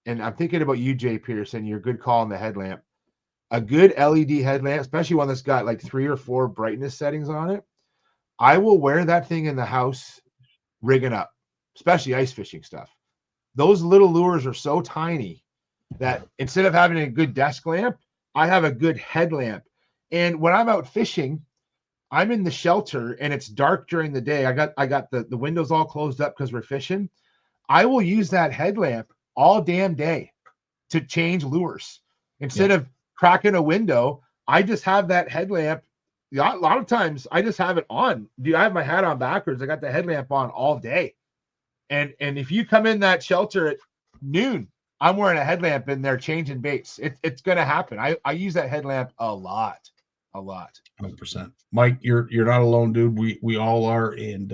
I'm thinking about you, Jay Pearson, your good call on the headlamp. A good LED headlamp, especially one that's got like 3 or 4 brightness settings on it. I will wear that thing in the house rigging up, especially ice fishing stuff. Those little lures are so tiny that instead of having a good desk lamp, I have a good headlamp. And when I'm out fishing, I'm in the shelter and it's dark during the day. I got the windows all closed up because we're fishing. I will use that headlamp all damn day to change lures. Instead of cracking a window, I just have that headlamp. A lot of times I just have it on. Dude, I have my hat on backwards. I got the headlamp on all day. And if you come in that shelter at noon, I'm wearing a headlamp in there changing baits. It's going to happen. I use that headlamp a lot. 100%. Mike, you're not alone, dude. We all are. And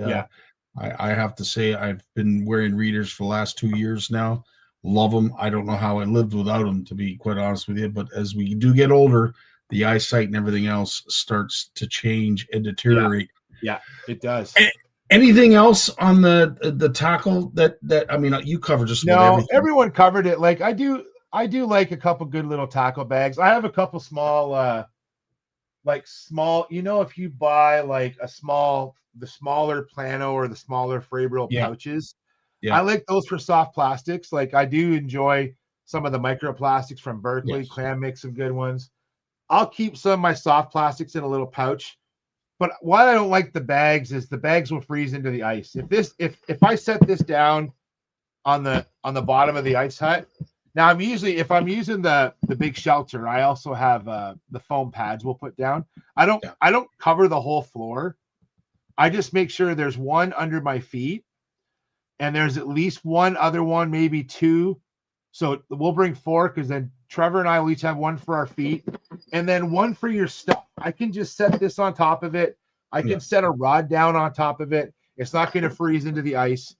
I have to say, I've been wearing readers for the last 2 years now. Love them. I don't know how I lived without them, to be quite honest with you. But as we do get older, the eyesight and everything else starts to change and deteriorate. Yeah, it does. Anything else on the tackle that I mean, you covered just about everything. Everyone covered it. Like I do, I do like a couple good little tackle bags. I have a couple small, if you buy like the smaller Plano or the smaller Frabril pouches, Yeah. I like those for soft plastics. Like I do enjoy some of the microplastics from Berkeley. Yes. Clam makes some good ones. I'll keep some of my soft plastics in a little pouch. But why I don't like the bags is the bags will freeze into the ice. If I set this down on the bottom of the ice hut, now if I'm using the big shelter, I also have the foam pads we'll put down. I don't cover the whole floor. I just make sure there's one under my feet, and there's at least one other one, maybe two. So we'll bring 4 because then Trevor and I will each have one for our feet and then one for your stuff. I can just set this on top of it. I can set a rod down on top of it. It's not going to freeze into the ice.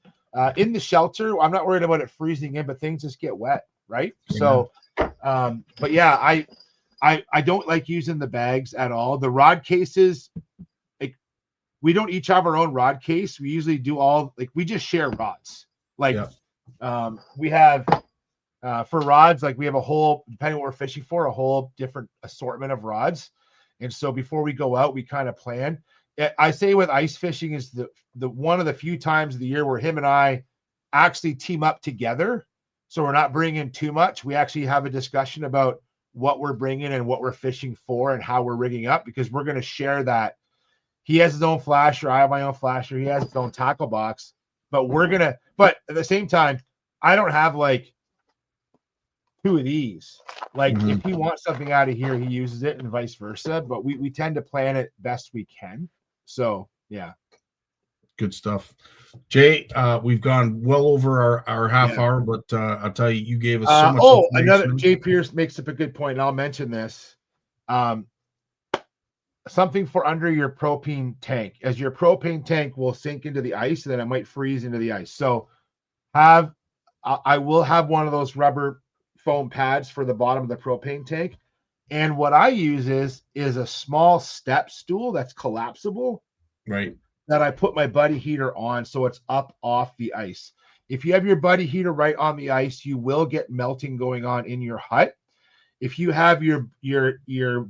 In the shelter, I'm not worried about it freezing in, but things just get wet, right? Yeah. So, but yeah, I don't like using the bags at all. The rod cases, we don't each have our own rod case. We usually do we just share rods. We have for rods, we have a whole, depending on what we're fishing for, a whole different assortment of rods. And so before we go out, we kind of plan. I say with ice fishing is the one of the few times of the year where him and I actually team up together. So we're not bringing too much. We actually have a discussion about what we're bringing and what we're fishing for and how we're rigging up, because we're going to share that. He has his own flasher. I have my own flasher. He has his own tackle box, but but at the same time, I don't have 2 of these. If he wants something out of here, he uses it and vice versa, but we tend to plan it best we can. So yeah. Good stuff. Jay, we've gone well over our half hour, but I'll tell you gave us so much information. Jay Pierce makes up a good point, and I'll mention this. Something for under your propane tank, as your propane tank will sink into the ice, and then it might freeze into the ice. So I will have one of those rubber foam pads for the bottom of the propane tank. And what I use is a small step stool that's collapsible, right? That I put my buddy heater on, so it's up off the ice. If you have your buddy heater right on the ice, you will get melting going on in your hut. If you have your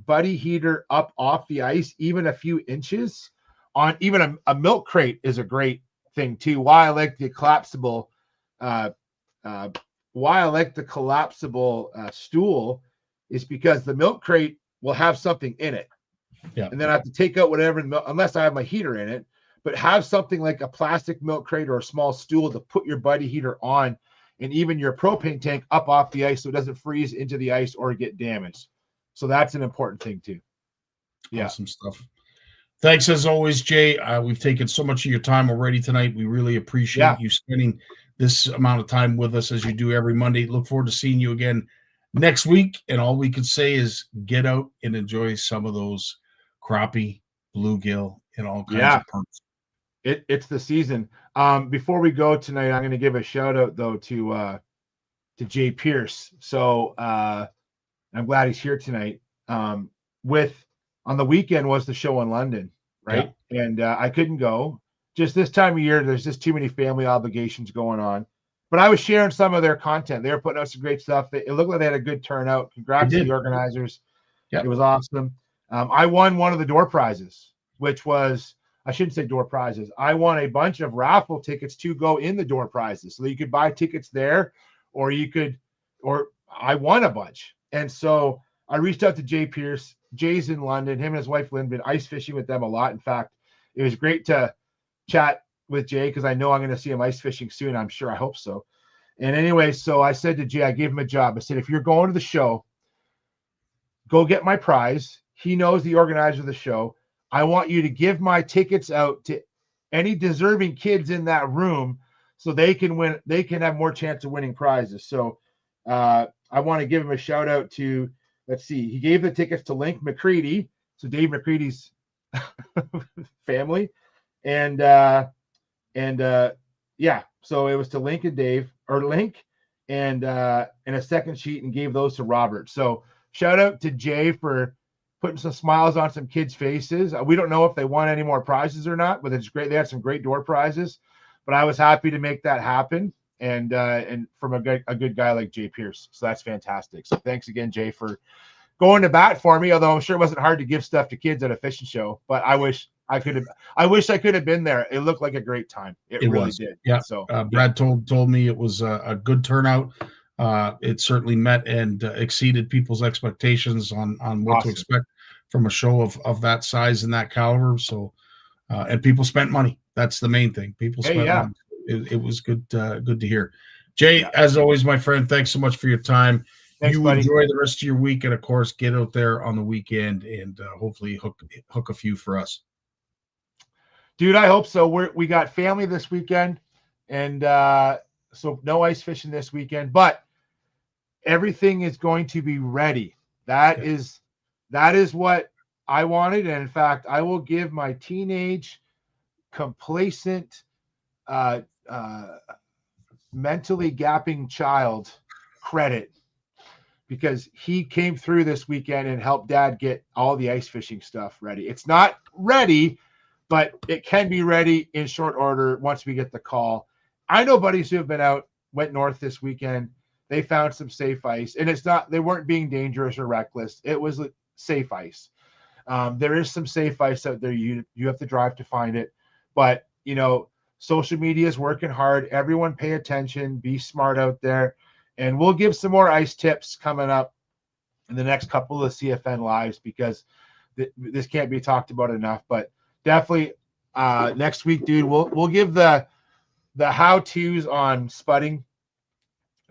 buddy heater up off the ice, even a few inches on, even a milk crate is a great thing too. Why I like the collapsible stool is because the milk crate will have something in it. Yeah. And then I have to take out whatever, unless I have my heater in it, but have something like a plastic milk crate or a small stool to put your buddy heater on, and even your propane tank up off the ice so it doesn't freeze into the ice or get damaged. So that's an important thing too. Yeah. Awesome stuff. Thanks as always, Jay. We've taken so much of your time already tonight. We really appreciate you spending this amount of time with us as you do every Monday. Look forward to seeing you again next week. And all we can say is get out and enjoy some of those crappie, bluegill, and all kinds of perks. It's the season. Before we go tonight, I'm going to give a shout out though to Jay Pierce. So I'm glad he's here tonight. On the weekend was the show in London, right? Yeah. And I couldn't go. Just this time of year, there's just too many family obligations going on. But I was sharing some of their content. They were putting out some great stuff. It looked like they had a good turnout. Congrats to the organizers. Yep. It was awesome. I won one of the door prizes, which was, I shouldn't say door prizes. I won a bunch of raffle tickets to go in the door prizes. So that you could buy tickets there, or I won a bunch. And so I reached out to Jay Pierce. Jay's in London. Him and his wife Lynn been ice fishing with them a lot. In fact, it was great to chat with Jay because I know I'm going to see him ice fishing soon. I'm sure. I hope so. And anyway, so I said to Jay, I gave him a job. I said, if you're going to the show, go get my prize. He knows the organizer of the show. I want you to give my tickets out to any deserving kids in that room so they can win. They can have more chance of winning prizes. So I want to give him a shout out to, let's see, he gave the tickets to Link McCready. So Dave McCready's family. And so it was to Link and Dave, or Link and a second sheet, and gave those to Robert. So shout out to Jay for putting some smiles on some kids' faces. We don't know if they won any more prizes or not, but it's great. They had some great door prizes, but I was happy to make that happen. and from a good guy like Jay Pierce. So that's fantastic. So thanks again, Jay, for going to bat for me. Although I'm sure it wasn't hard to give stuff to kids at a fishing show, but I wish I could have been there. It looked like a great time. It really did. Yeah. So Brad told me it was a good turnout. It certainly met and exceeded people's expectations on what to expect from a show of that size and that caliber. So, and people spent money. That's the main thing. People spent money. It was good to hear. Jay, as always, my friend, thanks so much for your time. Thanks, you buddy. enjoy the rest of your week, and of course, get out there on the weekend and hopefully hook a few for us. Dude, I hope so. We got family this weekend, and so no ice fishing this weekend, but everything is going to be ready. That is what I wanted, and in fact, I will give my teenage, complacent, mentally gapping child credit, because he came through this weekend and helped Dad get all the ice fishing stuff ready. It's not ready, but it can be ready in short order once we get the call. I know buddies who have been out, went north this weekend. They found some safe ice, and they weren't being dangerous or reckless. It was safe ice. There is some safe ice out there. You have to drive to find it, but social media is working hard. Everyone pay attention, be smart out there. And we'll give some more ice tips coming up in the next couple of CFN lives, because this can't be talked about enough. But definitely next week, dude, we'll give the how-tos on spudding.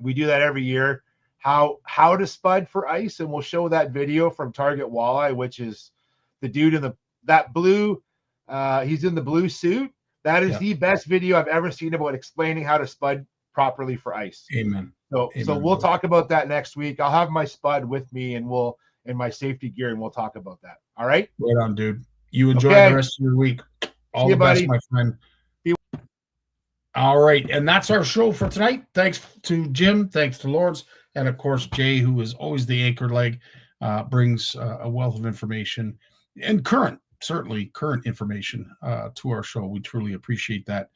We do that every year. How to spud for ice, and we'll show that video from Target Walleye, which is the dude in that blue. He's in the blue suit. That is the best video I've ever seen about explaining how to spud properly for ice. Amen. So we'll talk about that next week. I'll have my spud with me, and in my safety gear, and we'll talk about that. All right? Right on, dude. You enjoy the rest of your week. All the best, my friend. All right, and that's our show for tonight. Thanks to Jim. Thanks to Lawrence. And, of course, Jay, who is always the anchor leg, brings a wealth of information and certainly current information to our show. We truly appreciate that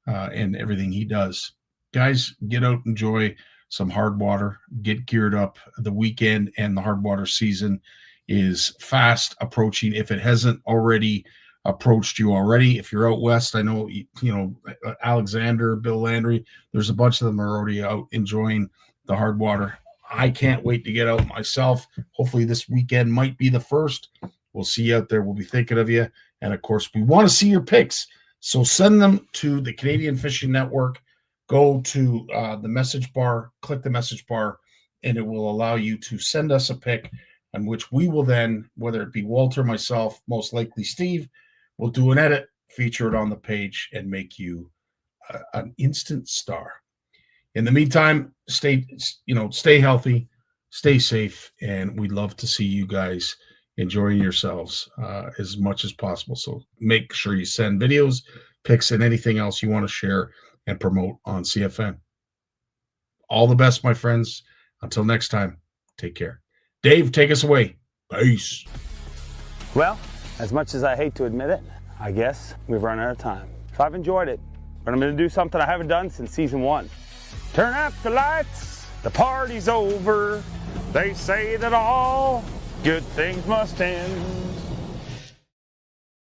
and everything he does. Guys, get out, enjoy some hard water, get geared up. The weekend and the hard water season is fast approaching. If it hasn't already approached you already, if you're out west, I know, Alexander, Bill Landry, there's a bunch of them are already out enjoying the hard water. I can't wait to get out myself. Hopefully this weekend might be the first. We'll see you out there. We'll be thinking of you. And of course, we want to see your pics. So send them to the Canadian Fishing Network. Go to the message bar, click the message bar, and it will allow you to send us a pic, on which we will then, whether it be Walter, myself, most likely Steve, we'll do an edit, feature it on the page, and make you an instant star. In the meantime, stay healthy, stay safe, and we'd love to see you guys enjoying yourselves as much as possible. So make sure you send videos, pics, and anything else you want to share and promote on CFN. All the best, my friends. Until next time, take care. Dave, take us away. Peace. Well, as much as I hate to admit it, I guess we've run out of time. So I've enjoyed it, but I'm going to do something I haven't done since season 1. Turn out the lights, the party's over. They say that all good things must end.